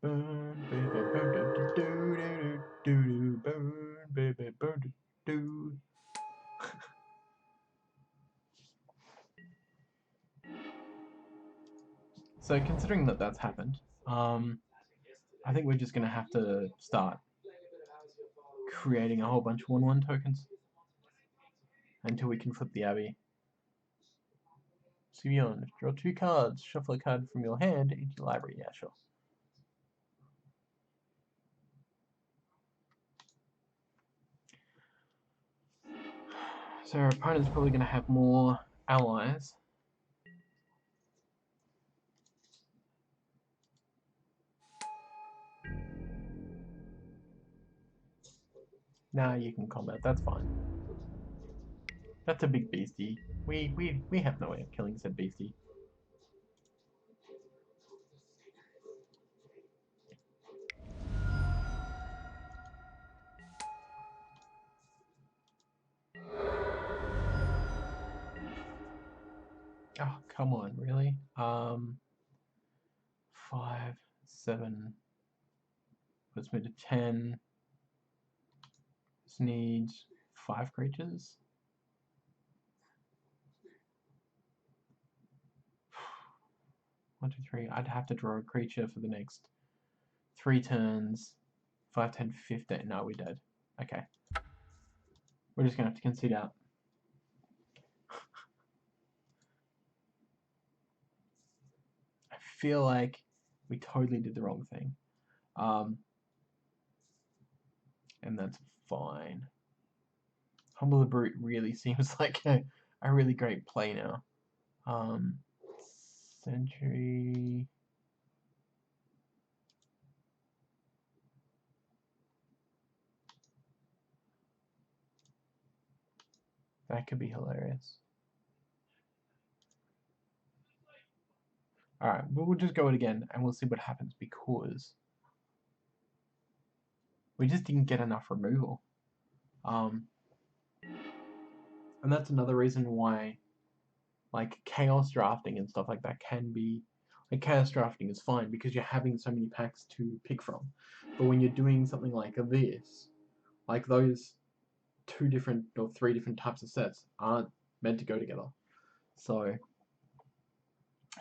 Burn, baby, burn, do, do, do, do, burn, baby, burn, do. So considering that that's happened, I think we're just going to have to start creating a whole bunch of 1/1 tokens until we can flip the Abbey. Simeon, draw 2 cards, shuffle a card from your hand into your library. Yeah, sure. So our opponent's probably going to have more allies. Nah, you can combat. That's fine. That's a big beastie. We have no way of killing said beastie. Oh, come on, really? 5, 7, puts me to 10. This needs 5 creatures. One, 2, 3. I'd have to draw a creature for the next 3 turns. 5, 10, 15. No, we're dead. Okay. We're just gonna have to concede out. I feel like we totally did the wrong thing. And that's fine. Humble the Brute really seems like a really great play now. Century. That could be hilarious. Alright, but we'll just go it again and we'll see what happens because we just didn't get enough removal. And that's another reason why like chaos drafting and stuff like that can be like chaos drafting is fine because you're having so many packs to pick from. But when you're doing something like this, like those 2 different or 3 different types of sets aren't meant to go together. So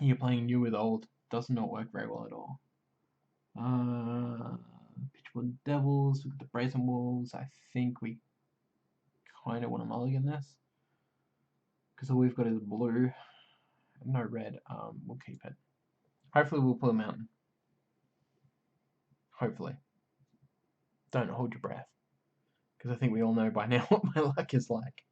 you're playing new with old does not work very well at all. Pitchwood Devils with the Brazen Wolves. I think we kind of want to mulligan this because all we've got is blue, no red. We'll keep it. Hopefully we'll pull a mountain. Hopefully. Don't hold your breath because I think we all know by now what my luck is like.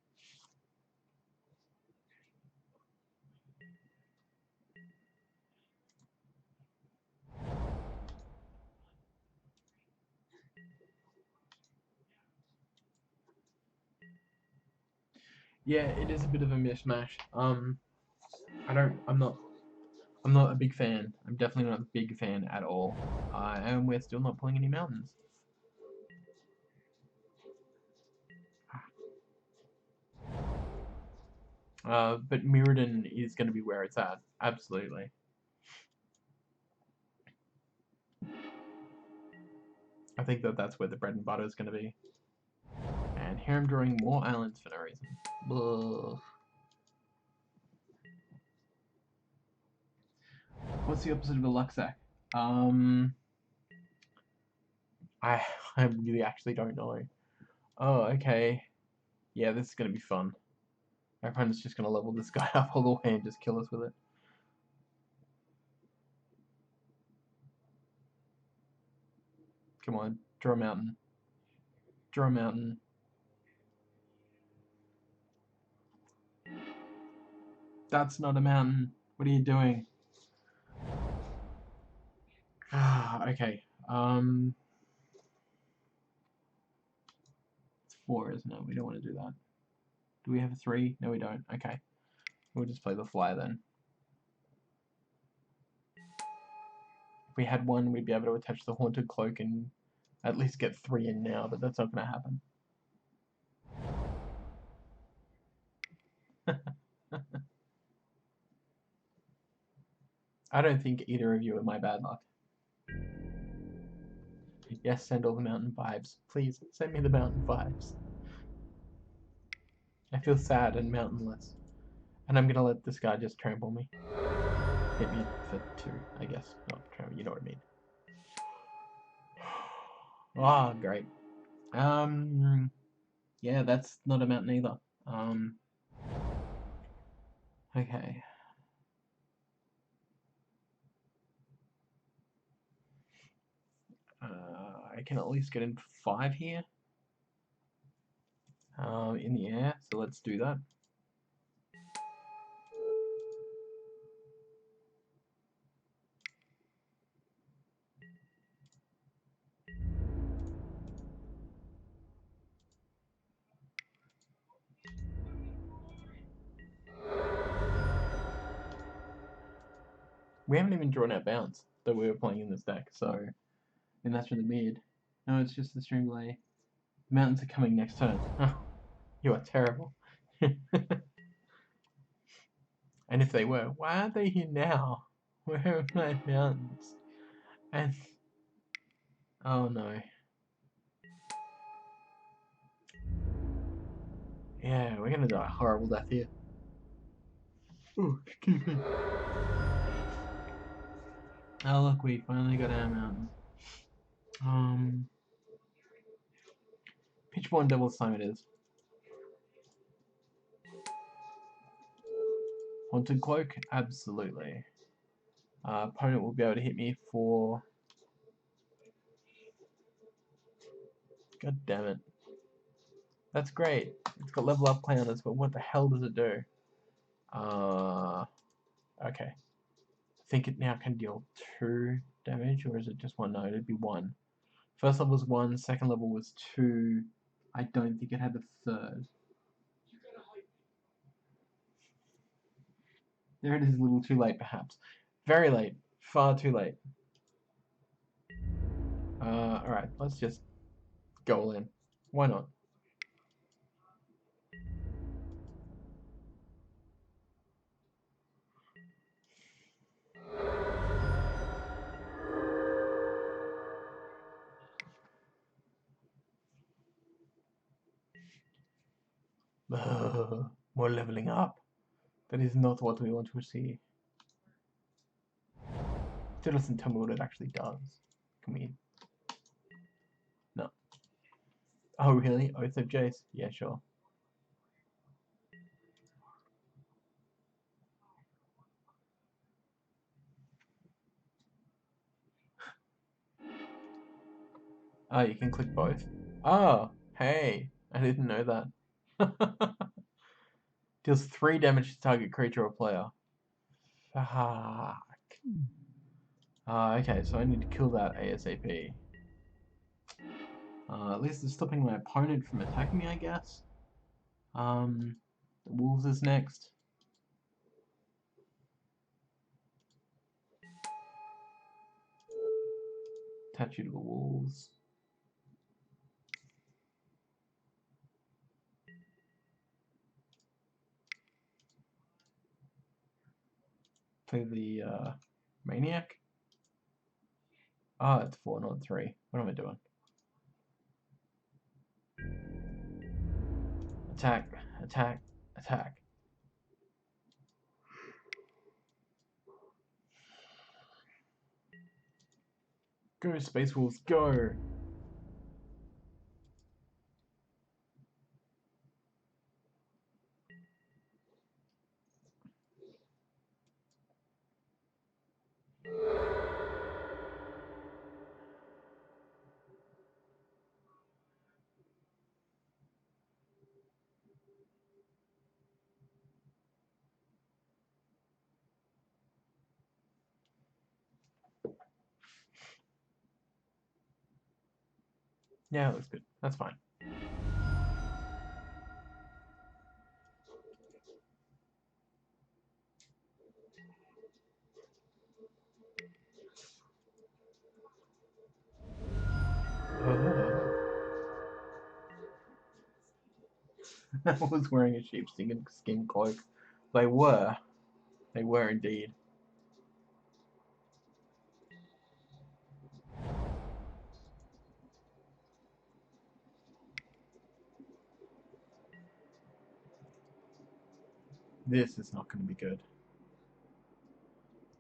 Yeah, it is a bit of a mishmash. I'm not a big fan. I'm definitely not a big fan at all. And we're still not pulling any mountains. But Mirrodin is going to be where it's at. Absolutely. I think that's where the bread and butter is going to be. And here I'm drawing more islands for no reason. Ugh. What's the opposite of a luck sack? I really actually don't know. Oh, okay. Yeah, this is going to be fun. My opponent's just going to level this guy up all the way and just kill us with it. Come on, draw a mountain. Draw a mountain. That's not a mountain. What are you doing? Okay. It's 4, isn't it? We don't want to do that. Do we have a 3? No, we don't. Okay. We'll just play the flyer then. If we had 1, we'd be able to attach the Haunted Cloak and at least get 3 in now, but that's not going to happen. I don't think either of you are my bad luck. Yes, send all the mountain vibes. Please, send me the mountain vibes. I feel sad and mountainless. And I'm gonna let this guy just trample me. Hit me for 2, I guess. Not trample, you know what I mean. Ah, oh, great. Yeah, that's not a mountain either. Okay. I can at least get in 5 here. In the air, so let's do that. We haven't even drawn our bounce that we were playing in this deck, so... And that's for the mid. No, it's just the stream delay. The mountains are coming next turn. You are terrible. And if they were, why aren't they here now? Where are my mountains? And... Oh no. Yeah, we're gonna die a horrible death here. Oh, excuse me. Oh look, we finally got our mountain. Pitchborn Devil's Slime it is. Haunted Cloak? Absolutely. Opponent will be able to hit me for... God damn it. That's great. It's got level up counters, but what the hell does it do? Okay. I think it now can deal 2 damage, or is it just 1? No, it'd be 1. First level was 1, second level was 2. I don't think it had the third. There it is, a little too late perhaps. Very late. Far too late. Alright, let's just go all in. Why not? More leveling up. That is not what we want to see. Still doesn't tell me what it actually does. Can we... No. Oh really? Oath of Jace? Yeah, sure. Oh, you can click both? Oh, hey. I didn't know that. Deals 3 damage to target creature or player. Fuck. Okay, so I need to kill that ASAP. At least it's stopping my opponent from attacking me, I guess. The Wolves is next. Attach you to the Wolves. Play the Maniac. Ah, it's 4, not 3. What am I doing? Attack, attack, attack. Go, Space Wolves, go! Yeah, that looks good. That's fine. I was wearing a sheepskin cloak. They were. They were indeed. This is not going to be good.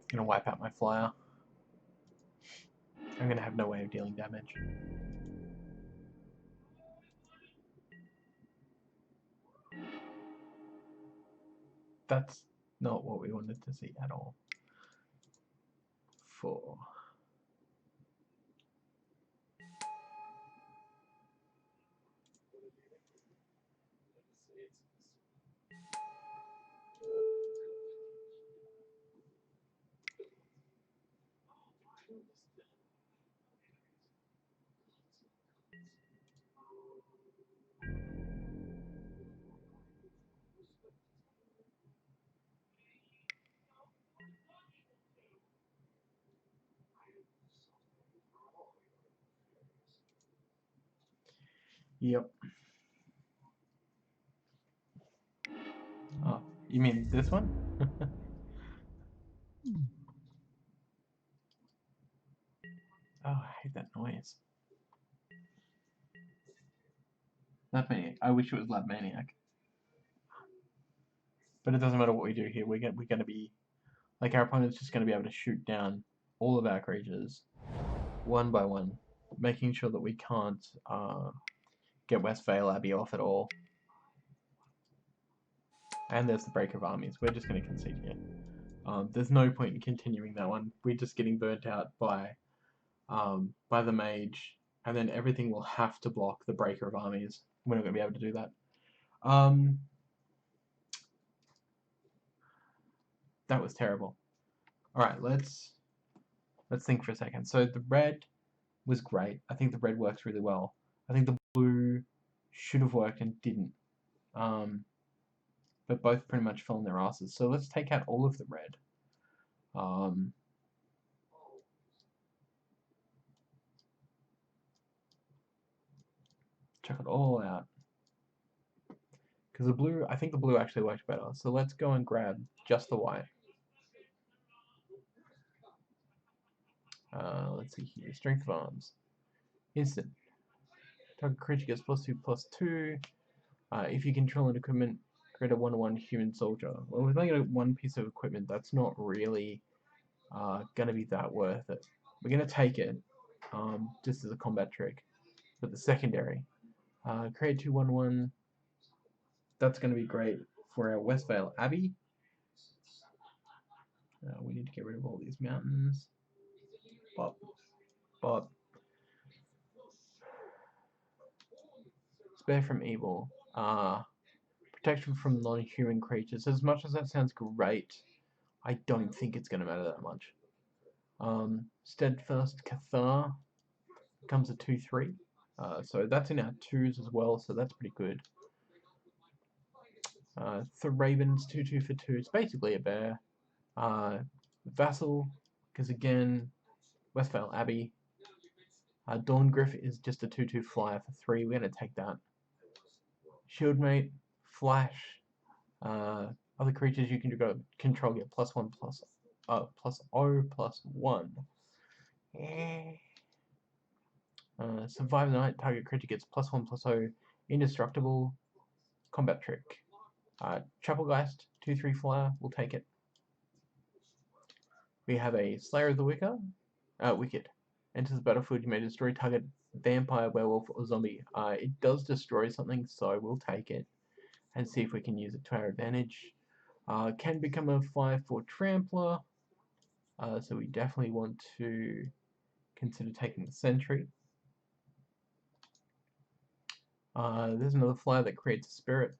It's going to wipe out my flyer. I'm going to have no way of dealing damage. That's not what we wanted to see at all. 4. Yep. Oh, you mean this one? Oh, I hate that noise. Lab Maniac. I wish it was Lab Maniac. But it doesn't matter what we do here. We're gonna be like, our opponent's just gonna be able to shoot down all of our creatures one by one, making sure that we can't get Westvale Abbey off at all. And there's the Break of Armies. We're just gonna concede here. There's no point in continuing that one. We're just getting burnt out by the mage, and then everything will have to block the Breaker of Armies. We're not going to be able to do that. That was terrible. Alright, let's think for a second. So the red was great. I think the red works really well. I think the blue should have worked and didn't. But both pretty much fell on their asses. So let's take out all of the red. Check it all out. Because the blue, I think the blue actually worked better. So let's go and grab just the white. Let's see here. Strength of Arms. Instant. Target creature gets +2/+2. If you control an equipment, create a 1/1 human soldier. Well, we've only got one piece of equipment. That's not really going to be that worth it. We're going to take it just as a combat trick. But the secondary. Create 2/1/1. That's going to be great for our Westvale Abbey. We need to get rid of all these mountains. Bop. Bop. Spare from evil. Protection from non-human creatures. As much as that sounds great, I don't think it's going to matter that much. Steadfast Cathar becomes a 2/3. So that's in our 2s as well, so that's pretty good. Thraben's 2/2 for 2. It's basically a bear. Vassal, because again, Westvale Abbey. Dawn-Griff is just a 2/2 flyer for 3. We're going to take that. Shieldmate, Flash. Other creatures you can control get +1/+1. Survive the night. Target creature gets +1/+0. Indestructible. Combat trick. Chapelgeist, 2/3 flyer. We'll take it. We have a Slayer of the Wicked. Enters the battlefield. You may destroy target vampire, werewolf, or zombie. It does destroy something, so we'll take it and see if we can use it to our advantage. Can become a 5/4 trampler. So we definitely want to consider taking the sentry. There's another flyer that creates a spirit.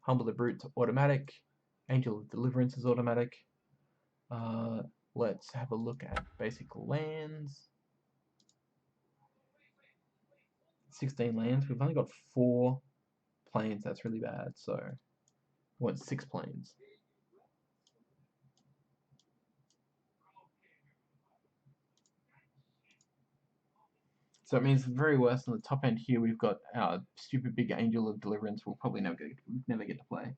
Humble the Brute's automatic. Angel of Deliverance is automatic. Let's have a look at basic lands. 16 lands. We've only got 4 planes. That's really bad. So we want 6 planes. So it means the very worst on the top end here, we've got our stupid big Angel of Deliverance we'll probably never get to play.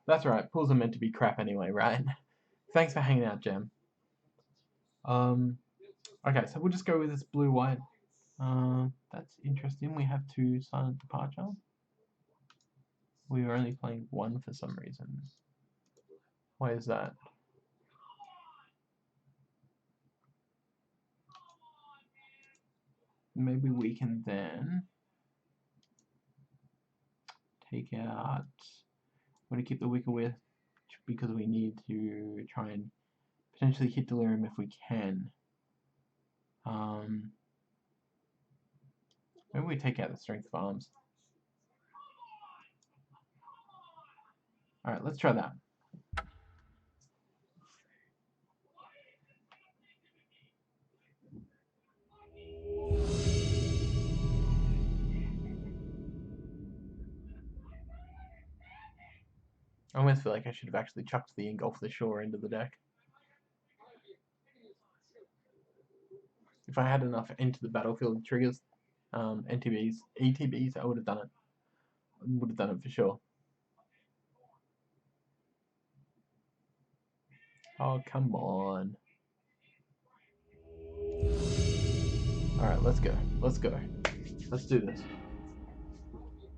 That's right, pools are meant to be crap anyway, right? Thanks for hanging out, Gem. Okay, so we'll just go with this blue-white. That's interesting. We have 2 Silent Departure. We were only playing 1 for some reason. Why is that? Maybe we can then take out. We're going to keep the Wicker Witch because we need to try and potentially hit Delirium if we can. Maybe we take out the Strength of Arms. Alright, let's try that. I almost feel like I should have actually chucked the Engulf the Shore into the deck. If I had enough enter the battlefield triggers, NTBs, ETBs, I would have done it. Would have done it for sure. Oh, come on. Alright, let's go. Let's go. Let's do this.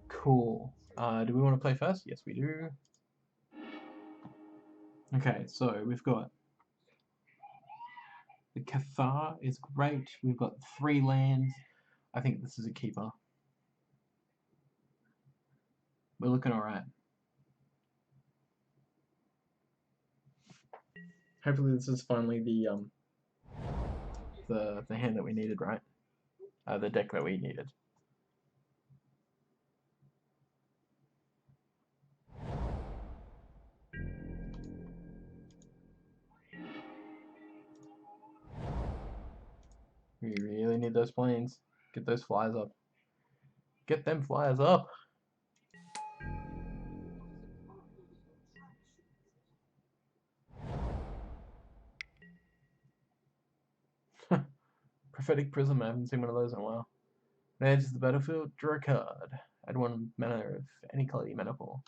Cool. Do we want to play first? Yes, we do. Okay, so we've got the Cathar is great. We've got 3 lands. I think this is a keeper. We're looking alright. Hopefully this is finally the hand that we needed, right? The deck that we needed. We really need those planes. Get those flyers up. Get them flyers up! Prophetic Prism, I haven't seen one of those in a while. When it enters the battlefield, draw a card. Add 1 mana of any color you mana for.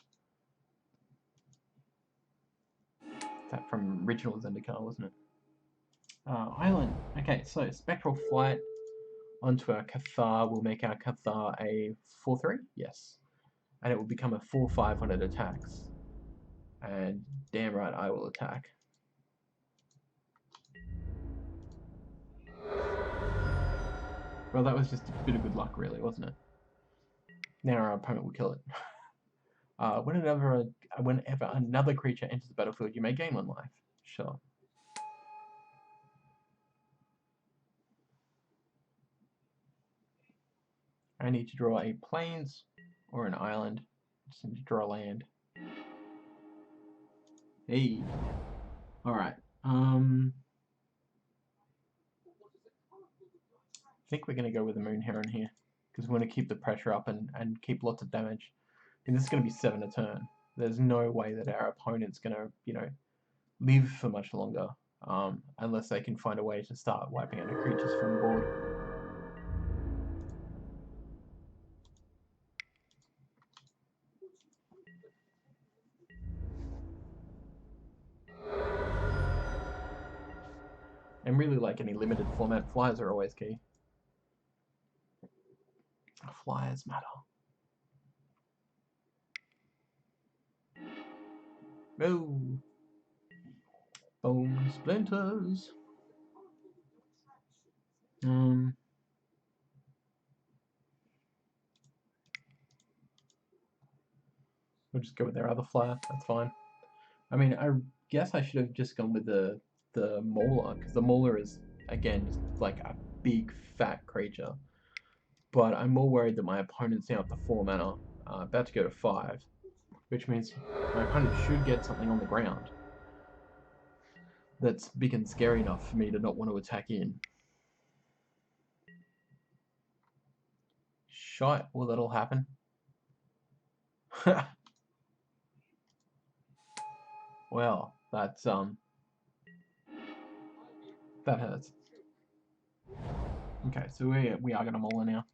That from original Zendikar, wasn't it? Island. Okay, so Spectral Flight onto our Cathar will make our Cathar a 4/3? Yes. And it will become a 4/5 when it attacks. And damn right I will attack. Well, that was just a bit of good luck, really, wasn't it? Now our opponent will kill it. Whenever another creature enters the battlefield, you may gain 1 life. Sure. I need to draw a plains or an island. Just need to draw a land. Hey. Alright. I think we're going to go with the Moon Heron here. Because we want to keep the pressure up and keep lots of damage. And this is going to be 7 a turn. There's no way that our opponent's going to, you know, live for much longer. Unless they can find a way to start wiping out the creatures from the board. And really, like any limited format, flyers are always key. Flyers matter. No. Bone splinters. We'll just go with their other flyer. That's fine. I mean, I guess I should have just gone with the Mauler, because the Mauler is, again, just like a big fat creature. But I'm more worried that my opponent's now up to 4 mana, about to go to 5, which means my opponent should get something on the ground that's big and scary enough for me to not want to attack in. Shite, will that'll happen? Well, that's that hurts. Okay, so we are gonna Mauler now.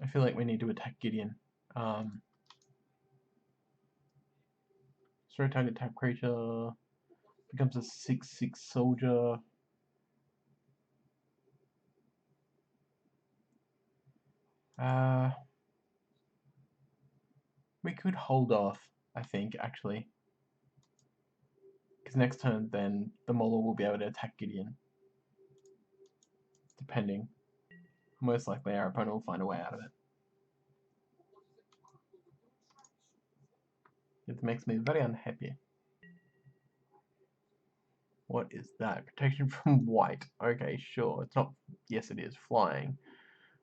I feel like we need to attack Gideon. Start target tap creature becomes a 6/6 soldier. We could hold off, I think, actually. Because next turn, then, the Mauler will be able to attack Gideon. Depending. Most likely our opponent will find a way out of it. It makes me very unhappy. What is that? Protection from white. Okay, sure. It's not... Yes, it is. Flying.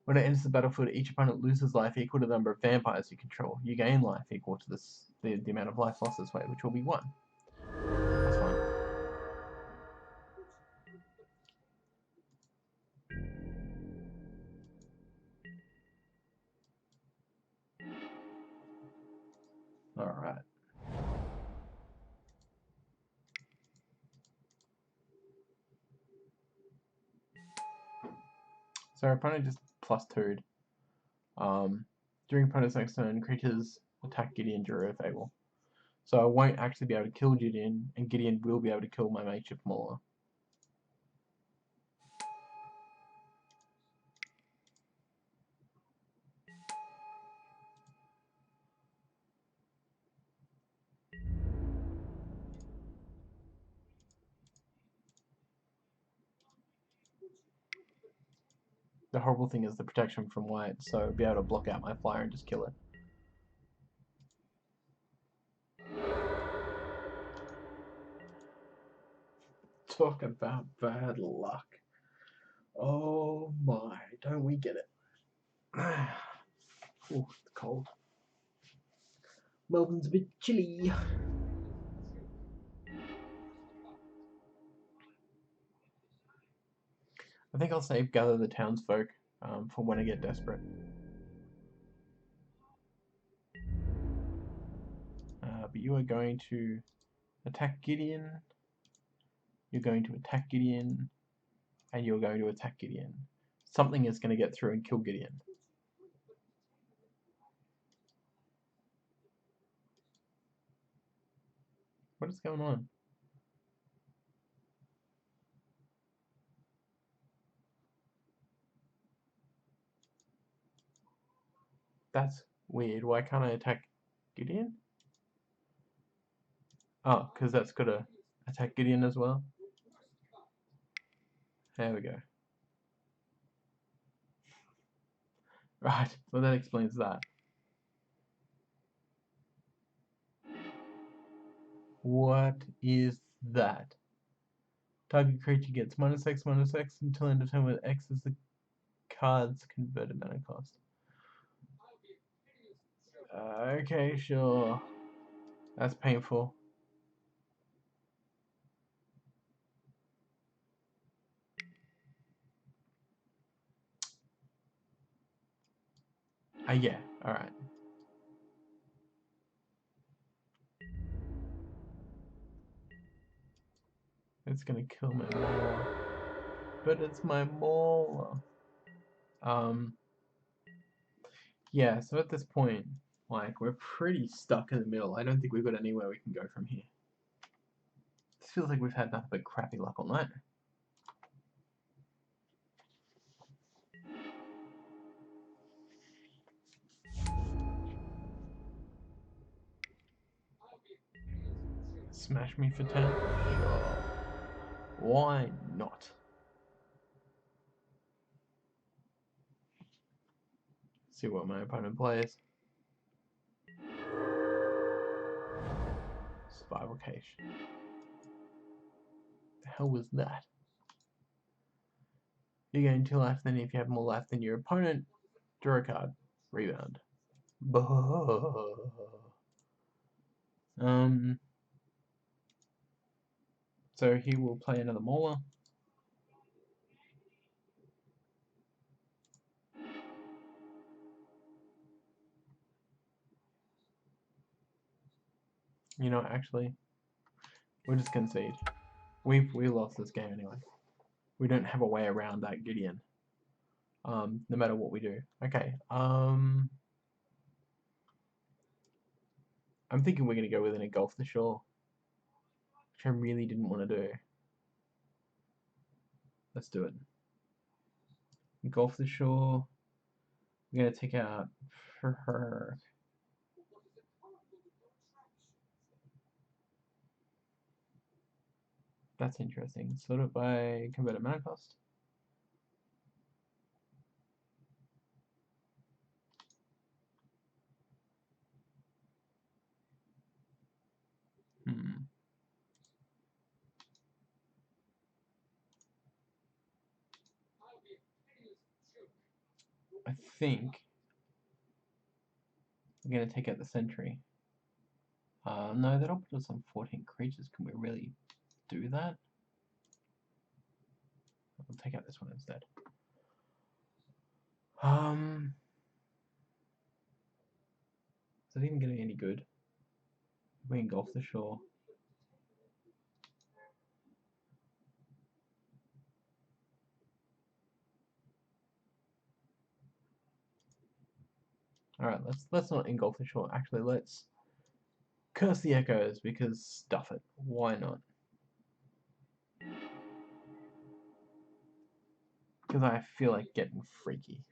When it enters the battlefield, each opponent loses life equal to the number of vampires you control. You gain life equal to the amount of life lost this way, which will be 1. That's fine. Alright. So our opponent just +2'd. During opponent's next turn, creatures attack Gideon during Fable. So I won't actually be able to kill Gideon, and Gideon will be able to kill my makeshift Mauler. The horrible thing is the protection from white, so I'll be able to block out my flyer and just kill it. Talk about bad luck. Oh my, don't we get it? Oh, it's cold. Melbourne's a bit chilly. I think I'll save Gather the Townsfolk for when I get desperate. But you are going to attack Gideon. You're going to attack Gideon. And you're going to attack Gideon. Something is going to get through and kill Gideon. What is going on? That's weird. Why can't I attack Gideon? Oh, because that's got to attack Gideon as well. There we go. Right, well that explains that. What is that? Target creature gets -X/-X until end of turn with X is the card's converted mana cost. Okay, sure. That's painful. Yeah, alright. It's gonna kill my Mauler. But it's my Mauler. Yeah, so at this point, like, we're pretty stuck in the middle. I don't think we've got anywhere we can go from here. This feels like we've had nothing but crappy luck all night. Smash me for 10? Sure. Why not? See what my opponent plays. Survival Cache. The hell was that? You gain 2 life, then if you have more life than your opponent, draw a card. Rebound. So he will play another Mauler. You know, actually, we'll just concede. We lost this game anyway. We don't have a way around that Gideon. No matter what we do. Okay. I'm thinking we're gonna go with an Engulf the Shore, which I really didn't want to do. Let's do it. Engulf the Shore. We're gonna take out her. That's interesting. Sort of by converted mana cost. I think I'm gonna take out the Sentry. No, that'll put us on 14 creatures. Can we really do that? I'll take out this one instead. Is it even gonna be any good? We engulf the shore. Alright, let's not engulf the shore. Actually, let's curse the echoes, because stuff it. Why not? Because I feel like getting freaky.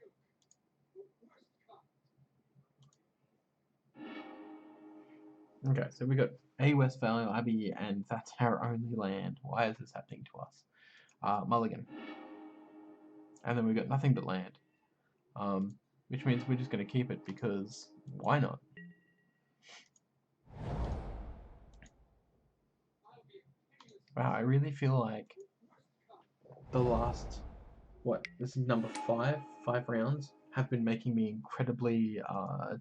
Okay, so we got AUSTREAM, Abbey, and that's our only land. Why is this happening to us? Mulligan. And then we got nothing but land. Which means we're just going to keep it, because why not? Wow, I really feel like the last, this is number 5 rounds, have been making me incredibly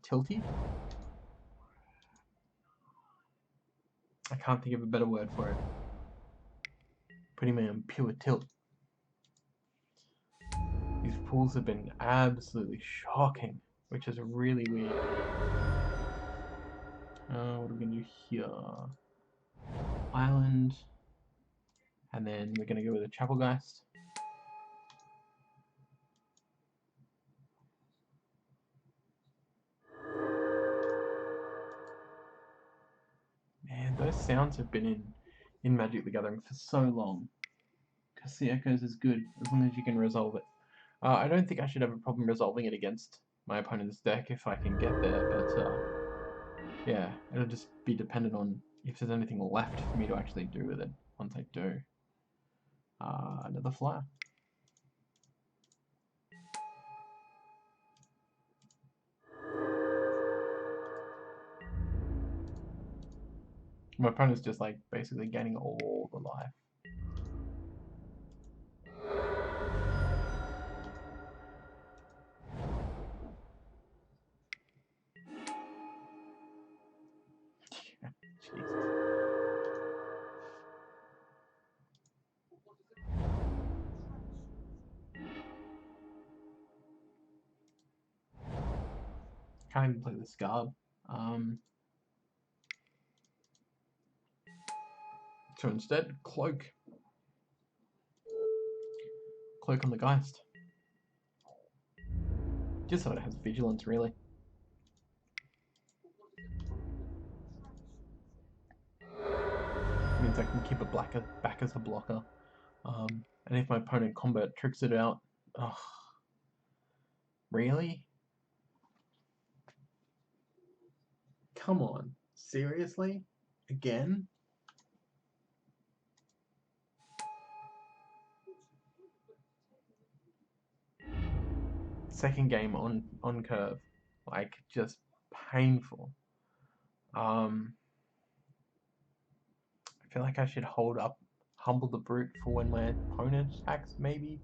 tilty. I can't think of a better word for it. Putting me on pure tilt. These pools have been absolutely shocking, which is really weird. What are we going to do here? Island. And then we're going to go with a Chapelgeist. Man, those sounds have been in Magic the Gathering for so long. Because the Echoes is good, as long as you can resolve it. I don't think I should have a problem resolving it against my opponent's deck if I can get there, but yeah, it'll just be dependent on if there's anything left for me to actually do with it once I do. Another flyer. My opponent's just like basically gaining all the life. Jesus. Can't even play the Scarb. So instead, Cloak. Cloak on the Geist. Just so it has Vigilance, really. Means I can keep it back as a blocker. And if my opponent combat tricks it out, ugh. Really? Come on. Seriously? Again? Second game on curve. Like, just painful. I feel like I should hold up Humble the Brute for when my opponent attacks, maybe.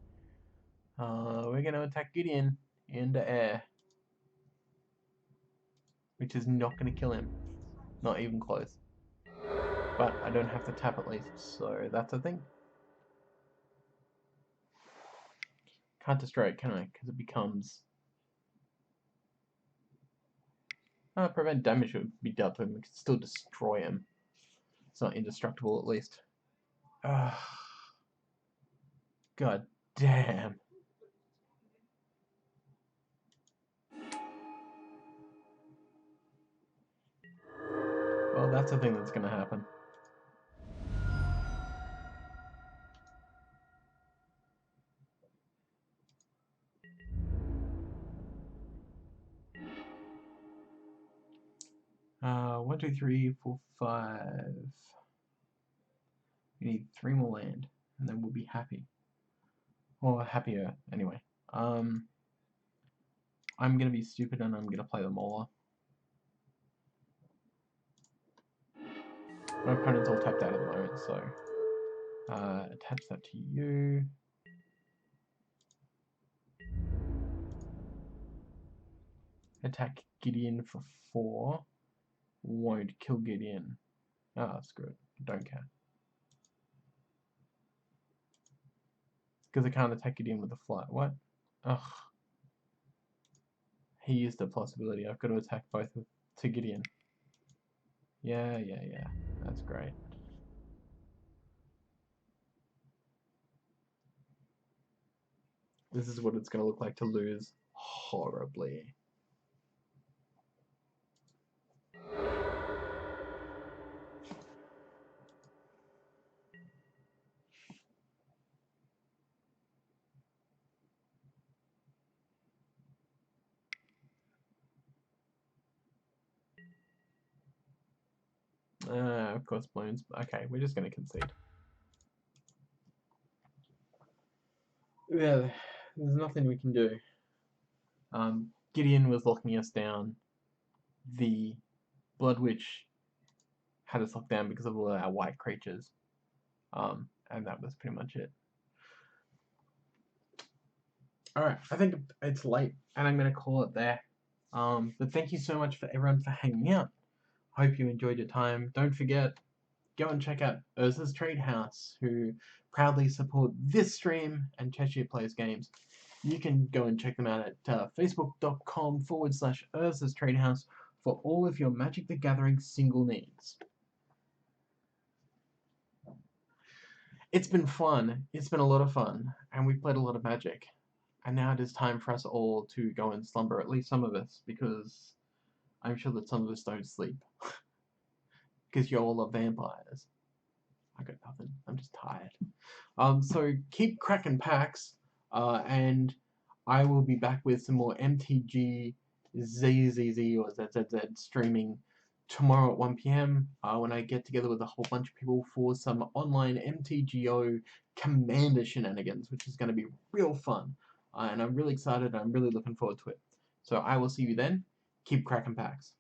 We're going to attack Gideon in the air. Which is not going to kill him. Not even close. But I don't have to tap at least, so that's a thing. Can't destroy it, can I? Because it becomes... prevent damage would be dealt to him. We can still destroy him. It's not indestructible, at least. God damn. Well, that's a thing that's going to happen. One, two, three, four, 5. We need 3 more land, and then we'll be happy. Or happier, anyway. I'm gonna be stupid and I'm gonna play the Mauler. My opponent's all tapped out at the moment, so attach that to you. Attack Gideon for 4. Won't kill Gideon. Ah, screw it. Don't care. Because I can't attack Gideon with a flight. What? Ugh. He used a possibility. I've got to attack both to Gideon. Yeah. That's great. This is what it's going to look like to lose horribly. Of course, balloons. Okay, we're just going to concede. Yeah, there's nothing we can do. Gideon was locking us down. The Blood Witch had us locked down because of all our white creatures. And that was pretty much it. Alright, I think it's late, and I'm going to call it there. But thank you so much for everyone for hanging out. Hope you enjoyed your time. Don't forget, go and check out Urza's Trade House, who proudly support this stream and Cheshire Plays Games. You can go and check them out at facebook.com/Urza's Trade House for all of your Magic the Gathering single needs. It's been fun. It's been a lot of fun, and we've played a lot of Magic. And now it is time for us all to go and slumber, at least some of us, because I'm sure that some of us don't sleep. Because you all are vampires. I got nothing. I'm just tired. So keep cracking packs, and I will be back with some more MTG ZZZ or ZZZ streaming tomorrow at 1 p.m. When I get together with a whole bunch of people for some online MTGO Commander shenanigans, which is going to be real fun. And I'm really excited. I'm really looking forward to it. So I will see you then. Keep cracking packs.